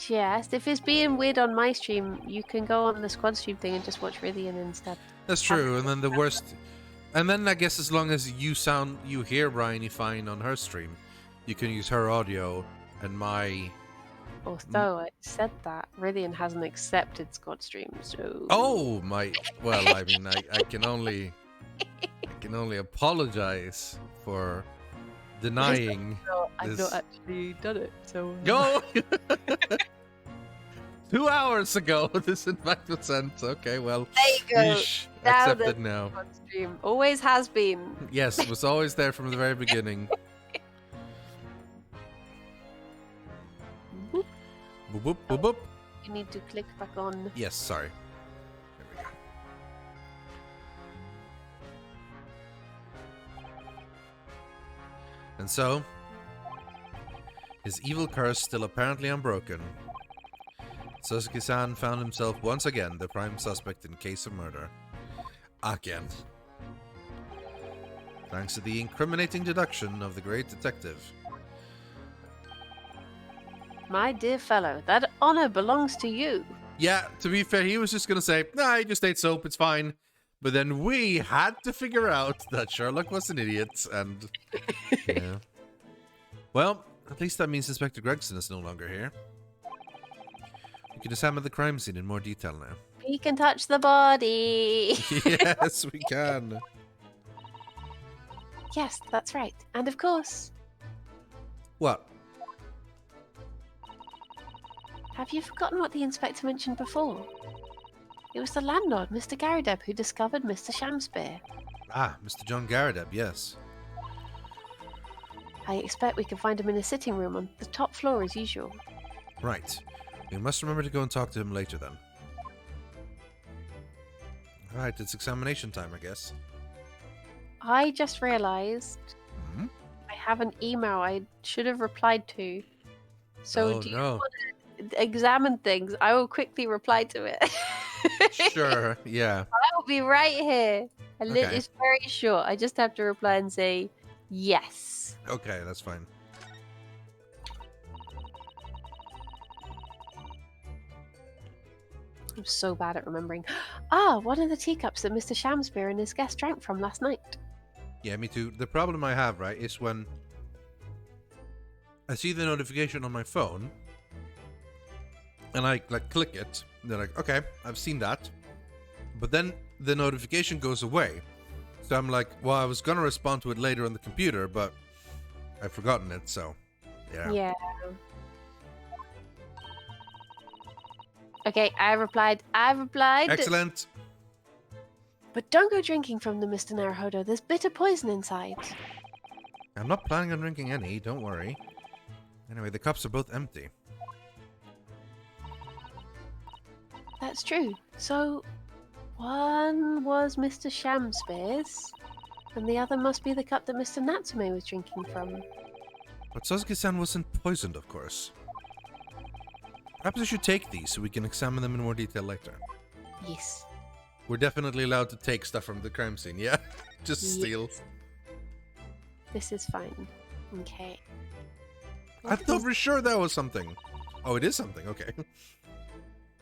A: Yes, if it's being weird on my stream, you can go on the squad stream thing and just watch Rithian instead.
B: That's true, and then the worst... And then I guess as long as you hear Briony fine on her stream, you can use her audio and my...
A: Although I said that, Rithian hasn't accepted squad stream, so...
B: Oh, my... Well, I mean, I can only... I can only apologize for denying
A: I've not actually done it, so...
B: Go! 2 hours ago, this invite was sent. Okay, well...
A: There you go.
B: Yeesh, accepted now.
A: Stream. Always has been.
B: Yes, it was always there from the very beginning.
A: Boop.
B: Boop, boop, boop, boop.
A: You need to click back on.
B: Yes, sorry. There we go. And so, his evil curse still apparently unbroken, Sasuke-san found himself once again the prime suspect in case of murder. Again. Thanks to the incriminating deduction of the great detective.
A: My dear fellow, that honor belongs to you.
B: Yeah, to be fair, he was just gonna say, nah, he just ate soap, it's fine. But then we had to figure out that Sherlock was an idiot, and... yeah. Well, at least that means Inspector Gregson is no longer here. We can examine the crime scene in more detail now.
A: We can touch the body.
B: Yes, we can.
A: Yes, that's right. And of course...
B: What?
A: Have you forgotten what the inspector mentioned before? It was the landlord, Mr. Garadeb, who discovered Mr. Shamspear.
B: Ah, Mr. John Garadeb, yes.
A: I expect we can find him in a sitting room on the top floor as usual.
B: Right. We must remember to go and talk to him later then. Alright, it's examination time, I guess.
A: I just realized I have an email I should have replied to. So do you want to examine things? I will quickly reply to it.
B: Sure, yeah.
A: I will be right here. It's very short. I just have to reply and say yes.
B: Okay, that's fine.
A: I'm so bad at remembering. Ah, one of the teacups that Mr. Shamspear and his guest drank from last night.
B: Yeah, me too. The problem I have, right, is when I see the notification on my phone and I click it, they're like, okay, I've seen that. But then the notification goes away. So I'm like, well, I was gonna respond to it later on the computer, but I've forgotten it, so yeah.
A: Yeah. Okay, I replied.
B: Excellent.
A: But don't go drinking from them, Mr. Naruhodo. There's bitter poison inside.
B: I'm not planning on drinking any, don't worry. Anyway, the cups are both empty.
A: That's true. So, one was Mr. Shamspear's, and the other must be the cup that Mr. Natsume was drinking from.
B: But Sasuke-san wasn't poisoned, of course. Perhaps I should take these so we can examine them in more detail later.
A: Yes.
B: We're definitely allowed to take stuff from the crime scene, yeah? Just steal.
A: This is fine. Okay.
B: I thought for sure that was something. Oh, it is something, okay.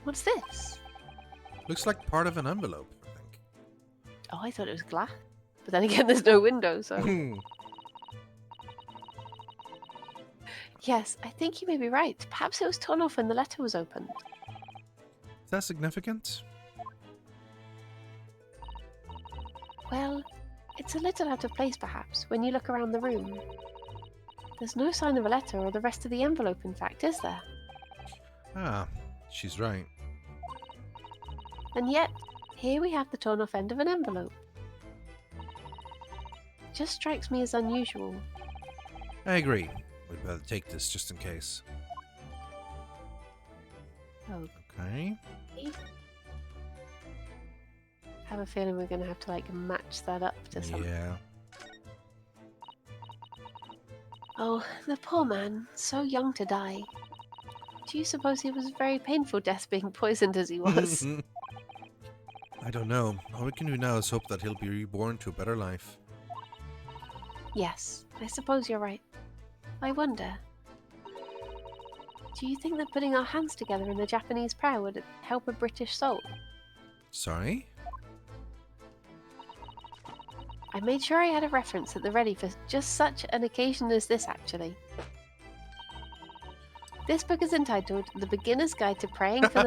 A: What's this?
B: Looks like part of an envelope, I think.
A: Oh, I thought it was glass. But then again, there's no window, so... Yes, I think you may be right. Perhaps it was torn off when the letter was opened.
B: Is that significant?
A: Well, it's a little out of place, perhaps, when you look around the room. There's no sign of a letter or the rest of the envelope, in fact, is there?
B: Ah, she's right.
A: And yet, here we have the torn off end of an envelope. Just strikes me as unusual.
B: I agree. We'd better take this just in case.
A: Oh,
B: Okay.
A: have a feeling we're going to have to like match that up to something.
B: Yeah.
A: Oh, the poor man, so young to die. Do you suppose he was a very painful death being poisoned as he was?
B: I don't know. All we can do now is hope that he'll be reborn to a better life.
A: Yes, I suppose you're right. I wonder. Do you think that putting our hands together in the Japanese prayer would help a British soul?
B: Sorry?
A: I made sure I had a reference at the ready for just such an occasion as this, actually. This book is entitled The Beginner's Guide to Praying for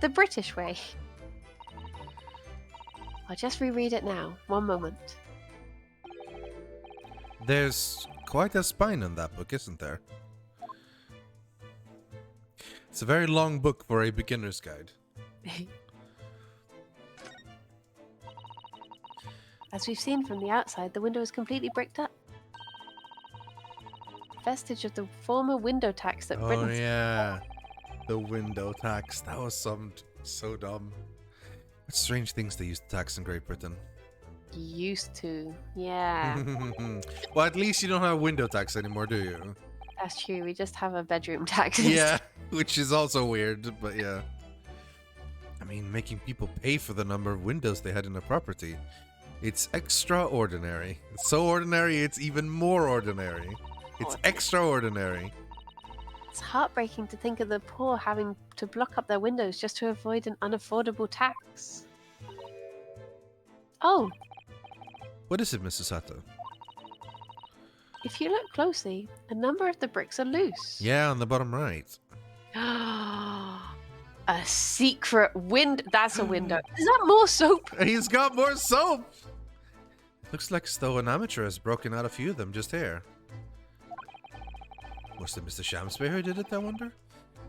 A: the British Way. I'll just reread it now. One moment.
B: There's quite a spine on that book, isn't there? It's a very long book for a beginner's guide.
A: As we've seen from the outside, the window is completely bricked up. Vestige of the former window tax that
B: Oh
A: Britain...
B: yeah, the window tax. That was so dumb. What strange things they used to tax in Great Britain.
A: Used to. Yeah,
B: Well, at least you don't have window tax anymore, do you?
A: that's true. We just have a bedroom tax.
B: Yeah, which is also weird, but yeah. I mean, making people pay for the number of windows they had in a property. It's extraordinary. It's so ordinary, it's even more ordinary. It's extraordinary.
A: It's heartbreaking to think of the poor having to block up their windows just to avoid an unaffordable tax. Oh,
B: What is it, Mrs. Sato?
A: if you look closely, a number of the bricks are loose.
B: Yeah, on the bottom right.
A: A secret window. That's a window. Is that more soap?
B: He's got more soap! Looks like as though an amateur has broken out a few of them just here. Was it Mr. Shamspeare who did it, I wonder?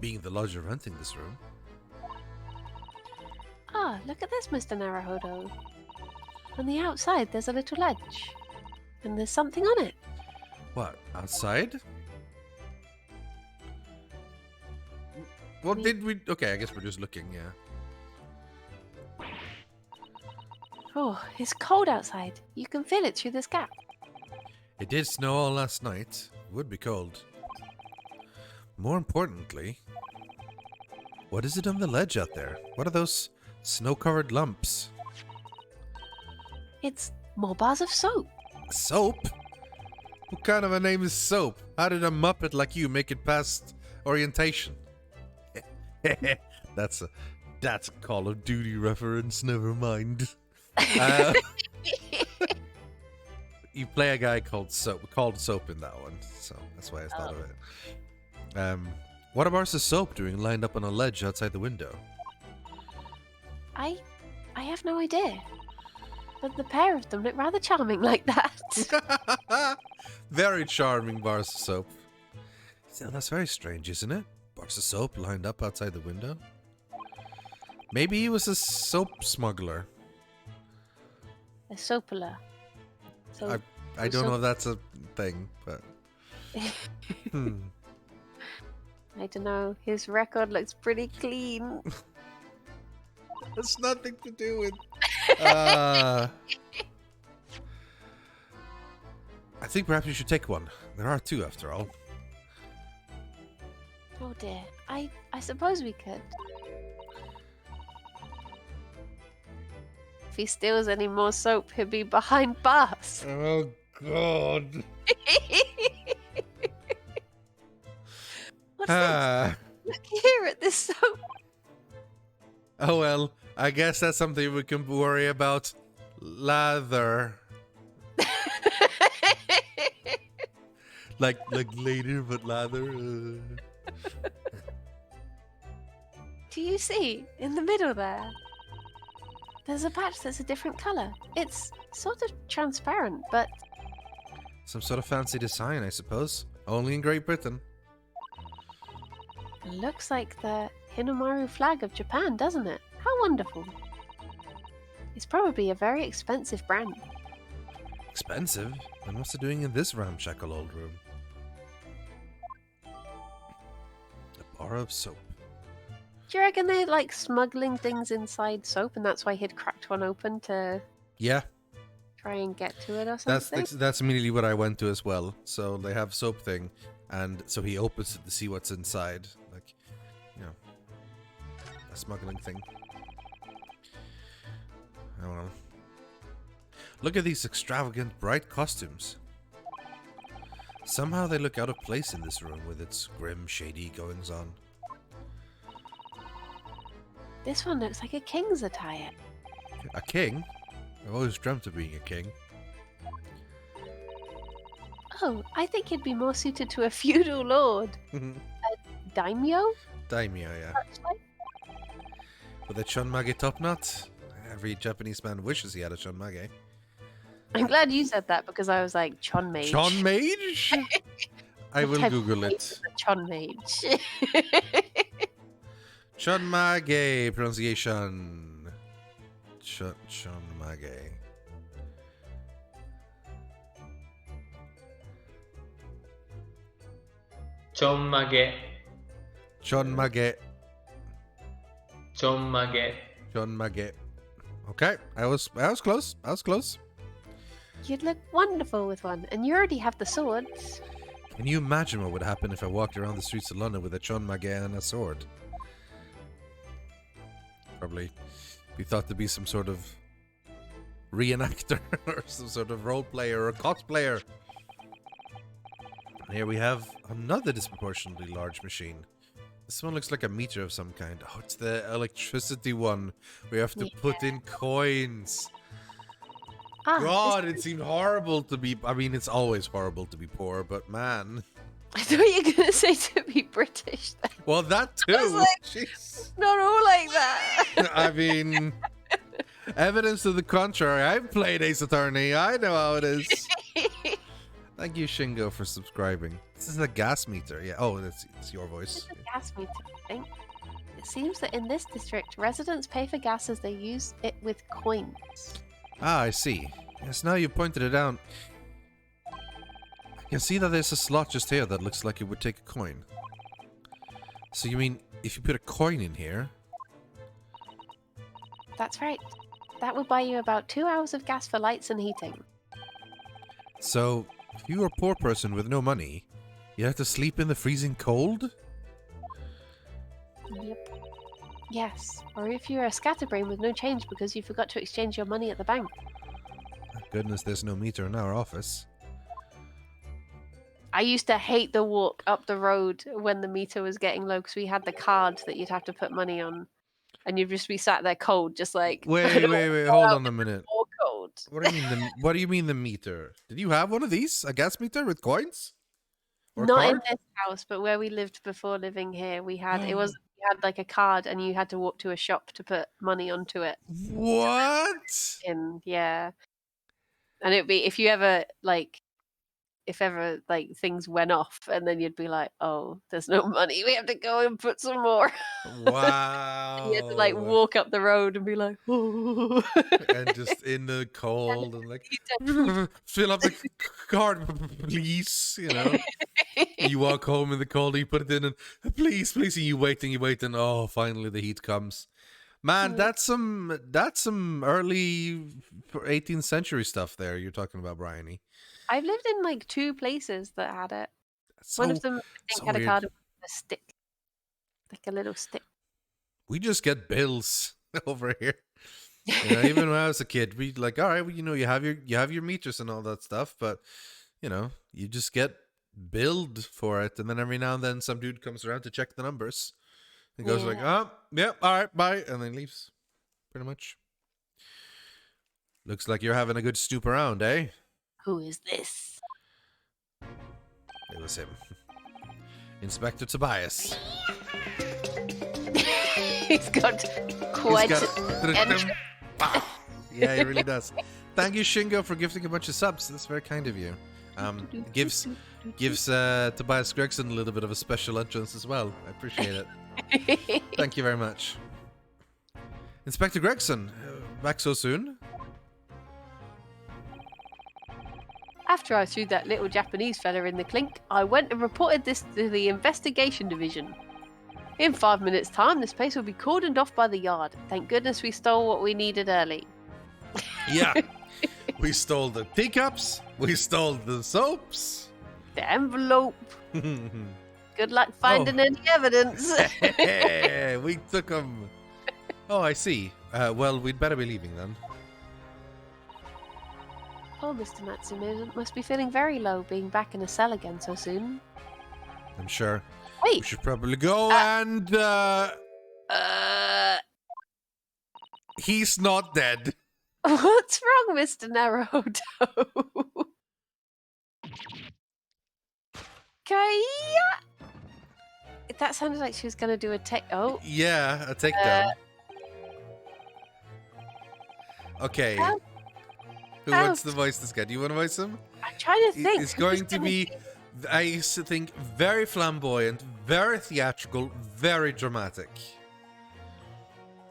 B: Being the lodger renting this room.
A: Ah, look at this, Mr. Naruhodo. On the outside, there's a little ledge. And there's something on it.
B: What, outside? What did we... Okay, I guess we're just looking, yeah.
A: Oh, it's cold outside. You can feel it through this gap.
B: It did snow all last night. It would be cold. More importantly, what is it on the ledge out there? What are those snow-covered lumps?
A: It's more bars of soap.
B: Soap? What kind of a name is Soap? How did a Muppet like you make it past orientation? That's a Call of Duty reference, never mind. You play a guy called Soap in that one, so that's why I thought of it. What are bars of soap doing lined up on a ledge outside the window?
A: I have no idea. But the pair of them look rather charming like that.
B: Very charming bars of soap. Yeah, that's very strange, isn't it? Bars of soap lined up outside the window. Maybe he was a soap smuggler.
A: A soapler. So,
B: I don't know if that's a thing, but...
A: I don't know. His record looks pretty clean.
B: That's nothing to do with... I think perhaps you should take one. There are two, after all.
A: Oh dear. I suppose we could. If he steals any more soap, he'll be behind bars.
B: Oh, God.
A: What's this? Look here at this soap.
B: Oh, well, I guess that's something we can worry about later. like later, but lather.
A: Do you see in the middle there? There's a patch that's a different color. It's sort of transparent, but
B: Some sort of fancy design, I suppose. Only in Great Britain.
A: Looks like the Hinomaru flag of Japan, doesn't it? How wonderful. It's probably a very expensive brand.
B: Expensive? And what's it doing in this ramshackle old room? A bar of soap.
A: Do you reckon they're like smuggling things inside soap and that's why he'd cracked one open to
B: Yeah,
A: try and get to it or something?
B: that's immediately what I went to as well. So they have soap thing, and so he opens it to see what's inside. Like, you know, a smuggling thing. I don't know. Look at these extravagant, bright costumes. Somehow they look out of place in this room with its grim, shady goings-on.
A: This one looks like a king's attire.
B: A king? I've always dreamt of being a king.
A: Oh, I think he'd be more suited to a feudal lord. A daimyo?
B: Daimyo, yeah.
A: Actually?
B: With a chonmage top knot? Every Japanese man wishes he had a chonmage.
A: I'm glad you said that because I was like, Chon Mage.
B: Chon Mage? I will Google it.
A: Chon Mage.
B: Chonmage pronunciation. Chonmage.
F: Chonmage.
B: Chonmage.
F: Chonmage.
B: Chonmage. Okay, I was close. I was close.
A: You'd look wonderful with one, and you already have the swords.
B: Can you imagine what would happen if I walked around the streets of London with a chonmage and a sword? Probably be thought to be some sort of reenactor or some sort of role player or cosplayer. And here we have another disproportionately large machine. This one looks like a meter of some kind. Oh, it's the electricity one. We have to put in coins. God, it seemed horrible to be... I mean, it's always horrible to be poor, but man...
A: I thought you were going to say to be British then.
B: Well, that too!
A: I was like,
B: Jeez.
A: not all like that!
B: I mean... Evidence to the contrary. I've played Ace Attorney. I know how it is. Thank you, Shingo, for subscribing. This is a gas meter. Yeah. Oh, it's your voice.
A: This is a gas meter, I think. It seems that in this district, residents pay for gas as they use it with coins.
B: Ah, I see. Yes, now you've pointed it out. I can see that there's a slot just here that looks like it would take a coin. So you mean, if you put a coin in here...
A: That's right. That will buy you about 2 hours of gas for lights and heating.
B: So, if you were a poor person with no money, you have to sleep in the freezing cold?
A: Yep. Yes, or if you're a scatterbrain with no change because you forgot to exchange your money at the bank.
B: Thank goodness there's no meter in our office.
A: I used to hate the walk up the road when the meter was getting low because we had the card that you'd have to put money on. And you'd just be sat there cold, just like...
B: Wait, hold on a minute.
A: More cold.
B: What do you mean the meter? Did you have one of these? A gas meter with coins? Or
A: Not
B: card?
A: in this house, but where we lived before living here, we had... You had like a card and you had to walk to a shop to put money onto it.
B: What?
A: Yeah. And it'd be, if ever things went off and then you'd be like, oh, there's no money, we have to go and put some more.
B: Wow.
A: And you had to like walk up the road and be like, oh.
B: And just in the cold and like, fill up the card, please, you know. You walk home in the cold, you put it in and please, and you wait and oh, finally the heat comes. Man, that's some early 18th century stuff there you're talking about, Briony.
A: I've lived in like 2 places that had it.
B: So,
A: one of them, I think,
B: so
A: had
B: weird.
A: a card with a stick, like a little stick.
B: We just get bills over here. You know, even when I was a kid, we'd like, all right, well, you know, you have your meters and all that stuff, but you know, you just get billed for it, and then every now and then some dude comes around to check the numbers and goes like, oh, yeah, all right, bye, and then leaves. Pretty much. Looks like you're having a good snoop around, eh?
A: Who is this?
B: It was him. Inspector Tobias.
A: He's got quite
B: Yeah, he really does. Thank you, Shingo, for gifting a bunch of subs. That's very kind of you. Gives Tobias Gregson a little bit of a special entrance as well. I appreciate it. Thank you very much. Inspector Gregson, back so soon?
A: After I threw that little Japanese fella in the clink, I went and reported this to the investigation division. In 5 minutes' time, this place will be cordoned off by the yard. Thank goodness we stole what we needed early.
B: Yeah. We stole the teacups. We stole the soaps.
A: The envelope. Good luck finding any evidence.
B: Hey, we took them. Oh, I see. Well, we'd better be leaving then.
A: Oh, Mr. Natsume must be feeling very low being back in a cell again so soon.
B: I'm sure. We
A: Wait.
B: should probably go and... He's not dead.
A: What's wrong, Mr. Naruto? Kaya! That sounded like she was going to do a take... Oh.
B: Yeah, a takedown. Okay. Who wants to voice this guy? Do you want to voice him?
A: I'm trying to think.
B: It's going to be, I used to think, very flamboyant, very theatrical, very dramatic.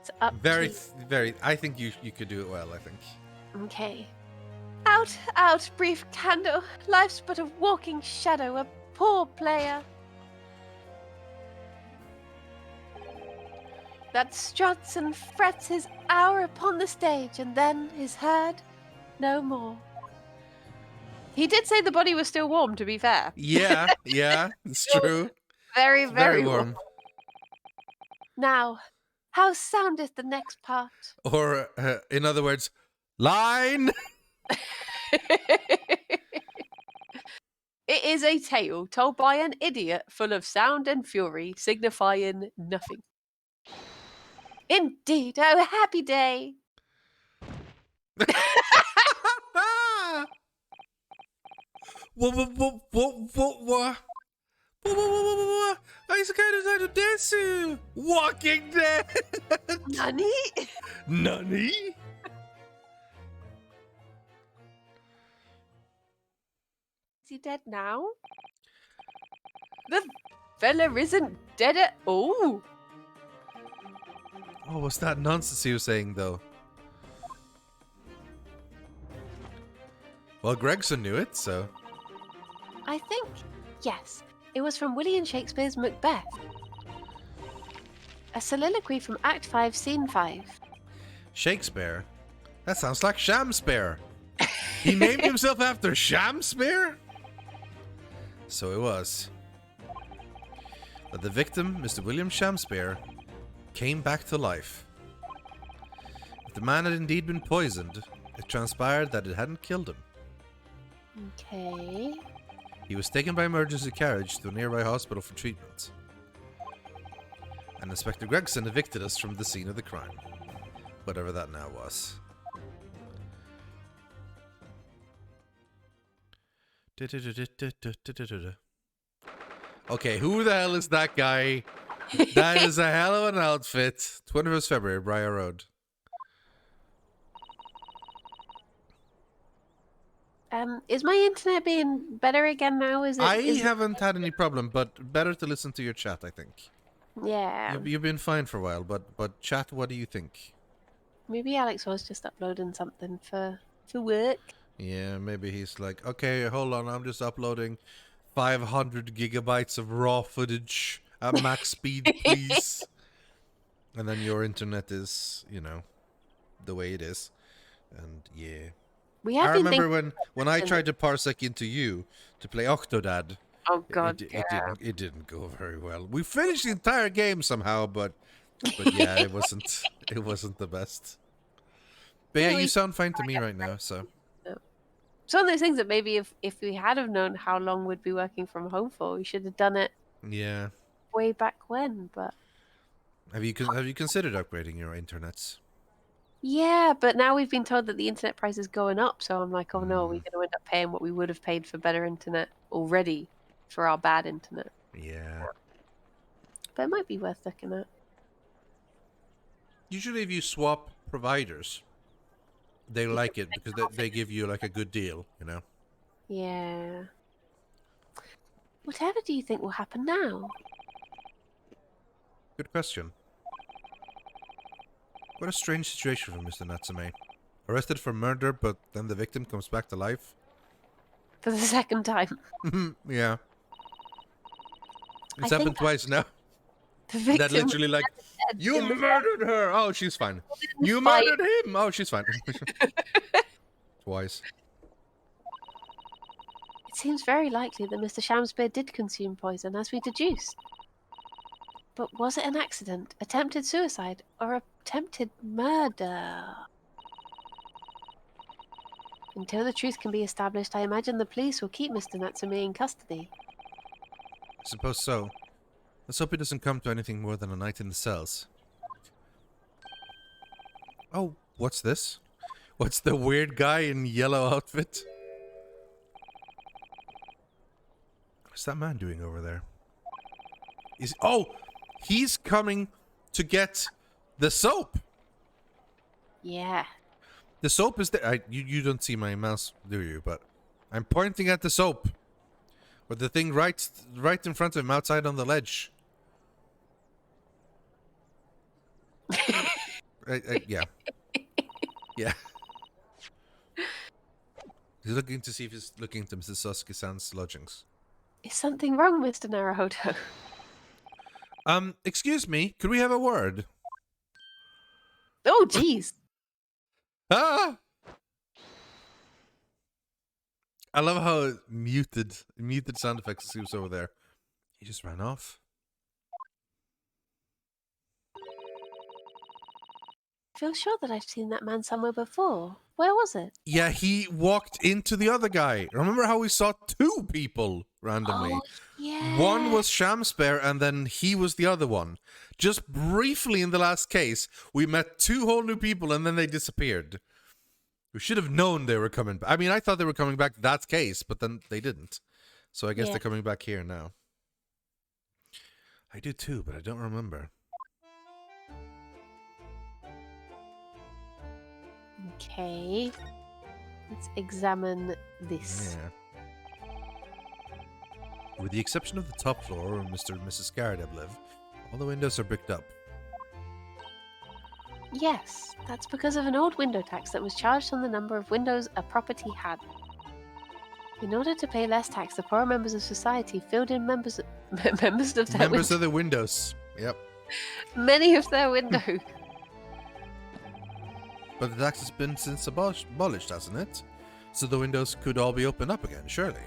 A: It's up
B: Very,
A: to...
B: very. I think you could do it well, I think.
A: Okay. Out, out, brief candle. Life's but a walking shadow, a poor player. That struts and frets his hour upon the stage, and then is heard no more. He did say the body was still warm, to be fair.
B: Yeah, yeah, it's true.
A: Very,
B: It's
A: very warm. Now, how soundeth the next part?
B: Or, in other words, line!
A: It is a tale told by an idiot full of sound and fury, signifying nothing. Indeed, oh happy day!
B: What? I kind of like to dance. Walking Dead.
A: Nani?
B: Nani?
A: Is he dead now? The fella isn't dead at all.
B: Oh, what's that nonsense he was saying, though? Well, Gregson knew it, so...
A: I think, yes, it was from William Shakespeare's Macbeth. A soliloquy from Act 5, Scene 5.
B: Shakespeare? That sounds like Shamspeare. He named himself after Shamspeare? So it was. But the victim, Mr. William Shamspeare, came back to life. If the man had indeed been poisoned, it transpired that it hadn't killed him.
A: Okay.
B: He was taken by emergency carriage to a nearby hospital for treatment. And Inspector Gregson evicted us from the scene of the crime. Whatever that now was. Okay, who the hell is that guy? That is a hell of an outfit. 21st February, Briar Road.
A: Is my internet being better again now?
B: I haven't had any problem, but better to listen to your chat, I think.
A: Yeah.
B: You've been fine for a while, but chat, what do you think?
A: Maybe Alex was just uploading something for work.
B: Yeah, maybe he's like, okay, hold on, I'm just uploading 500 gigabytes of raw footage at max speed, please. And then your internet is, you know, the way it is. And yeah. I remember when I tried to parsec into you to play Octodad.
A: Oh god,
B: it didn't go very well. We finished the entire game somehow, but yeah, it wasn't the best. But yeah, you sound fine to me right now, so.
A: It's one of those things that maybe if we had have known how long we'd be working from home for, we should have done it.
B: Yeah.
A: Way back when, but.
B: Have you considered upgrading your internets?
A: Yeah, but now we've been told that the internet price is going up, so I'm like, oh no, we're going to end up paying what we would have paid for better internet already for our bad internet.
B: Yeah.
A: But it might be worth looking at.
B: Usually if you swap providers, they like it because they give you like a good deal, you know?
A: Yeah. Whatever do you think will happen now?
B: Good question. What a strange situation for Mr. Natsume. Arrested for murder, but then the victim comes back to life?
A: For the second time.
B: Yeah.
A: I
B: It's
A: think
B: happened twice now.
A: the victim
B: That literally like,
A: dead
B: you
A: in the
B: murdered her! Oh, she's fine. You
A: fight.
B: murdered him! Oh, she's fine. Twice.
A: It seems very likely that Mr. Shamspeare did consume poison, as we deduced. But was it an accident, attempted suicide, or attempted murder? Until the truth can be established, I imagine the police will keep Mr. Natsume in custody.
B: I suppose so. Let's hope it doesn't come to anything more than a night in the cells. Oh, what's this? What's the weird guy in yellow outfit? What's that man doing over there? He's coming to get the soap.
A: Yeah.
B: The soap is there. You don't see my mouse, do you? But I'm pointing at the soap. Or the thing right in front of him, outside on the ledge. Yeah. Yeah. He's looking to see if he's looking to Mrs. Soski-san's lodgings.
A: Is something wrong, Mr. Naruhodo?
B: Excuse me, could we have a word?
A: Oh, jeez.
B: Ah! I love how muted sound effects seems over there. He just ran off.
A: I feel sure that I've seen that man somewhere before. Where was it?
B: Yeah, he walked into the other guy. Remember how we saw two people randomly?
A: Oh, yeah.
B: One was Shamspeare, and then he was the other one. Just briefly in the last case, we met two whole new people, and then they disappeared. We should have known they were coming back. I mean, I thought they were coming back that case, but then they didn't. So I guess they're coming back here now. I do too, but I don't remember.
A: Okay. Let's examine this.
B: Yeah. With the exception of the top floor where Mr. and Mrs. Garadeb live, all the windows are bricked up.
A: Yes, that's because of an old window tax that was charged on the number of windows a property had. In order to pay less tax, the poorer members of society filled in members of
B: the windows. Yep.
A: Many of their windows.
B: But the tax has been since abolished, hasn't it? So the windows could all be opened up again, surely.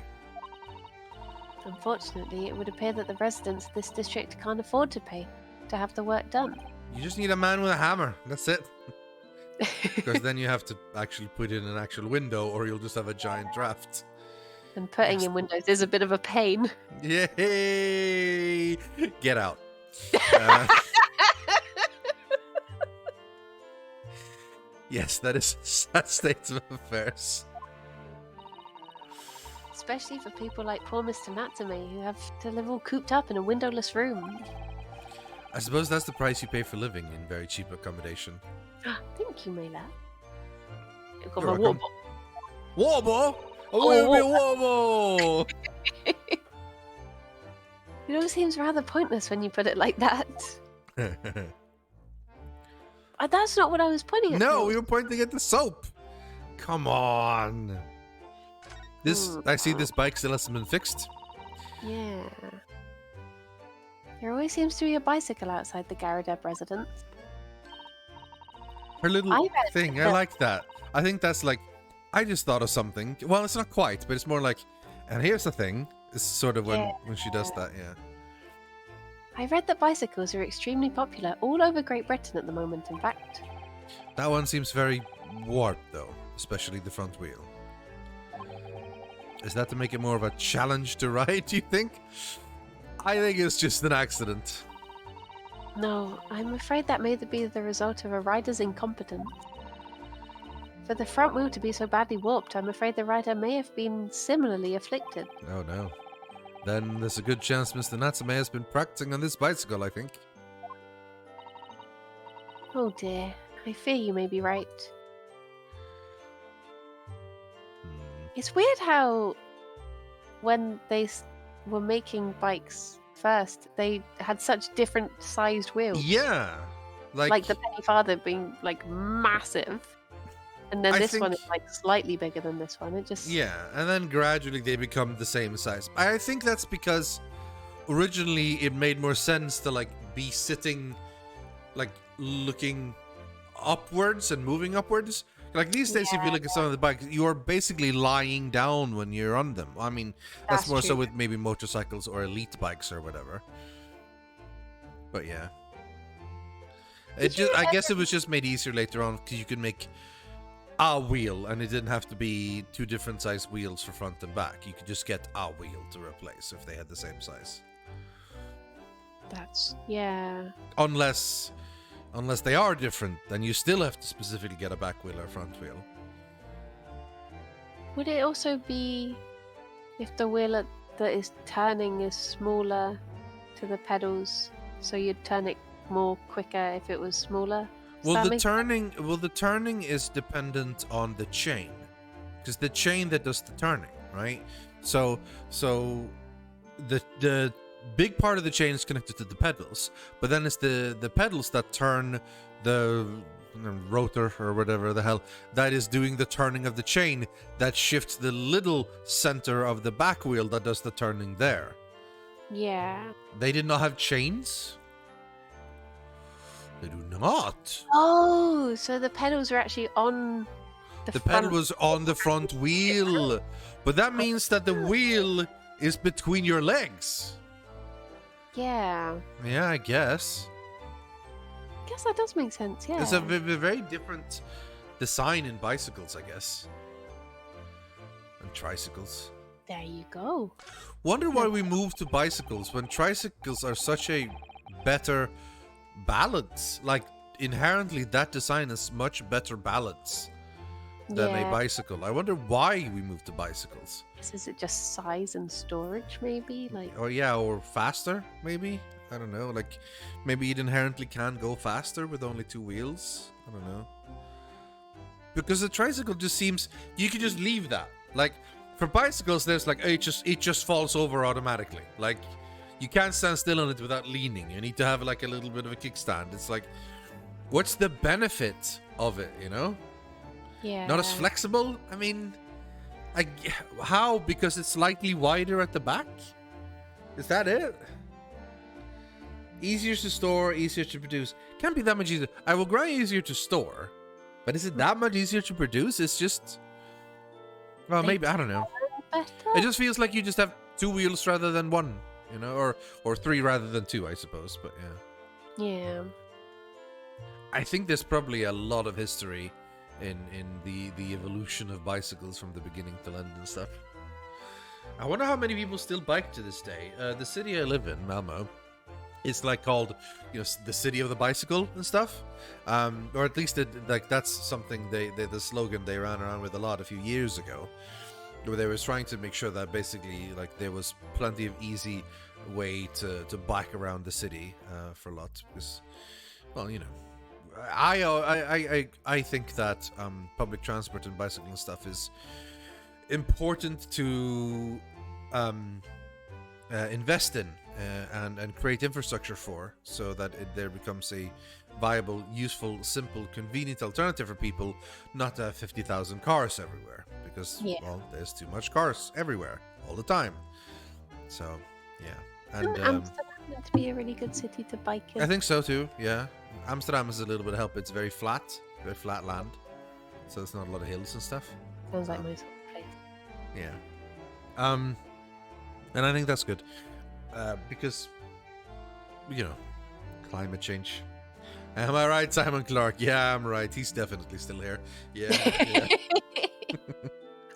A: Unfortunately, it would appear that the residents of this district can't afford to pay to have the work done.
B: You just need a man with a hammer. That's it. Because then you have to actually put in an actual window, or you'll just have a giant draft.
A: And putting in windows is a bit of a pain.
B: Yay! Get out. Yes, that is a sad state of affairs.
A: Especially for people like poor Mr. Natsume, who have to live all cooped up in a windowless room.
B: I suppose that's the price you pay for living in very cheap accommodation.
A: Thank you, Mela. You've got
B: You're
A: my
B: welcome.
A: warble.
B: Warble? Oh, warble!
A: It all seems rather pointless when you put it like that. That's not what I was pointing at.
B: No, we were pointing at the soap. Come on. I see this bike still hasn't been fixed.
A: Yeah. There always seems to be a bicycle outside the Garadeb residence.
B: Her little thing, I like that. I think that's like, I just thought of something. Well, it's not quite, but it's more like, and here's the thing. It's sort of when she does that, yeah.
A: I read that bicycles are extremely popular all over Great Britain at the moment, in fact.
B: That one seems very warped, though, especially the front wheel. Is that to make it more of a challenge to ride, do you think? I think it's just an accident.
A: No, I'm afraid that may be the result of a rider's incompetence. For the front wheel to be so badly warped, I'm afraid the rider may have been similarly afflicted.
B: Oh no. Then there's a good chance Mr. Natsume has been practicing on this bicycle, I think.
A: Oh dear, I fear you may be right. It's weird how when they were making bikes first, they had such different sized wheels.
B: Yeah,
A: Like the Penny Farthing being like massive, and then this one is like slightly bigger than this one. It just
B: and then gradually they become the same size. I think that's because originally it made more sense to like be sitting, like looking upwards and moving upwards. Like these days, if you look at some of the bikes, you're basically lying down when you're on them. I mean, that's more so with maybe motorcycles or elite bikes or whatever. But yeah, I guess it was just made easier later on because you could make a wheel, and it didn't have to be two different size wheels for front and back. You could just get a wheel to replace if they had the same size.
A: That's
B: Unless they are different, then you still have to specifically get a back wheel or front wheel.
A: Would it also be if the wheel that is turning is smaller to the pedals, so you'd turn it more quicker if it was smaller?
B: Well, the turning is dependent on the chain, because the chain that does the turning, right? So the big part of the chain is connected to the pedals, but then it's the pedals that turn the rotor or whatever the hell that is doing the turning of the chain that shifts the little center of the back wheel that does the turning there.
A: Yeah.
B: They did not have chains? They do not.
A: Oh, so the pedals are actually on the front.
B: pedal was on the front wheel, but that means that the wheel is between your legs.
A: Yeah.
B: Yeah, I guess.
A: I guess that does make sense, yeah.
B: It's a very different design in bicycles, I guess. And tricycles.
A: There you go.
B: Wonder why we moved to bicycles when tricycles are such a better balance. Like, inherently, that design is much better balance than a bicycle. I wonder why we moved to bicycles.
A: Is it just size and storage, maybe?
B: Or faster, maybe? I don't know. Like, maybe it inherently can go faster with only two wheels. I don't know. Because the tricycle just seems... You can just leave that. Like, for bicycles, there's like... It just falls over automatically. Like, you can't stand still on it without leaning. You need to have like a little bit of a kickstand. It's like... What's the benefit of it, you know?
A: Yeah.
B: Not as flexible? I mean... How? Because it's slightly wider at the back? Is that it? Easier to store, easier to produce. Can't be that much easier. I will grant easier to store, but is it that much easier to produce? It's just... Well, maybe, I don't know. It just feels like you just have two wheels rather than one, you know? Or three rather than two, I suppose, but yeah.
A: Yeah.
B: I think there's probably a lot of history in the evolution of bicycles from the beginning to end and stuff. I wonder how many people still bike to this day. The city I live in, Malmo, is like called, you know, the city of the bicycle and stuff. Or at least that's something the slogan they ran around with a lot a few years ago, where they was trying to make sure that basically like there was plenty of easy way to bike around the city for a lot, because, well, you know, I think that public transport and bicycling stuff is important to invest in and create infrastructure for, so that there becomes a viable, useful, simple, convenient alternative for people, not to have 50,000 cars everywhere, because well, there's too much cars everywhere all the time. So yeah, and
A: Amsterdam meant to be a really good city to bike in.
B: I think so too. Yeah, Amsterdam is a little bit of help. It's very flat land, so there's not a lot of hills and stuff.
A: Sounds like my sort of place.
B: Yeah. And I think that's good, because, you know, climate change. Am I right, Simon Clark? Yeah, I'm right. He's definitely still here. Yeah.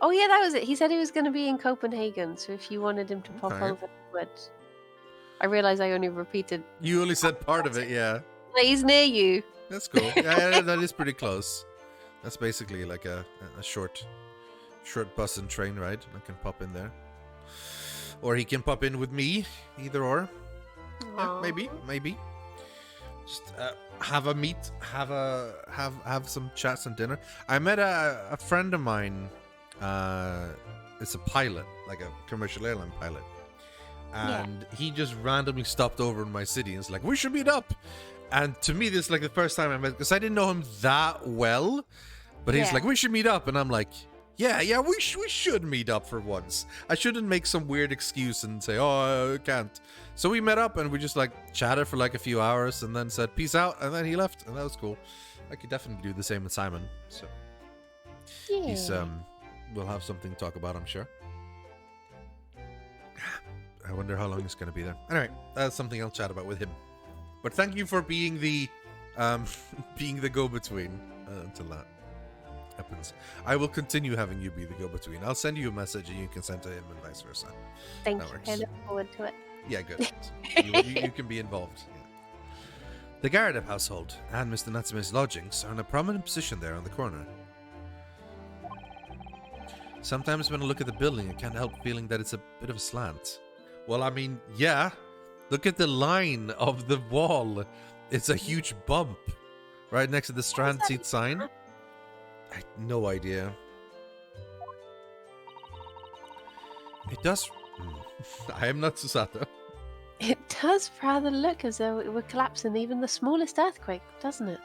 A: Oh yeah, that was it. He said he was going to be in Copenhagen, so if you wanted him to pop over, he would. I realize I only repeated.
B: You only said part of it, yeah.
A: He's near you.
B: That's cool. Yeah, that is pretty close. That's basically like a short bus and train ride. I can pop in there, or he can pop in with me. Either or. Yeah, maybe. Just have a meet, have some chats and dinner. I met a friend of mine. It's a pilot, like a commercial airline pilot.
A: Yeah.
B: And he just randomly stopped over in my city and was like, we should meet up. And to me, this is like the first time I met, because I didn't know him that well. But he's
A: Yeah.
B: like, we should meet up. And I'm like, yeah, we should meet up for once. I shouldn't make some weird excuse and say, oh, I can't. So we met up and we just like chatted for like a few hours and then said, peace out. And then he left. And that was cool. I could definitely do the same with Simon. So
A: Yeah.
B: he's, we'll have something to talk about, I'm sure. I wonder how long he's going to be there. Anyway, that's something I'll chat about with him. But thank you for being the, being the go-between until that happens. I will continue having you be the go-between. I'll send you a message and you can send to him and vice versa.
A: Thank
B: that
A: you.
B: works.
A: I look forward to it.
B: Yeah, good. you can be involved. Yeah. The Garrett household and Mr. Natsume's lodgings are in a prominent position there on the corner. Sometimes when I look at the building, I can't help feeling that it's a bit of a slant. Well, I mean, yeah. Look at the line of the wall. It's a huge bump right next to the Strand Seat sign. I had no idea. It does... I am not Susato.
A: It does rather look as though it would collapse in even the smallest earthquake, doesn't it?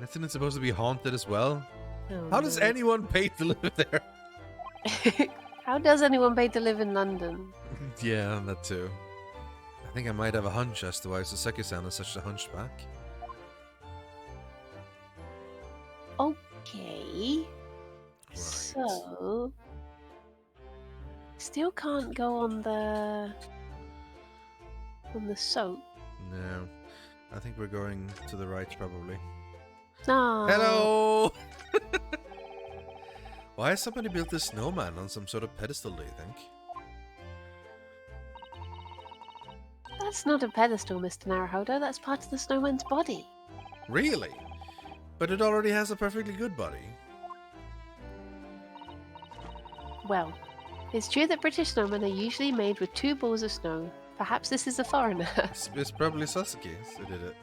B: Isn't it supposed to be haunted as well?
A: Oh,
B: How does
A: no.
B: anyone pay to live there?
A: How does anyone pay to live in London?
B: Yeah, that too. I think I might have a hunch as to why Saseki-san is such a hunchback.
A: Okay.
B: Right.
A: So... Still can't go on the soap.
B: No. I think we're going to the right, probably.
A: No.
B: Hello! Why has somebody built a snowman on some sort of pedestal, do you think?
A: That's not a pedestal, Mr. Naruhodo. That's part of the snowman's body.
B: Really? But it already has a perfectly good body.
A: Well, it's true that British snowmen are usually made with 2 balls of snow. Perhaps this is a foreigner.
B: It's probably Sasuke who did it.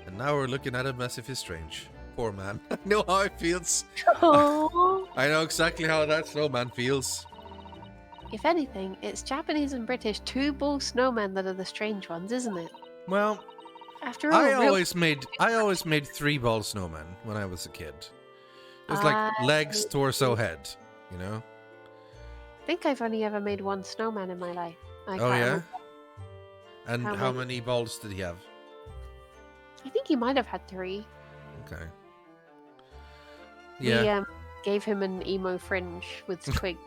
B: And now we're looking at him as if he's strange. Poor man. I know how it feels.
A: Oh.
B: I know exactly how that snowman feels.
A: If anything, it's Japanese and British 2-ball snowmen that are the strange ones, isn't it?
B: Well,
A: After all,
B: I
A: real...
B: always made 3-ball snowmen when I was a kid. It was like legs, torso, head, you know?
A: I think I've only ever made 1 snowman in my life. I
B: Oh
A: can't
B: yeah?
A: remember.
B: And
A: How
B: how
A: many?
B: many balls did he have?
A: I think he might have had 3.
B: Okay. Yeah.
A: We gave him an emo fringe with twigs.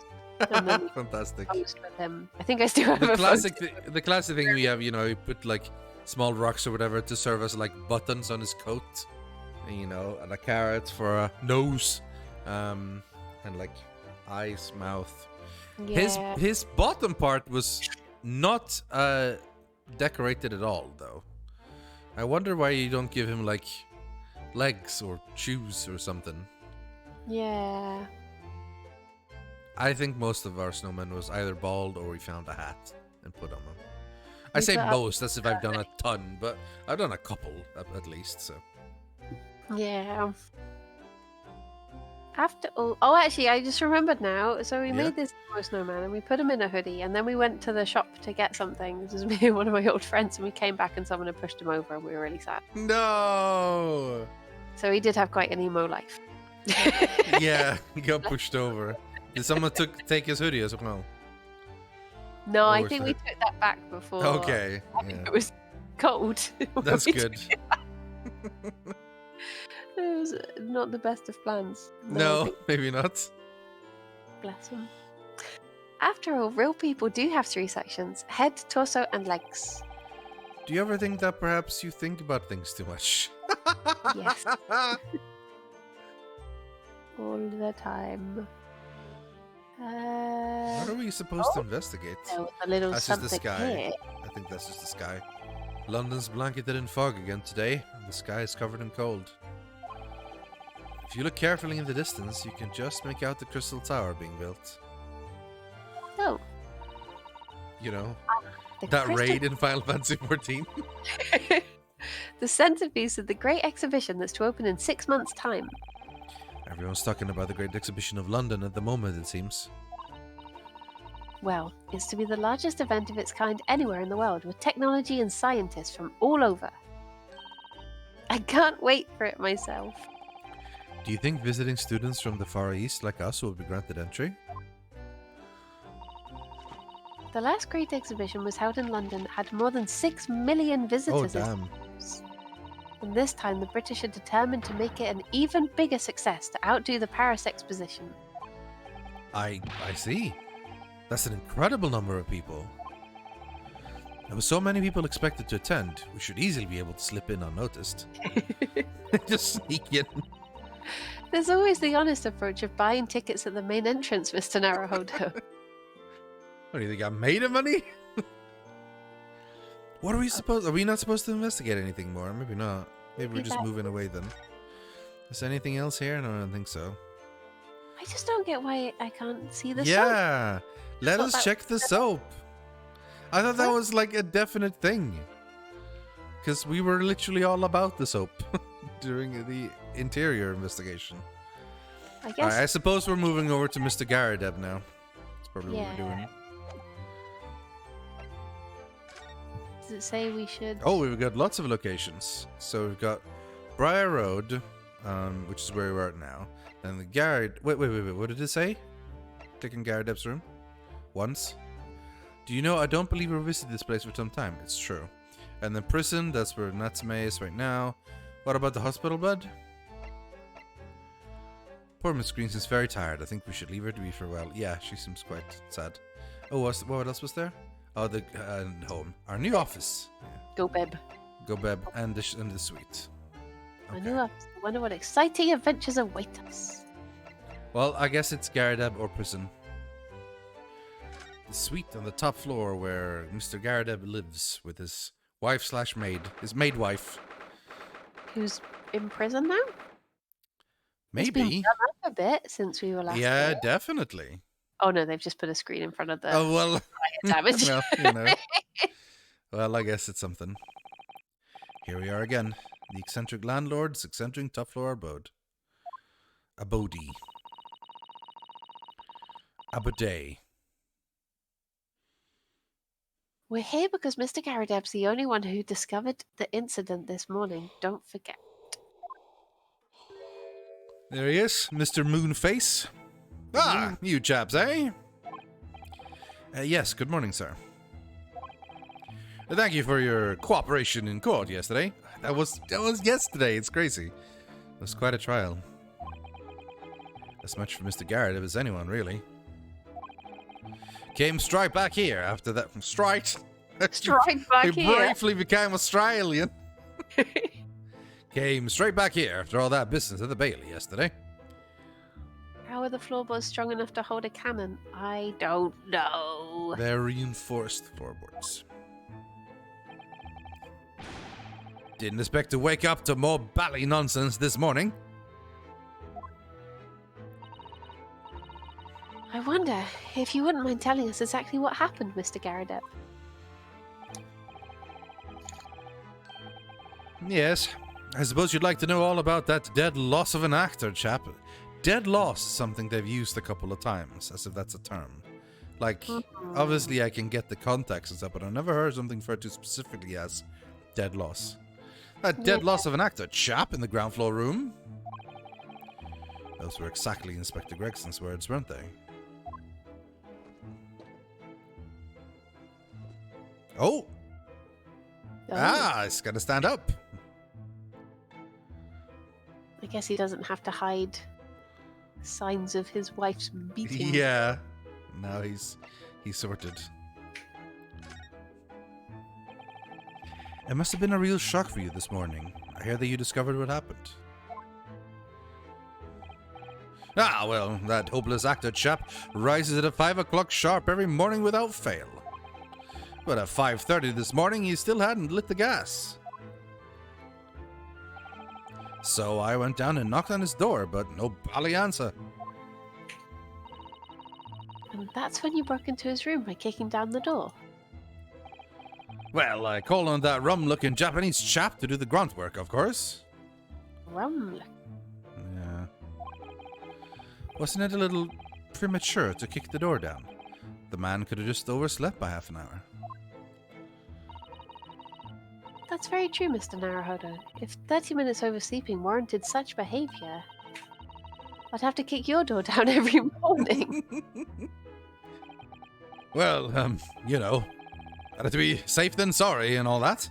A: And then
B: Fantastic.
A: posed with him. I think I still have
B: The
A: a
B: classic,
A: photo.
B: the classic thing we have, you know, you put like small rocks or whatever to serve as like buttons on his coat, and, you know, and a carrot for a nose, and like eyes, mouth.
A: Yeah.
B: His bottom part was not decorated at all, though. I wonder why you don't give him like legs or shoes or something.
A: Yeah.
B: I think most of our snowmen was either bald or we found a hat and put on them. I
A: We
B: say
A: put up-
B: most, that's if I've done a ton, but I've done a couple at least, so.
A: Yeah. After all, oh, actually, I just remembered now. So we
B: Yeah?
A: made this emo snowman and we put him in a hoodie, and then we went to the shop to get something. This was me and one of my old friends, and we came back and someone had pushed him over, and we were really sad.
B: No!
A: So he did have quite an emo life.
B: Yeah, he got pushed over. Did someone take his hoodie as well?
A: No, I
B: Or
A: think
B: was
A: we
B: it-
A: took that back before.
B: Okay,
A: I think
B: yeah.
A: it was cold.
B: That's
A: We
B: good.
A: took It was not the best of plans. I
B: No,
A: think-
B: maybe not.
A: Bless him. After all, real people do have 3 sections: head, torso, and legs.
B: Do you ever think that perhaps you think about things too much?
A: Yes. All the time.
B: What are we supposed to investigate?
A: There was a little
B: That's just the
A: something
B: sky.
A: here.
B: I think that's just the sky. London's blanketed in fog again today, and the sky is covered in cold. If you look carefully in the distance, you can just make out the Crystal Tower being built.
A: Oh,
B: You know,
A: the
B: that
A: crystal-
B: raid in Final Fantasy XIV.
A: The centerpiece of the great exhibition that's to open in 6 months' time.
B: Everyone's talking about the Great Exhibition of London at the moment, it seems.
A: Well, it's to be the largest event of its kind anywhere in the world, with technology and scientists from all over. I can't wait for it myself.
B: Do you think visiting students from the Far East like us will be granted entry?
A: The last Great Exhibition was held in London, had more than 6 million visitors.
B: Oh, damn.
A: And this time the British are determined to make it an even bigger success to outdo the Paris Exposition.
B: I see. That's an incredible number of people. And with so many people expected to attend, we should easily be able to slip in unnoticed. Just sneak in.
A: There's always the honest approach of buying tickets at the main entrance, Mr. Naruhodo.
B: What do you think, I'm made of money? What are we supposed... Are we not supposed to investigate anything more? Maybe not. Maybe we're just moving away then. Is there anything else here? No, I don't think so.
A: I just don't get why I can't see the soap.
B: Yeah! Let us check the soap. I thought that was like a definite thing. Because we were literally all about the soap during the interior investigation.
A: I guess.
B: Alright, I suppose we're moving over to Mr. Garadeb now. That's probably what we're doing.
A: Does it say we should...
B: Oh, we've got lots of locations. So we've got Briar Road, which is where we're at now. Then the Garad... Wait, what did it say? Click on Garadeb's room. Once. Do you know, I don't believe we visited this place for some time. It's true. And the prison, that's where Natsume is right now. What about the hospital bed? Poor Miss Green seems very tired. I think we should leave her to be for a while. Yeah, she seems quite sad. Oh, what else was there? Oh, the home. Our new office. Yeah.
A: Go, Beb.
B: Go, Beb. And the suite.
A: Okay. Our new office. I wonder what exciting adventures await us.
B: Well, I guess it's Garadeb or prison. The suite on the top floor where Mr. Garadeb lives with his wife/maid. His maid wife.
A: Who's in prison now?
B: Maybe.
A: It's been done up a bit since we were last there.
B: Definitely.
A: Oh no, they've just put a screen in front of the
B: Oh, well.
A: damage.
B: Well, you know. Well, I guess it's something. Here we are again. The eccentric landlord's eccentric top floor abode. Abode.
A: We're here because Mr. Garadeb's the only one who discovered the incident this morning. Don't forget.
B: There he is, Mr. Moonface. Ah, you chaps, eh? Yes, good morning, sir. Thank you for your cooperation in court yesterday. That was yesterday. It's crazy. It was quite a trial. As much for Mr. Garadeb as anyone, really. Came straight back here after that. Straight back
A: here.
B: He briefly became Australian. Came straight back here after all that business at the Bailey yesterday.
A: How are the floorboards strong enough to hold a cannon? I don't know.
B: They're reinforced floorboards. Didn't expect to wake up to more bally nonsense this morning.
A: I wonder if you wouldn't mind telling us exactly what happened, Mr. Garadeb.
B: Yes. I suppose you'd like to know all about that dead loss of an actor, chap. Dead loss is something they've used a couple of times, as if that's a term. Like, obviously I can get the context and stuff, but I've never heard something referred to specifically as dead loss. A dead loss of an actor, chap, in the ground floor room. Those were exactly Inspector Gregson's words, weren't they? Oh! Ah, it's gotta stand up.
A: I guess he doesn't have to hide signs of his wife's beating.
B: Yeah. Now he's sorted. It must have been a real shock for you this morning. I hear that you discovered what happened. Ah, well, that hopeless actor chap rises at 5 o'clock sharp every morning without fail. But at 5:30 this morning, he still hadn't lit the gas. So I went down and knocked on his door, but no bally answer.
A: And that's when you broke into his room by kicking down the door.
B: Well, I called on that rum-looking Japanese chap to do the grunt work, of course.
A: Rum.
B: Yeah. Wasn't it a little premature to kick the door down? The man could have just overslept by half an hour.
A: That's very true, Mr. Naruhodo. If 30 minutes oversleeping warranted such behavior, I'd have to kick your door down every morning.
B: Well, you know, better to be safe than sorry and all that.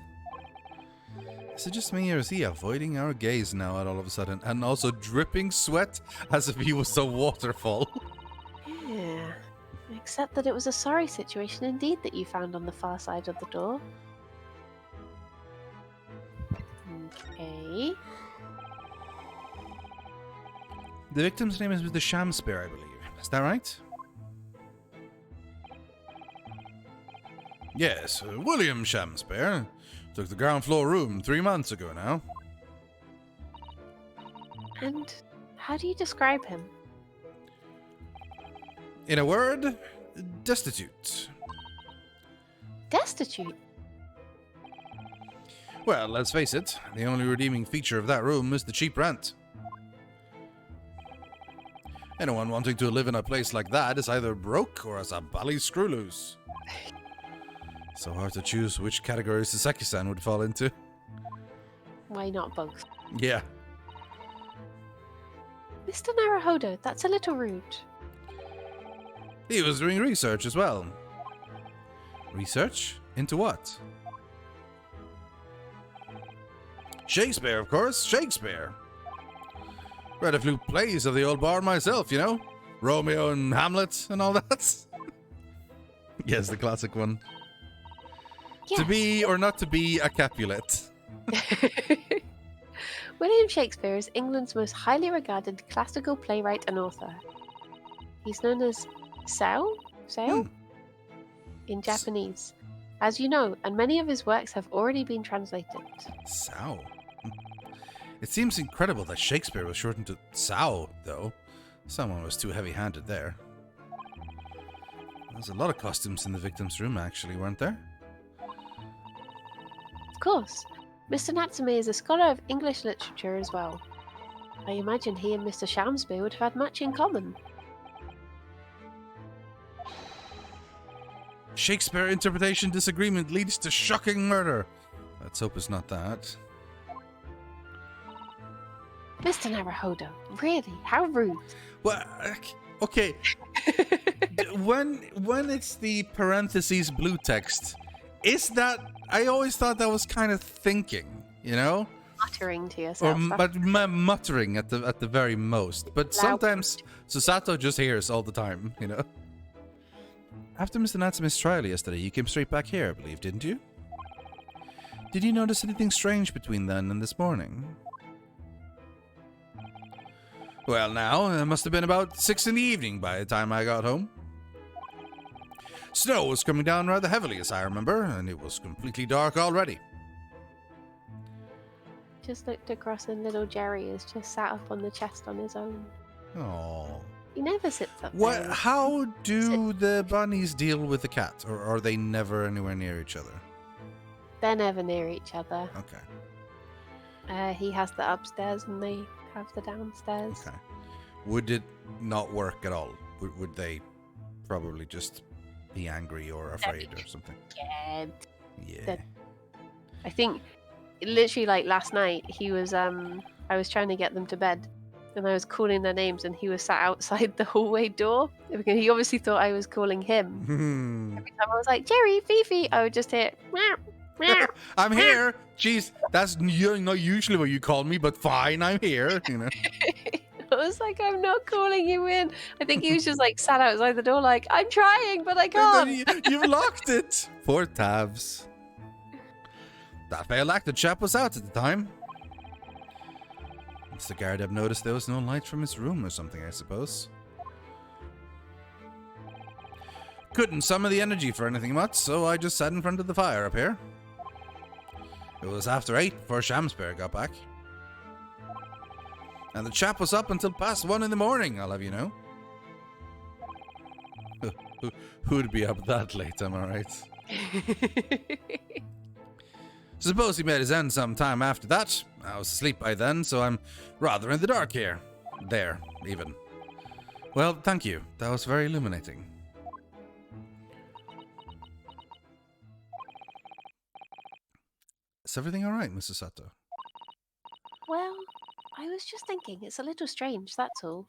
B: Is it just me, or is he avoiding our gaze now all of a sudden? And also dripping sweat as if he was a waterfall.
A: Yeah. Except that it was a sorry situation indeed that you found on the far side of the door. Okay.
B: The victim's name is Mr. Shamspear, I believe. Is that right? Yes, William Shamspear. Took the ground floor room 3 months ago now.
A: And how do you describe him?
B: In a word, destitute.
A: Destitute?
B: Well, let's face it, the only redeeming feature of that room is the cheap rent. Anyone wanting to live in a place like that is either broke or has a bally screw loose. So hard to choose which category Sasaki-san would fall into.
A: Why not both?
B: Yeah.
A: Mr. Naruhodo, that's a little rude.
B: He was doing research as well. Research? Into what? Shakespeare, of course. Shakespeare. Read a few plays of the old bard myself, you know? Romeo and Hamlet and all that. Yes, the classic one.
A: Yes.
B: To be or not to be a Capulet.
A: William Shakespeare is England's most highly regarded classical playwright and author. He's known as Sao in Japanese, as you know, and many of his works have already been translated.
B: Sao? It seems incredible that Shakespeare was shortened to Sao, though. Someone was too heavy-handed there. There's a lot of costumes in the victim's room, actually, weren't there?
A: Of course, Mr. Natsume is a scholar of English literature as well. I imagine he and Mr. Shamspear would have had much in common.
B: Shakespeare interpretation disagreement leads to shocking murder. Let's hope it's not that.
A: Mr. Naruhodo, really? How rude.
B: Well, okay. when it's the parentheses blue text, is that... I always thought that was kind of thinking, you know?
A: Muttering to yourself.
B: But muttering at the very most. But sometimes Susato just hears all the time, you know? After Mr. Natsume's trial yesterday, you came straight back here, I believe, didn't you? Did you notice anything strange between then and this morning? Well, now, it must have been about 6 in the evening by the time I got home. Snow was coming down rather heavily, as I remember, and it was completely dark already.
A: Just looked across and little Jerry is just sat up on the chest on his own.
B: Oh.
A: He never sits up
B: What?
A: there.
B: How do the bunnies deal with the cat? Or are they never anywhere near each other?
A: They're never near each other.
B: Okay.
A: He has the upstairs and they have the downstairs.
B: Okay. Would it not work at all? Would they probably just be angry or afraid or something?
A: Yeah.
B: Yeah.
A: I think literally like last night he was I was trying to get them to bed and I was calling their names and he was sat outside the hallway door because he obviously thought I was calling him. Every time I was like, Jerry, Fifi, I would just hear meow, meow.
B: I'm here. Jeez, that's not usually what you call me, but fine, I'm here. You know.
A: I was like, I'm not calling you in. I think he was just like sat outside the door like, I'm trying, but I can't.
B: You've locked it. Poor Tabs. That failed actor chap was out at the time. Mr. Gardeb noticed there was no light from his room or something, I suppose. Couldn't summon the energy for anything much, so I just sat in front of the fire up here. It was after 8 before Shamspear got back. And the chap was up until past 1 in the morning, I'll have you know. Who'd be up that late, am I right? Suppose he made his end some time after that. I was asleep by then, so I'm rather in the dark here. There, even. Well, thank you. That was very illuminating. Is everything alright, Mrs. Sato?
A: Well, I was just thinking, it's a little strange, that's all.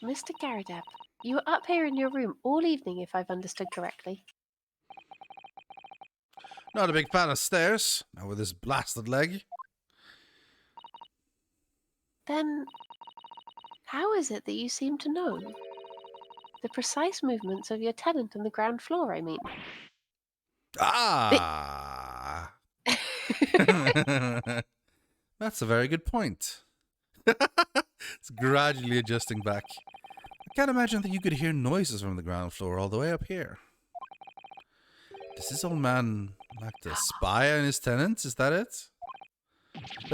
A: Mr. Garadeb, you were up here in your room all evening, if I've understood correctly.
B: Not a big fan of stairs, not with this blasted leg.
A: Then, how is it that you seem to know? The precise movements of your tenant on the ground floor, I mean.
B: Ah! That's a very good point. It's gradually adjusting back. I can't imagine that you could hear noises from the ground floor all the way up here. Does this old man like to spy on his tenants? Is that it?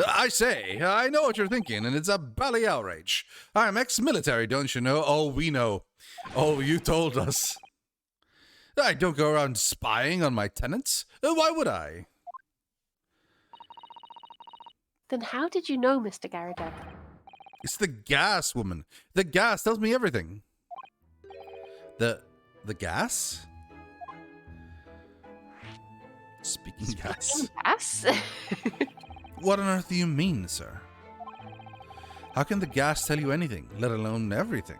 B: I say, I know what you're thinking, and it's a bally outrage. I'm ex-military, don't you know? Oh, we know. Oh, you told us. I don't go around spying on my tenants. Why would I?
A: Then how did you know, Mr. Garadeb?
B: It's the gas, woman. The gas tells me everything. The gas? Speaking gas.
A: Gas?
B: What on earth do you mean, sir? How can the gas tell you anything, let alone everything?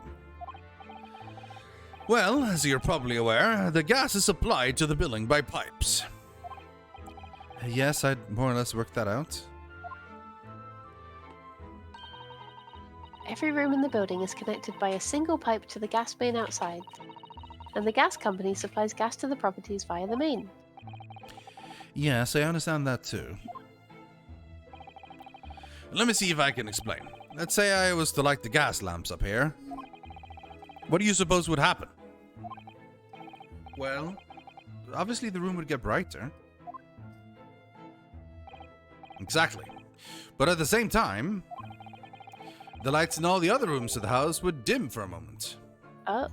B: Well, as you're probably aware, the gas is supplied to the building by pipes. Yes, I'd more or less worked that out.
A: Every room in the building is connected by a single pipe to the gas main outside, and the gas company supplies gas to the properties via the main.
B: Yes, I understand that too. Let me see if I can explain. Let's say I was to light the gas lamps up here. What do you suppose would happen? Well, obviously the room would get brighter. Exactly. But at the same time, the lights in all the other rooms of the house would dim for a moment.
A: Oh.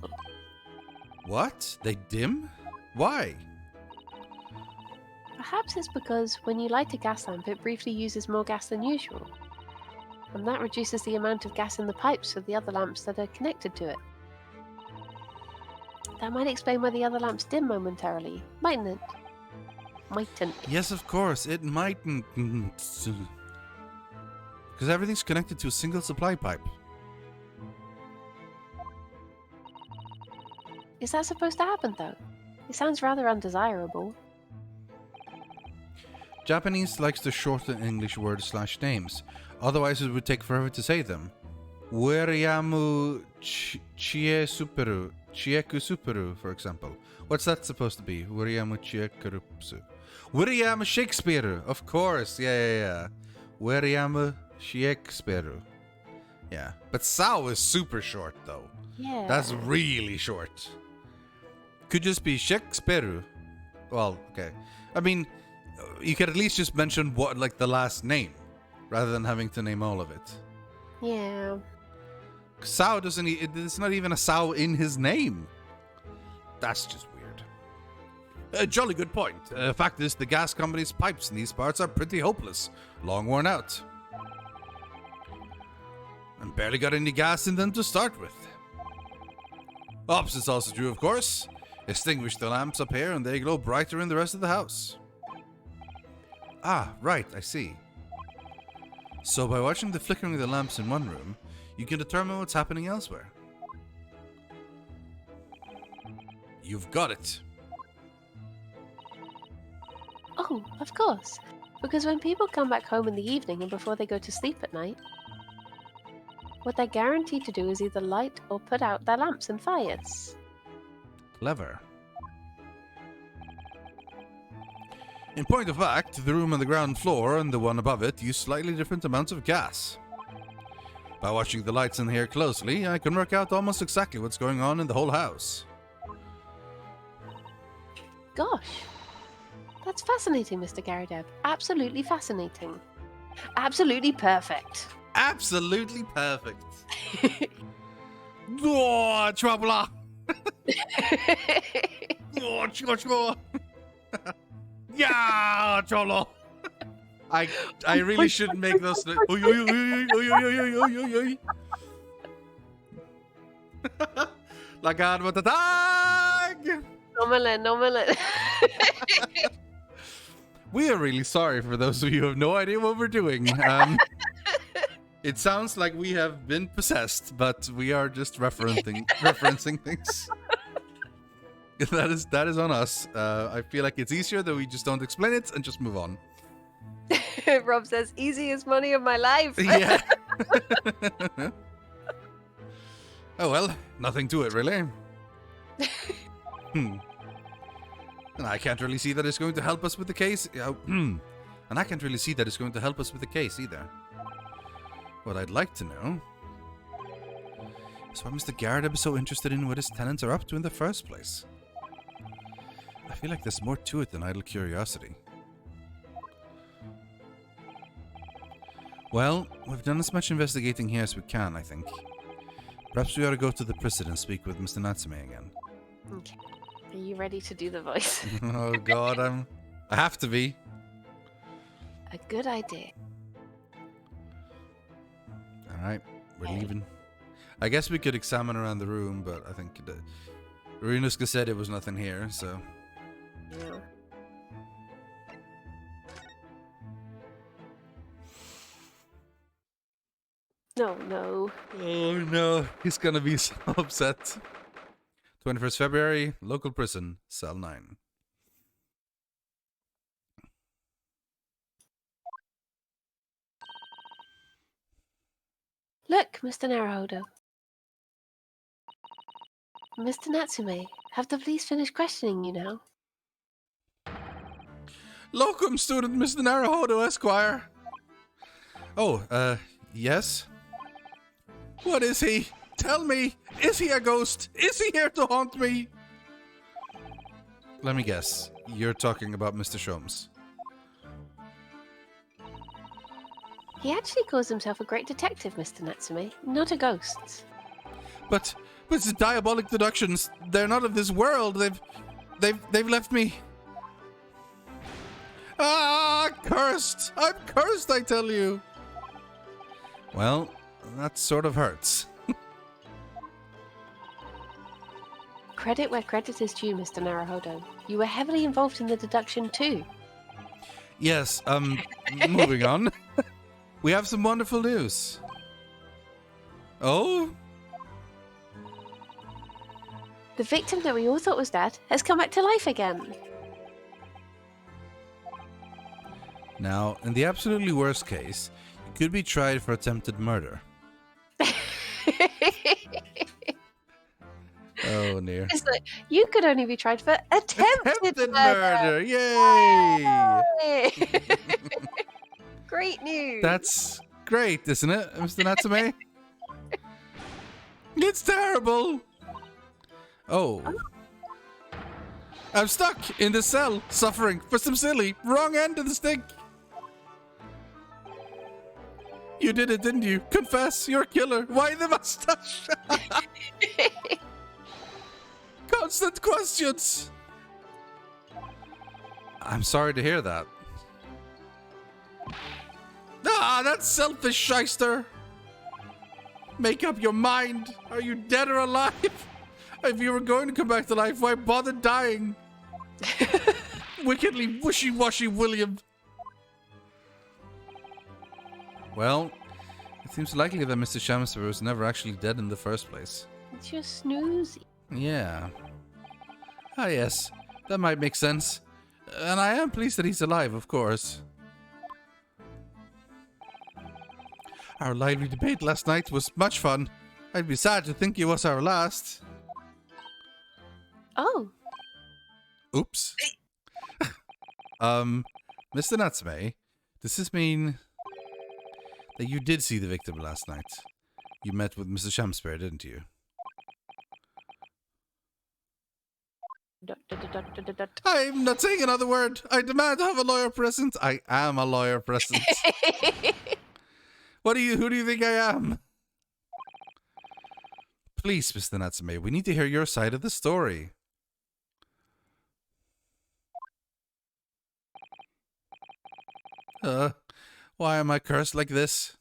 B: What? They dim? Why?
A: Perhaps it's because when you light a gas lamp, it briefly uses more gas than usual. And that reduces the amount of gas in the pipes for the other lamps that are connected to it. That might explain why the other lamps dim momentarily, mightn't it? Mightn't.
B: Yes, of course, it mightn't. Because everything's connected to a single supply pipe.
A: Is that supposed to happen, though? It sounds rather undesirable.
B: Japanese likes to shorten English words / names. Otherwise, it would take forever to say them. Weriamu chieku superu, for example. What's that supposed to be? Weriamu chiekurusu. Weriamu Shakespeare, of course. Yeah. Weriamu Shakespeare. Yeah. But Sao is super short, though.
A: Yeah.
B: That's really short. Could just be Shakespeare. Well, okay. I mean, you could at least just mention what, like, the last name, rather than having to name all of it.
A: Yeah.
B: Sao doesn't. It's not even a Sao in his name. That's just weird. A jolly good point. Fact is, the gas company's pipes in these parts are pretty hopeless, long worn out. And barely got any gas in them to start with. Opposite's also true, of course. Extinguish the lamps up here, and they glow brighter in the rest of the house. Ah, right, I see. So by watching the flickering of the lamps in one room, you can determine what's happening elsewhere. You've got it.
A: Oh, of course. Because when people come back home in the evening and before they go to sleep at night, what they're guaranteed to do is either light or put out their lamps and fires.
B: Clever. In point of fact, the room on the ground floor and the one above it use slightly different amounts of gas. By watching the lights in here closely, I can work out almost exactly what's going on in the whole house.
A: Gosh. That's fascinating, Mr. Garadeb. Absolutely fascinating. Absolutely perfect.
B: Absolutely perfect. Oh, trouble. Oh, cholo. Yeah, cholo. I really shouldn't make those. Lagan matatag!
A: Nomelin.
B: We are really sorry for those of you who have no idea what we're doing. It sounds like we have been possessed, but we are just referencing things. That is on us. I feel like it's easier that we just don't explain it and just move on.
A: Rob says, easiest money of my life.
B: Yeah. Oh well, nothing to it really. And I can't really see that it's going to help us with the case. And I can't really see that it's going to help us with the case either. What I'd like to know is why Mr. Garrett was so interested in what his tenants are up to in the first place. I feel like there's more to it than idle curiosity. Well, we've done as much investigating here as we can, I think. Perhaps we ought to go to the prison and speak with Mr. Natsume again.
A: Okay. Are you ready to do the voice?
B: Oh god, I have to be.
A: A good idea.
B: Alright, we're leaving. I guess we could examine around the room, but I think Runuska said it was nothing here, so...
A: Yeah. No.
B: Oh no, he's gonna be so upset. 21st February, local prison, cell 9.
A: Look, Mr. Naruhodo. Mr. Natsume, have the police finished questioning you now?
B: Locum student Mr. Naruhodo, Esquire. Oh, yes? What is he? Tell me, is he a ghost? Is he here to haunt me? Let me guess. You're talking about Mr. Sholmes.
A: He actually calls himself a great detective, Mr. Natsume, not a ghost.
B: But the diabolic deductions, they're not of this world. They've left me. Ah, cursed! I'm cursed, I tell you. Well, that sort of hurts.
A: Credit where credit is due, Mr. Naruhodo. You were heavily involved in the deduction too.
B: Yes, moving on. We have some wonderful news. Oh?
A: The victim that we all thought was dead has come back to life again.
B: Now, in the absolutely worst case, you could be tried for attempted murder. Oh, dear.
A: It's like, you could only be tried for attempted murder.
B: Yay!
A: Yay! Great news.
B: That's great, isn't it, Mr. Natsume? It's terrible. Oh. I'm stuck in the cell, suffering for some silly wrong end of the stick. You did it, didn't you? Confess, you're a killer. Why the mustache? Constant questions. I'm sorry to hear that. Ah, that's selfish, shyster. Make up your mind. Are you dead or alive? If you were going to come back to life, why bother dying? Wickedly wishy-washy William. Well, it seems likely that Mr. Shamsper was never actually dead in the first place.
A: It's just snoozy.
B: Yeah. Ah, yes. That might make sense. And I am pleased that he's alive, of course. Our lively debate last night was much fun. I'd be sad to think it was our last.
A: Oh.
B: Oops. Mr. Natsume, does this mean that you did see the victim last night? You met with Mr. Shamsper, didn't you? I'm not saying another word. I demand to have a lawyer present. I am a lawyer present. Who do you think I am? Please, Mr. Natsume, we need to hear your side of the story. Why am I cursed like this?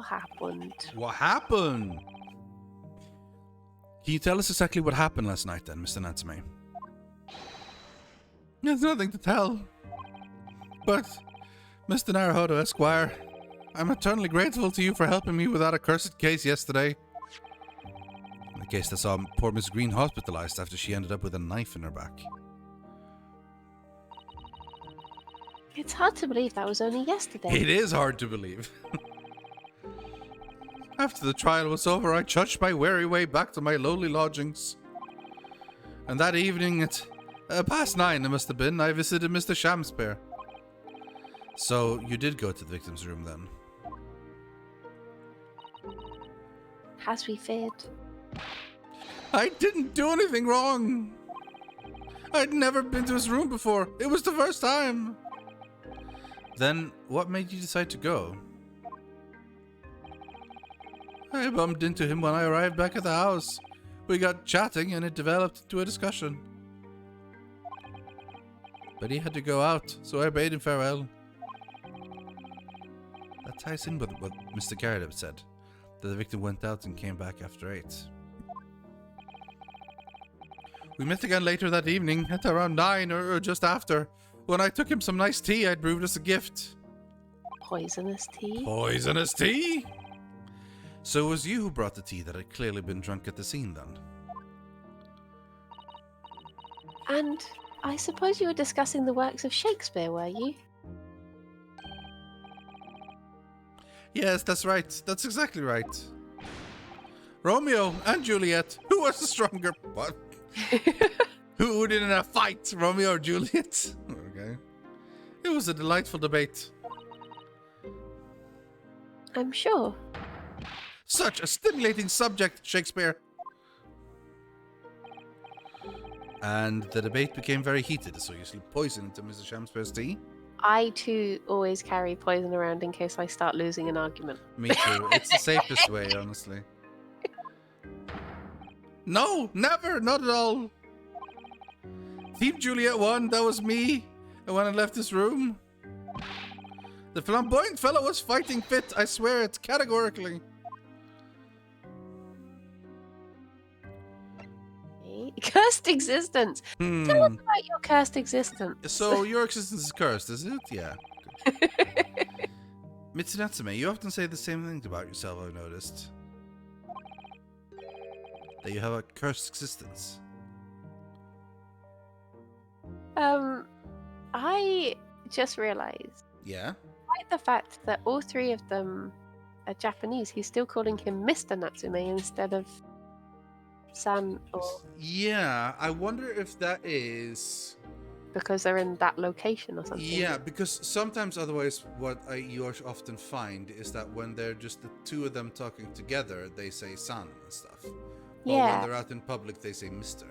A: happened?
F: What happened? Can you tell us exactly what happened last night then, Mr. Natsume? There's nothing to tell. But, Mr. Naruhodo Esquire, I'm eternally grateful to you for helping me with that accursed case yesterday. The case that saw poor Miss Green hospitalized after she ended up with a knife in her back.
A: It's hard to believe that was only yesterday.
F: It is hard to believe. After the trial was over, I trudged my weary way back to my lowly lodgings. And that evening at past 9, it must have been, I visited Mr. Shamspeare. So, you did go to the victim's room then?
A: As we feared.
F: I didn't do anything wrong. I'd never been to his room before. It was the first time. Then, what made you decide to go? I bumped into him when I arrived back at the house. We got chatting and it developed into a discussion. But he had to go out, so I bade him farewell. That ties in with what Mr. Garrett said, that the victim went out and came back after 8. We met again later that evening, at around 9 or just after, when I took him some nice tea I'd brewed as a gift.
A: Poisonous tea?
F: Poisonous tea? So it was you who brought the tea that had clearly been drunk at the scene then?
A: And I suppose you were discussing the works of Shakespeare, were you?
F: Yes, that's right. That's exactly right. Romeo and Juliet, who was the stronger? What? Who did in a fight, Romeo or Juliet? Okay. It was a delightful debate.
A: I'm sure.
F: Such a stimulating subject, Shakespeare. And the debate became very heated, so you slipped poison into Mr. Shamspeare's tea?
A: I too always carry poison around in case I start losing an argument.
F: Me too. It's the safest way, honestly. No, never, not at all. Team Juliet won, that was me. And when I left this room, the flamboyant fellow was fighting fit, I swear it, categorically.
A: Cursed existence. Tell us about your cursed existence.
F: So your existence is cursed, is it? Yeah. Mitsunatsume, you often say the same things about yourself, I've noticed. That you have a cursed existence.
A: I just realized,
F: Yeah?
A: despite the fact that all 3 of them are Japanese, he's still calling him Mr. Natsume instead of San, or
F: Yeah, I wonder if that is...
A: because they're in that location or something.
F: Yeah, because sometimes otherwise what you often find is that when they're just the 2 of them talking together, they say san and stuff. Or when they're out in public, they say mister.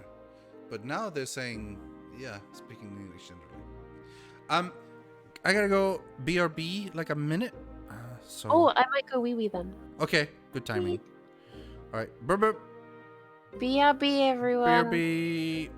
F: But now they're saying, yeah, speaking English generally. I gotta go BRB like a minute. So.
A: Oh, I might go wee wee then.
F: Okay, good timing. All right, burp burp.
A: BRB, everyone.
F: BRB.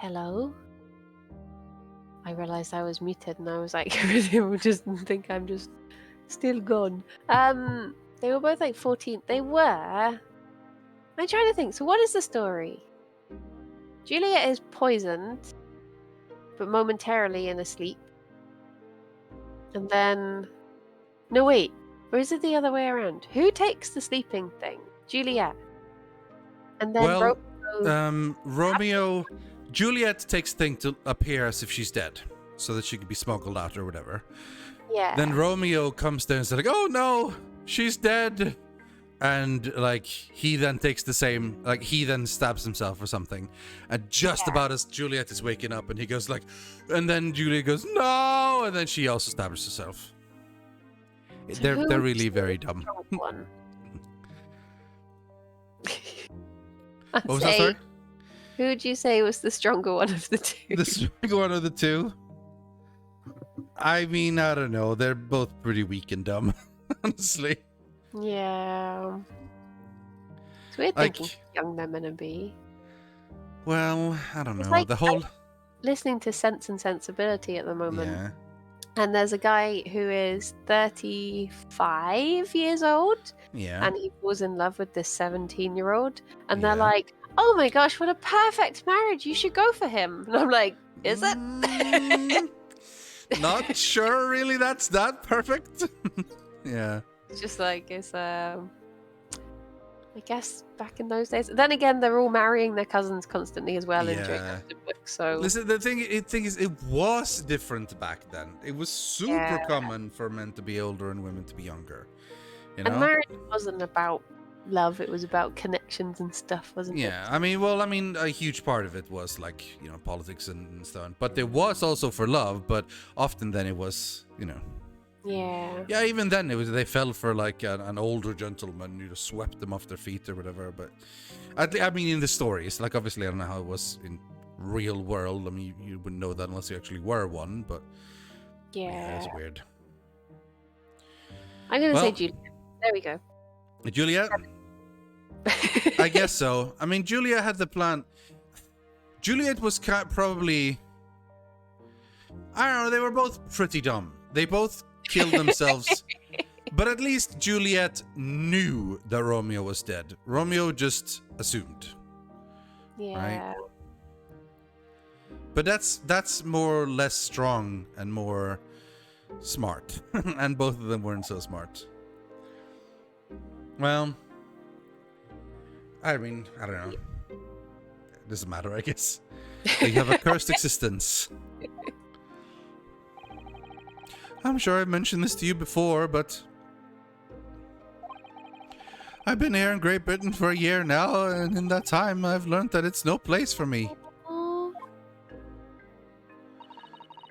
A: Hello? I realized I was muted and I was like, they will just think I'm just still gone. They were both like 14. They were. I'm trying to think. So, what is the story? Juliet is poisoned, but momentarily in a sleep. And then. No, wait. Or is it the other way around? Who takes the sleeping thing? Juliet. And then
B: Well,
A: Romeo.
B: Juliet takes thing to appear as if she's dead, so that she could be smuggled out or whatever.
A: Yeah.
B: Then Romeo comes there and says like, "Oh no, she's dead," and like he then takes the same, like he then stabs himself or something, and just about as Juliet is waking up, and he goes like, and then Juliet goes no, and then she also stabs herself.
A: So
B: They're really very dumb.
A: One?
B: What was that, sorry?
A: Who would you say was the stronger one of the two?
B: The stronger one of the two? I mean, I don't know. They're both pretty weak and dumb, honestly.
A: Yeah. It's weird thinking how young they're gonna be.
B: Well, I don't know.
A: Like,
B: the whole...
A: listening to Sense and Sensibility at the moment.
B: Yeah.
A: And there's a guy who is 35 years old.
B: Yeah.
A: And he falls in love with this 17-year-old. And they're
B: Yeah.
A: like, oh my gosh, what a perfect marriage. You should go for him. And I'm like, is it?
B: Not sure, really, that's that perfect. Yeah.
A: It's just like, it's, I guess back in those days. Then again, they're all marrying their cousins constantly as well in Jane Austen books. So
B: listen, the thing is, it was different back then. It was super common for men to be older and women to be younger. You know?
A: And marriage wasn't about love; it was about connections and stuff, wasn't it?
B: Yeah, I mean, a huge part of it was like, you know, politics and stuff. But there was also for love, but often then it was, you know.
A: Yeah.
B: Yeah, even then they fell for like an older gentleman who just swept them off their feet or whatever. But I mean, in the stories, like obviously I don't know how it was in real world. I mean, you wouldn't know that unless you actually were one. But yeah, it's weird.
A: I'm gonna say Juliet. There we go.
B: Juliet? I guess so. I mean, Juliet had the plan. Juliet was probably... I don't know, they were both pretty dumb. They both killed themselves. But at least Juliet knew that Romeo was dead. Romeo just assumed.
A: Yeah.
B: Right? But that's more or less strong and more smart. And both of them weren't so smart. Well, I mean, I don't know. It doesn't matter, I guess. They have a cursed existence. I'm sure I've mentioned this to you before, but I've been here in Great Britain for a year now, and in that time I've learned that it's no place for me.
A: Oh.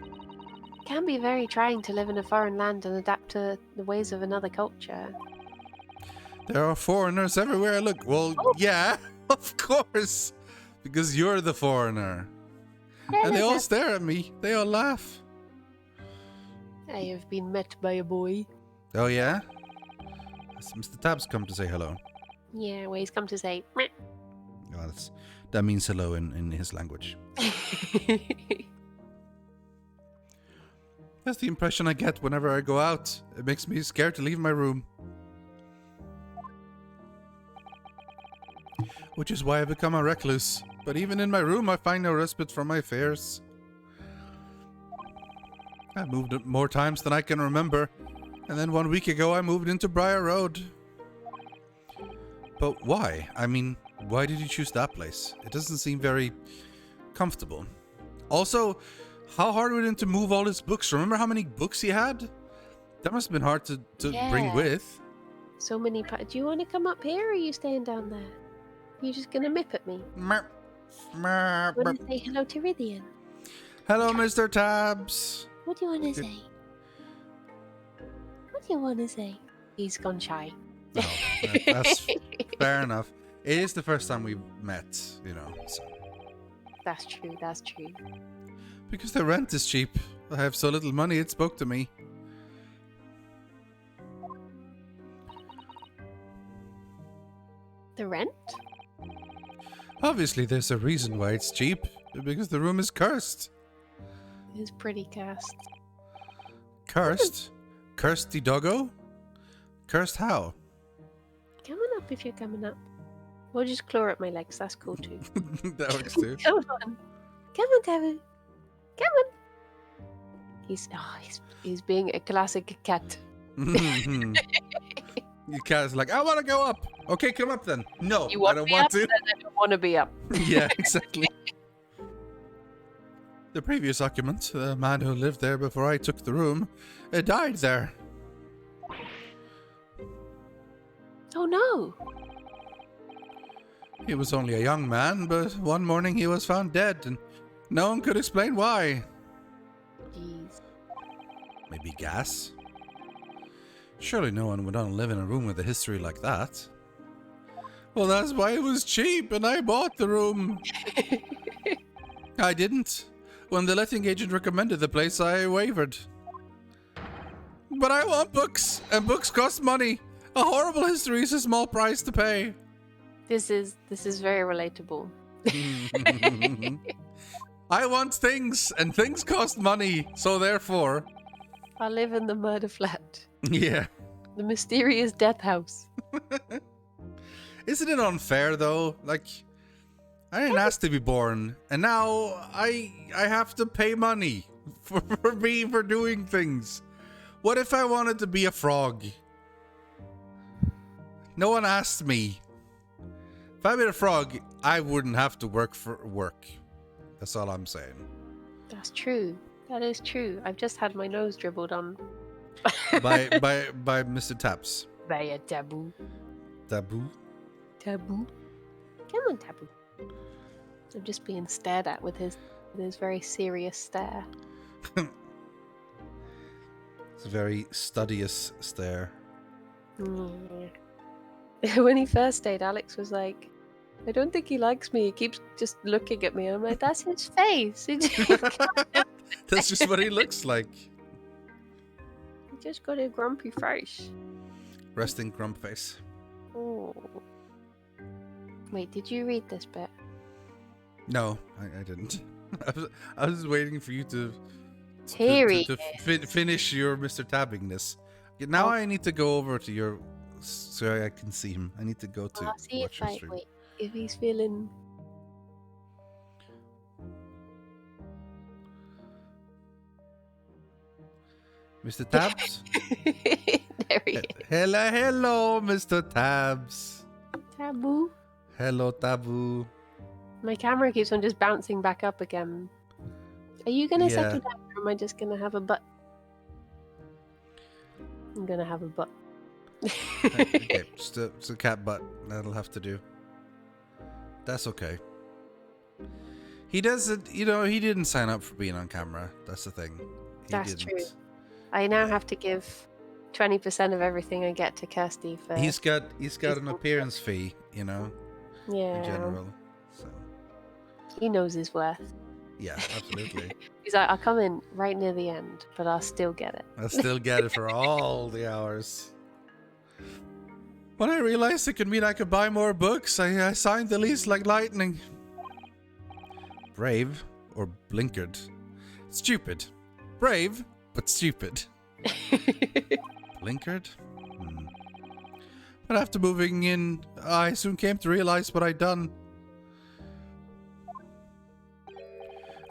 A: It can be very trying to live in a foreign land and adapt to the ways of another culture.
B: There are foreigners everywhere I look. Well, yeah, of course. Because you're the foreigner. And they all stare at me. They all laugh.
A: I have been met by a boy.
B: Oh, yeah? Has Mr. Tabs come to say hello?
A: Yeah, well, he's come to say... Meh.
B: Oh, that means hello in his language. That's the impression I get whenever I go out. It makes me scared to leave my room. Which is why I become a recluse. But even in my room, I find no respite from my fears. I've moved it more times than I can remember. And then 1 week ago, I moved into Briar Road. But why? I mean, why did you choose that place? It doesn't seem very comfortable. Also, how hard was it to move all his books? Remember how many books he had? That must have been hard to bring with.
A: So many... Do you want to come up here, or are you staying down there? You just gonna mip at me? Want to say hello to Rythian?
B: Hello, Mr. Tabs.
A: What do you want to say? What do you want to say? He's gone shy.
B: No, that's fair enough. It is the first time we've met, you know. So.
A: That's true, that's true.
B: Because the rent is cheap. I have so little money, it spoke to me.
A: The rent?
B: Obviously, there's a reason why it's cheap. Because the room is cursed.
A: It is pretty cursed.
B: Cursed? Cursed the doggo? Cursed how?
A: Come on up if you're coming up. Or just claw at my legs. That's cool too.
B: That works too.
A: Come on. Come on, Taboo. Come on. He's being a classic cat.
B: Your cat is like, I want to go up. Okay, come up then. No,
A: You want
B: I don't
A: me
B: want
A: up?
B: to.
A: Then I don't want to be up.
B: Yeah, exactly. The previous occupant, the man who lived there before I took the room, died there.
A: Oh no.
B: He was only a young man, but one morning he was found dead, and no one could explain why.
A: Jeez.
B: Maybe gas? Surely no one would want to live in a room with a history like that. Well, that's why it was cheap, and I bought the room. I didn't. When the letting agent recommended the place, I wavered. But I want books, and books cost money. A horrible history is a small price to pay.
A: This is very relatable.
B: I want things, and things cost money, so therefore...
A: I live in the murder flat.
B: Yeah.
A: The mysterious death house.
B: Isn't it unfair, though? Like, I didn't ask to be born, and now I have to pay money for doing things. What if I wanted to be a frog? No one asked me. If I were a frog, I wouldn't have to work for work. That's all I'm saying.
A: That's true. That is true. I've just had my nose dribbled on.
B: by Mr. Taps.
A: By a taboo.
B: Taboo?
A: Taboo. Come on, Taboo. I'm just being stared at with his very serious stare.
B: It's a very studious stare.
A: When he first stayed, Alex was like, I don't think he likes me. He keeps just looking at me. I'm like, that's his face.
B: That's just what he looks like.
A: He just got a grumpy face.
B: Resting grump face.
A: Oh. Wait, did you read this bit?
B: No, I didn't. I was waiting for you to finish your Mr. Tabbingness. Now I need to go over to your... so I can see him. I need to go to
A: I'll see
B: watch your stream.
A: wait, if he's feeling...
B: Mr. Tabs?
A: There he is.
B: Hello, Mr. Tabs.
A: Taboo.
B: Hello, Taboo.
A: My camera keeps on just bouncing back up again. Are you going to
B: Yeah.
A: settle down, or am I just going to have a butt? I'm going to have a butt.
B: Okay, just a cat butt. That'll have to do. That's okay. He doesn't, he didn't sign up for being on camera. That's the thing.
A: That's true. I now have to give 20% of everything I get to Kirsty for...
B: He's got an appearance fee, in
A: yeah.
B: general. So
A: He knows his worth.
B: yeah, absolutely.
A: He's like, I'll come in right near the end, but I'll still get it.
B: I still get it for all the hours. When I realized it could mean I could buy more books, I signed the lease like lightning. Brave or blinkered. Stupid. Brave, but stupid. Blinkered? But after moving in, I soon came to realize what I'd done.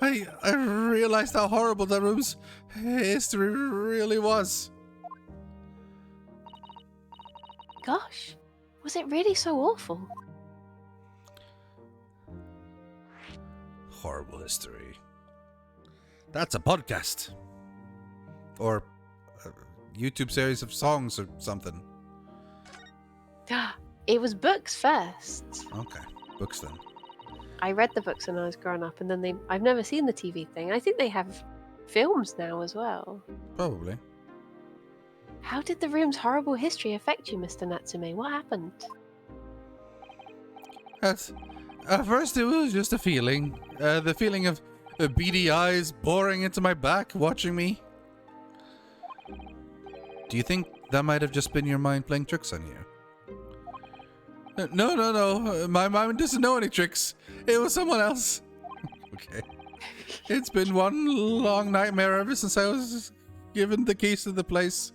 B: I realized how horrible that room's history really was.
A: Gosh, was it really so awful?
B: Horrible history. That's a podcast. Or a YouTube series of songs or something.
A: It was books first.
B: Okay, books then.
A: I read the books when I was growing up, and then I've never seen the TV thing. I think they have films now as well.
B: Probably.
A: How did the room's horrible history affect you, Mr. Natsume? What happened?
B: At first it was just a feeling. The feeling of beady eyes boring into my back, watching me. Do you think that might have just been your mind playing tricks on you? No. My mind doesn't know any tricks. It was someone else. Okay. It's been one long nightmare ever since I was given the keys to the place.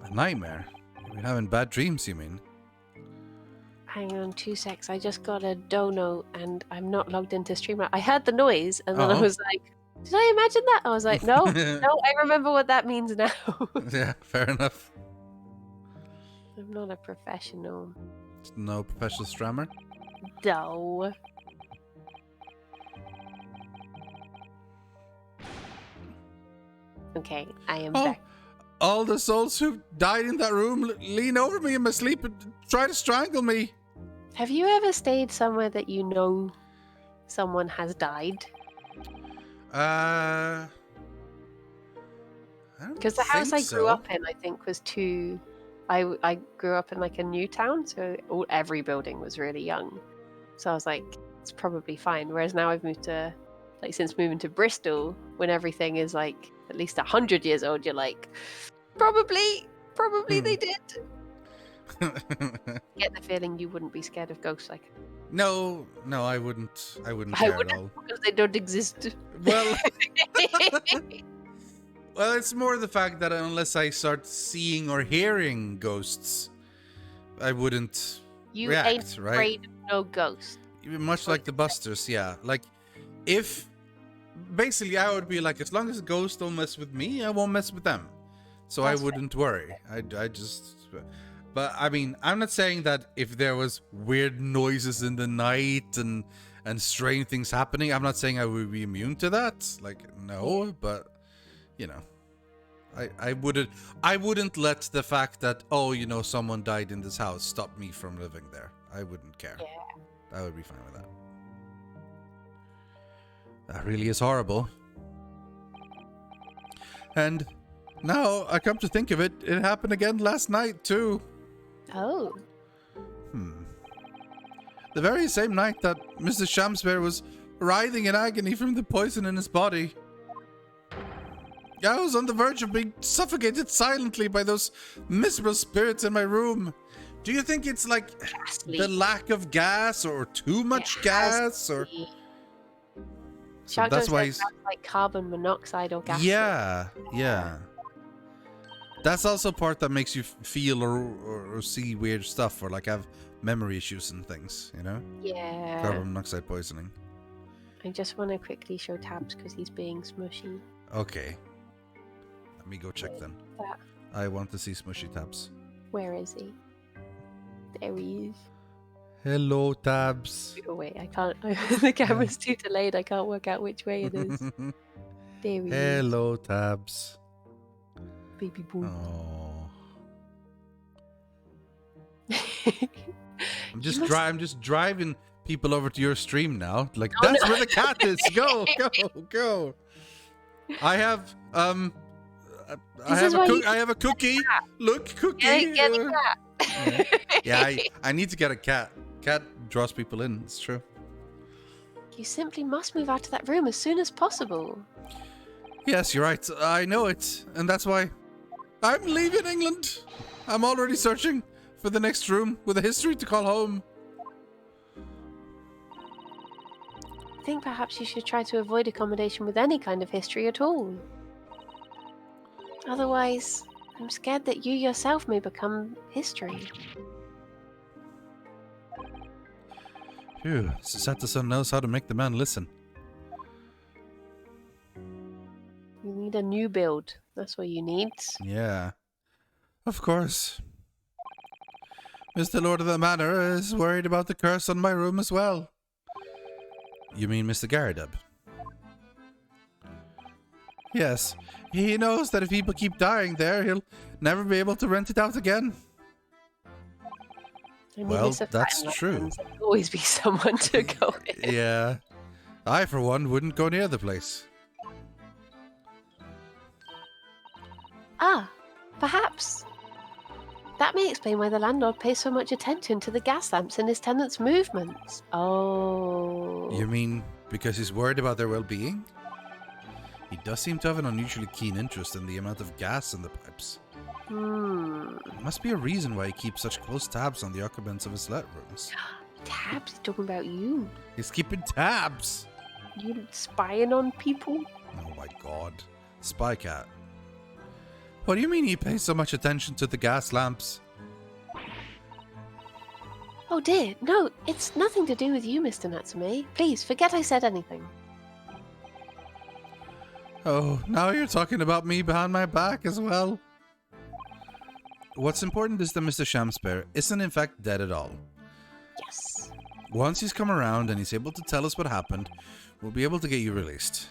B: A nightmare? You're having bad dreams, you mean?
A: Hang on 2 secs. I just got a dono and I'm not logged into Streamer. I heard the noise and then I was like, did I imagine that? I was like, no, no, I remember what that means now.
B: Yeah, fair enough.
A: I'm not a professional.
B: No professional strammer?
A: No. Okay, I am back.
B: All the souls who died in that room lean over me in my sleep and try to strangle me.
A: Have you ever stayed somewhere that you know someone has died? Because the house I grew up in, I think, was too. I grew up in like a new town, so every building was really young. So I was like, it's probably fine. Whereas now I've moved to, like, since moving to Bristol, when everything is like at least 100 years old, you're like, probably they did. Get the feeling you wouldn't be scared of ghosts, like.
B: No, I wouldn't care at all.
A: Because they don't exist.
B: Well, well, it's more the fact that unless I start seeing or hearing ghosts, I wouldn't react,
A: ain't afraid of no ghost.
B: Much like the Busters, yeah. Like, if basically I would be like, as long as ghosts don't mess with me, I won't mess with them. So I wouldn't worry. I just. But I mean, I'm not saying that if there was weird noises in the night and strange things happening, I'm not saying I would be immune to that. Like, no, but you know, I wouldn't let the fact that, oh, you know, someone died in this house stop me from living there. I wouldn't care. Yeah. I would be fine with that. That really is horrible. And now I come to think of it, it happened again last night too.
A: Oh.
B: The very same night that Mr. Shamsbear was writhing in agony from the poison in his body. I was on the verge of being suffocated silently by those miserable spirits in my room. Do you think it's like the lack of gas or too much gas or?
A: So that's why he's like carbon monoxide or gas.
B: Yeah. That's also part that makes you feel or see weird stuff or like have memory issues and things, you know?
A: Yeah.
B: Carbon monoxide poisoning.
A: I just want to quickly show Tabs because he's being smushy.
B: Okay. Let me go check then. I want to see Smushy Tabs.
A: Where is he? There he is.
B: Hello, Tabs.
A: Oh wait, I can't. The camera's too delayed. I can't work out which way it is. There he is.
B: Hello, Tabs.
A: Baby boy.
B: Oh. I'm just driving people over to your stream now. Like, that's where the cat is. Go. I have I have a cookie. Look, cookie.
A: Get a cat.
B: Yeah, I need to get a cat. Cat draws people in. It's true.
A: You simply must move out of that room as soon as possible.
B: Yes, you're right. I know it, and that's why I'm leaving England. I'm already searching for the next room with a history to call home.
A: I think perhaps you should try to avoid accommodation with any kind of history at all. Otherwise, I'm scared that you yourself may become history.
B: Phew, Sato-san knows how to make the man listen.
A: You need a new build. That's what you need.
B: Yeah. Of course. Mr. Lord of the Manor is worried about the curse on my room as well. You mean Mr. Garadub? Yes. He knows that if people keep dying there, he'll never be able to rent it out again.
A: I mean,
B: well, that's true.
A: There'll always be someone to go in.
B: Yeah. I, for one, wouldn't go near the place.
A: Ah, perhaps. That may explain why the landlord pays so much attention to the gas lamps in his tenants' movements. Oh.
B: You mean because he's worried about their well-being? He does seem to have an unusually keen interest in the amount of gas in the pipes. There must be a reason why he keeps such close tabs on the occupants of his let rooms.
A: Tabs? He's talking about you.
B: He's keeping tabs.
A: You spying on people?
B: Oh my god. Spy cat. What do you mean you pay so much attention to the gas lamps?
A: Oh dear, no, it's nothing to do with you, Mr. Natsume. Please, forget I said anything.
B: Oh, now you're talking about me behind my back as well. What's important is that Mr. Shamspear isn't in fact dead at all.
A: Yes.
B: Once he's come around and he's able to tell us what happened, we'll be able to get you released.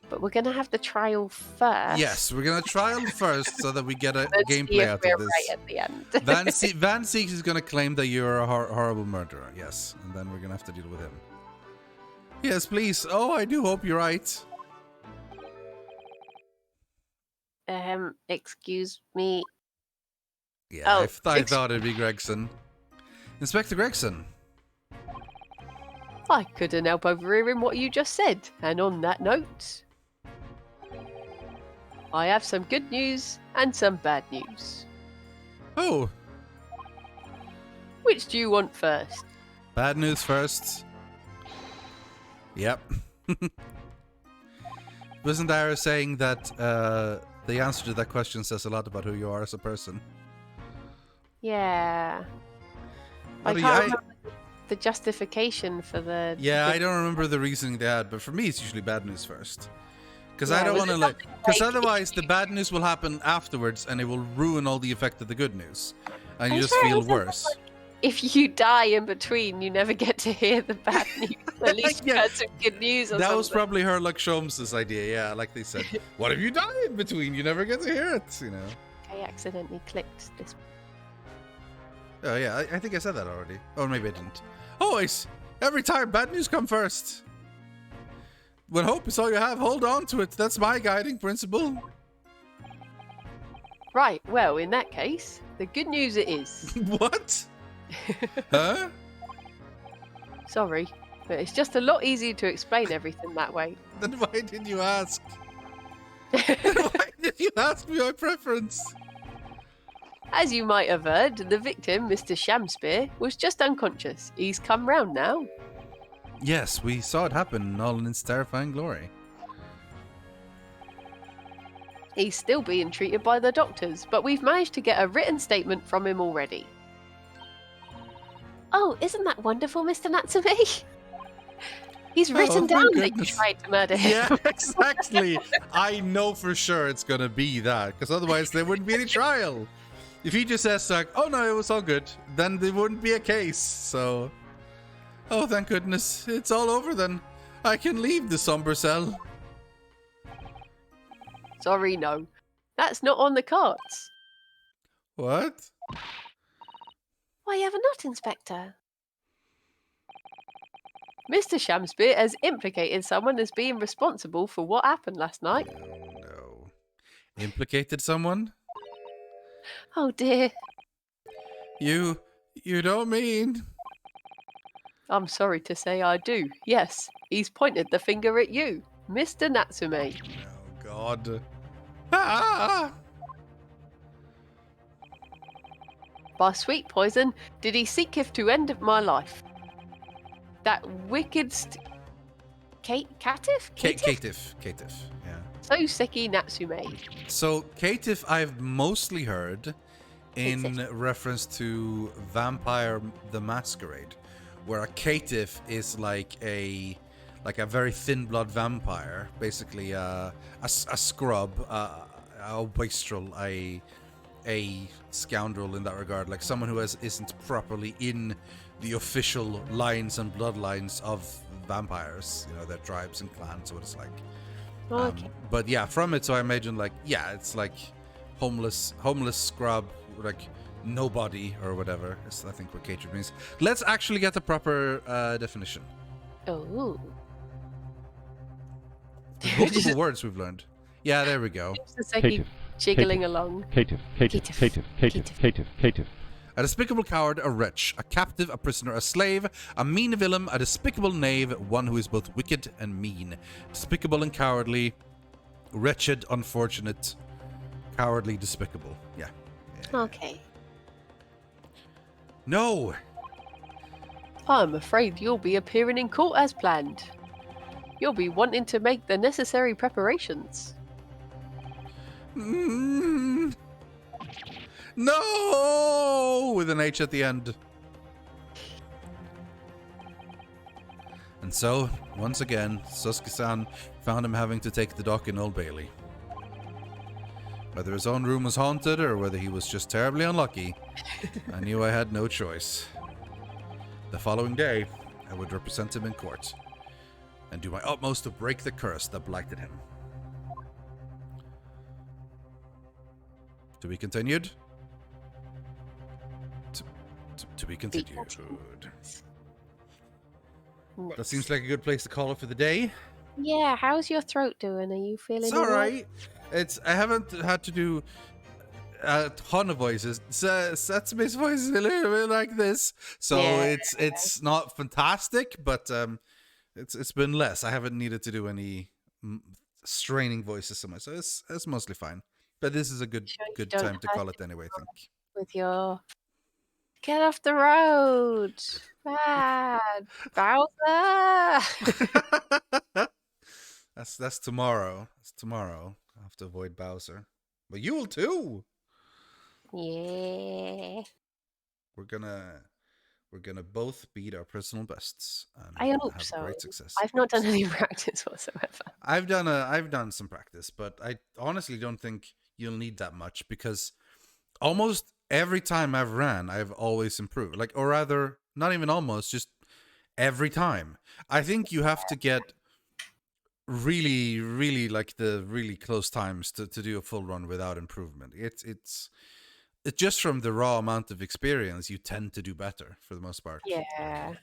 A: But we're going to have the trial first.
B: Yes, we're gonna trial first so that we get a
A: Let's see
B: gameplay
A: if
B: out
A: we're
B: of this.
A: right at the end.
B: Van Seeks is gonna claim that you're a horrible murderer, yes, and then we're gonna have to deal with him. Yes, please. Oh, I do hope you're right.
A: Excuse me.
B: Yeah,
A: Oh,
B: I thought it'd be Gregson. Inspector Gregson.
A: I couldn't help overhearing what you just said. And on that note, I have some good news and some bad news.
B: Oh,
A: Which do you want first?
B: bad news first. Yep. Wasn't Ira saying that the answer to that question says a lot about who you are as a person?
A: Yeah. I
B: What do
A: can't
B: you-
A: remember the justification for the...
B: Yeah, I don't remember the reasoning they had, but for me, it's usually bad news first. Because I
A: Yeah,
B: don't
A: was
B: want to
A: it
B: like,
A: something
B: because
A: like
B: otherwise the bad news will happen afterwards, and it will ruin all the effect of the good news, and you
A: I
B: just
A: swear it
B: feel
A: was something
B: worse.
A: like, if you die in between, you never get to hear the bad news. At least you
B: Yeah.
A: had some good news or
B: That was
A: something.
B: probably Herlock Sholmes' idea, yeah. Like they said, what if you die in between? You never get to hear it, you know.
A: I accidentally clicked this.
B: Oh yeah, I think I said that already, or maybe I didn't. Always, every time, bad news come first. When hope is all you have, hold on to it. That's my guiding principle.
A: Right, well, in that case, the good news it is.
B: What? Huh?
A: Sorry, but it's just a lot easier to explain everything that way.
B: Then why did you ask? Why did you ask me my preference?
A: As you might have heard, the victim, Mr. Shamspear, was just unconscious. He's come round now.
B: Yes, we saw it happen all in its terrifying glory.
A: He's still being treated by the doctors, but we've managed to get a written statement from him already. Oh, isn't that wonderful, Mr. Natsume? He's written
B: my
A: down that you
B: goodness.
A: tried to murder him.
B: Yeah, exactly. I know for sure it's gonna be that, because otherwise there wouldn't be any trial. If he just says like, "Oh no, it was all good," then there wouldn't be a case. So, oh, thank goodness, it's all over. Then I can leave the somber cell.
A: Sorry, no. That's not on the cards.
B: What?
A: Why ever not, Inspector? Mr. Shamspear has implicated someone as being responsible for what happened last night.
B: Oh no. Implicated someone?
A: Oh dear.
B: You don't mean?
A: I'm sorry to say I do. Yes, he's pointed the finger at you, Mr. Natsume.
B: Oh God. Ah!
A: By sweet poison did he seeketh to end my life. That wickedst... Caitiff?
B: Caitiff, yeah.
A: So sicky Natsume.
B: So, caitiff I've mostly heard in
A: Caitiff.
B: reference to Vampire the Masquerade, where a caitiff is like a very thin blood vampire, basically a scrub, a wastrel, a scoundrel in that regard, like someone who isn't properly in the official lines and bloodlines of vampires, you know, their tribes and clans, what it's like.
A: Okay.
B: But yeah, from it, so I imagine like, yeah, it's like homeless scrub, like nobody or whatever. Is I think what caitiff means. Let's actually get the proper definition.
A: Oh.
B: Multiple words we've learned. Yeah, there we go.
A: Just a second,
E: Caitiff.
A: jiggling
E: Caitiff.
A: along.
E: Caitiff, caitiff,
A: Caitiff.
E: caitiff, caitiff, caitiff, caitiff.
B: A despicable coward, a wretch, a captive, a prisoner, a slave, a mean villain, a despicable knave, one who is both wicked and mean. Despicable and cowardly, wretched, unfortunate, cowardly, despicable. Yeah.
A: Okay.
B: No!
A: I'm afraid you'll be appearing in court as planned. You'll be wanting to make the necessary preparations.
B: Mm. No! With an H at the end. And so, once again, Sasuke-san found him having to take the dock in Old Bailey. Whether his own room was haunted or whether he was just terribly unlucky, I knew I had no choice. The following day, I would represent him in court and do my utmost to break the curse that blighted him. To be continued? To be continued.
A: Nice.
B: That seems like a good place to call it for the day.
A: Yeah, how's your throat doing? Are you feeling
B: It's alright. I haven't had to do a ton of voices. Setsume's voice is a little bit like this. So
A: Yeah.
B: it's not fantastic, but it's been less. I haven't needed to do any straining voices so much. So it's mostly fine. But this is a good
A: don't
B: time to
A: have
B: call it anyway, I think.
A: With your... Get off the road! Bad! Bowser!
B: That's tomorrow. It's tomorrow. I have to avoid Bowser. But you will too.
A: Yeah.
B: We're gonna both beat our personal bests. And
A: I hope
B: have
A: so.
B: Great success.
A: I've not done any practice whatsoever.
B: I've done some practice, but I honestly don't think you'll need that much because almost every time I've ran, I've always improved. Like, or rather, not even almost, just every time. I think you have to get really, really like the really close times to do a full run without improvement. It's just from the raw amount of experience, you tend to do better for the most part.
A: Yeah.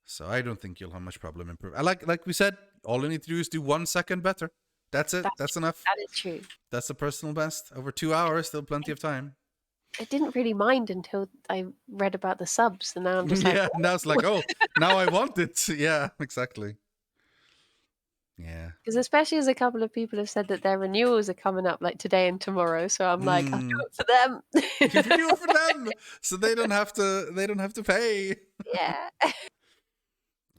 B: So I don't think you'll have much problem improving. Like we said, all you need to do is do 1 second better. That's it. That's enough.
A: That is true.
B: That's the personal best. Over 2 hours, still plenty of time.
A: I didn't really mind until I read about the subs, and now I'm just like,
B: Yeah, now it's like, oh, now I want it. Yeah, exactly. Yeah.
A: because especially as a couple of people have said that their renewals are coming up like today and tomorrow, so I'm like, I'll do it for them.
B: You can do it for them, so they don't have to pay.
A: Yeah.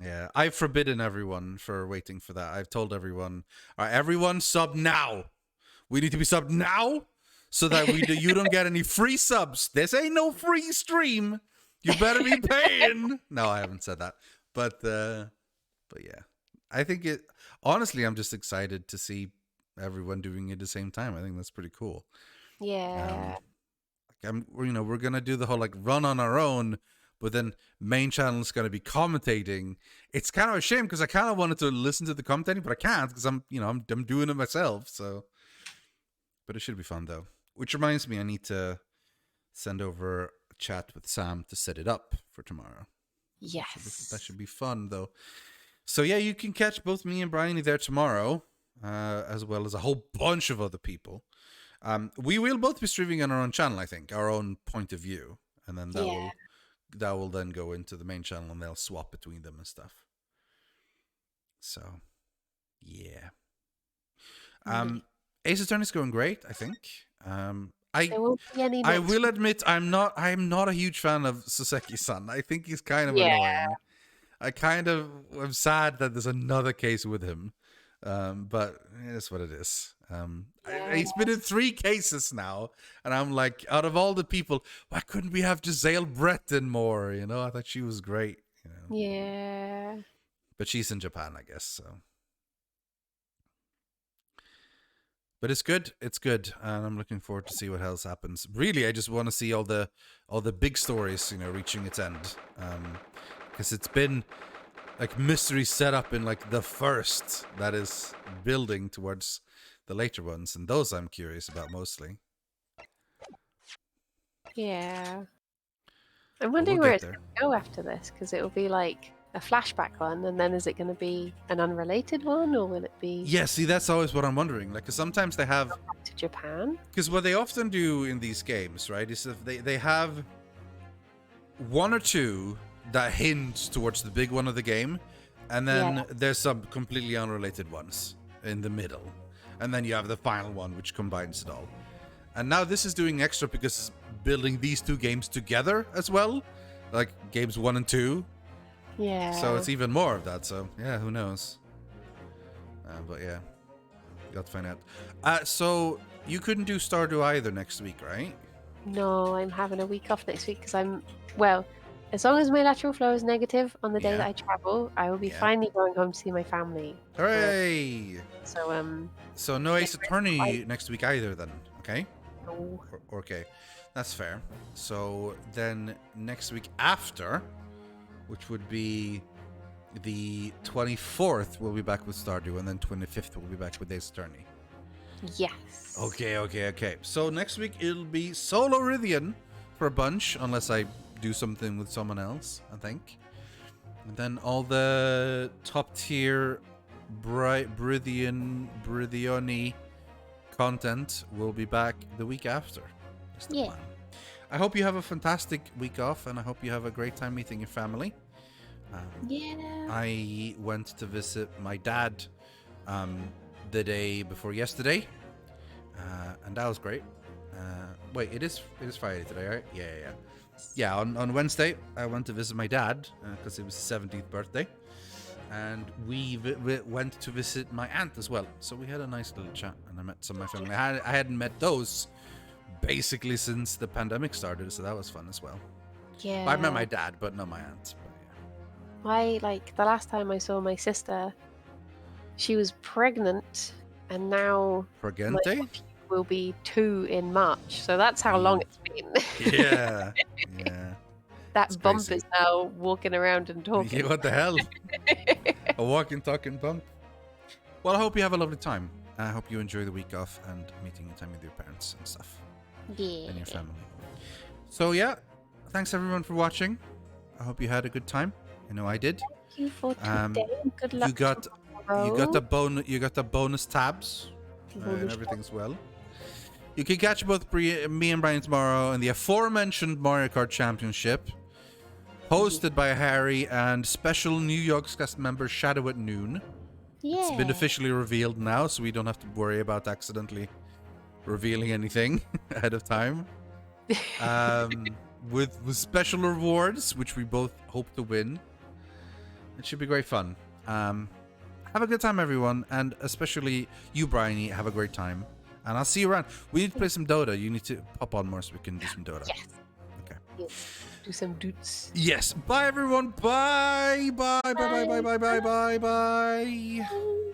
B: Yeah, I've forbidden everyone for waiting for that. I've told everyone, all right, everyone sub now. We need to be subbed now so that you don't get any free subs. This ain't no free stream. You better be paying. No, I haven't said that. But yeah. I think honestly, I'm just excited to see everyone doing it at the same time. I think that's pretty cool.
A: Yeah.
B: We're going to do the whole like run on our own, but then main channel is going to be commentating. It's kind of a shame because I kind of wanted to listen to the commentating, but I can't because I'm doing it myself. So, but it should be fun though. Which reminds me, I need to send over a chat with Sam to set it up for tomorrow.
A: Yes.
B: That should be fun though. So yeah, you can catch both me and Briony there tomorrow, as well as a whole bunch of other people. We will both be streaming on our own channel, I think, our own point of view, and then that will then go into the main channel, and they'll swap between them and stuff. So, yeah. Ace Attorney is going great, I think.
A: There won't be any
B: I
A: next
B: will admit I'm not a huge fan of Soseki-san. I think he's kind of annoying. I'm sad that there's another case with him. But it's what it is. He's been in 3 cases now, and I'm like, out of all the people, why couldn't we have Giselle Breton more? I thought she was great.
A: Yeah.
B: But she's in Japan, I guess. So, but it's good. It's good, and I'm looking forward to see what else happens. Really, I just want to see all the big stories, reaching its end, because it's been like mystery set up in like the first that is building towards the later ones, and those I'm curious about mostly.
A: Yeah. I'm wondering where it's going to go after this, because it will be like a flashback one, and then is it going to be an unrelated one, or will it be...
B: Yeah, see, that's always what I'm wondering. Like, because sometimes they have...
A: back to Japan?
B: Because what they often do in these games, right, is if they have 1 or 2 that hint towards the big one of the game, and then there's some completely unrelated ones in the middle, and then you have the final one which combines it all. And now this is doing extra because it's building these 2 games together as well, like games 1 and 2.
A: Yeah.
B: So it's even more of that. So yeah, who knows? But yeah, got to find out. So you couldn't do Stardew either next week, right?
A: No, I'm having a week off next week because well, as long as my lateral flow is negative on the day that I travel, I will be
B: Yeah.
A: finally going home to see my family.
B: Hooray!
A: So
B: no Ace Attorney next week either then, okay?
A: no.
B: Okay, that's fair. So then next week after, which would be the 24th, we'll be back with Stardew, and then 25th we'll be back with Ace Attorney.
A: Yes.
B: Okay. So next week it'll be solo Rythian for a bunch, unless I do something with someone else, I think. And then all the top tier Briony content will be back the week after. That's the plan. I hope you have a fantastic week off, and I hope you have a great time meeting your family. I went to visit my dad the day before yesterday, and that was great. Wait, it is Friday today, right? Yeah. On Wednesday, I went to visit my dad because it was his 17th birthday, and we went to visit my aunt as well. So we had a nice little chat, and I met some of my family. I hadn't met those basically since the pandemic started, so that was fun as well.
A: Yeah.
B: I met my dad, but not my aunt.
A: The last time I saw my sister, she was pregnant, and now
B: Pregente?
A: will be 2 in March. So that's how long it's been.
B: Yeah.
A: That bump
B: crazy.
A: is now walking around and talking.
B: Yeah, what the hell? A walking, talking bump. Well, I hope you have a lovely time. I hope you enjoy the week off and meeting time with your parents and stuff.
A: Yeah.
B: And your family. So yeah, thanks everyone for watching. I hope you had a good time. I know I did.
A: Thank you for today. Good luck.
B: You got
A: tomorrow.
B: you got the bonus tabs and everything's well. You can catch both me and Brian tomorrow in the aforementioned Mario Kart Championship, hosted by Harry and special New York's cast member Shadow at Noon. It's been officially revealed now, so we don't have to worry about accidentally revealing anything ahead of time. With special rewards, which we both hope to win. It should be great fun. Have a good time, everyone, and especially you, Briony. Have a great time, and I'll see you around. We need to play some Dota. You need to pop on more so we can do some Dota.
A: Yes.
B: Okay.
A: Yes. Do some doots.
B: Yes. Bye, everyone. Bye. Bye. Bye. Bye. Bye. Bye. Bye. Bye. Bye.
A: Bye.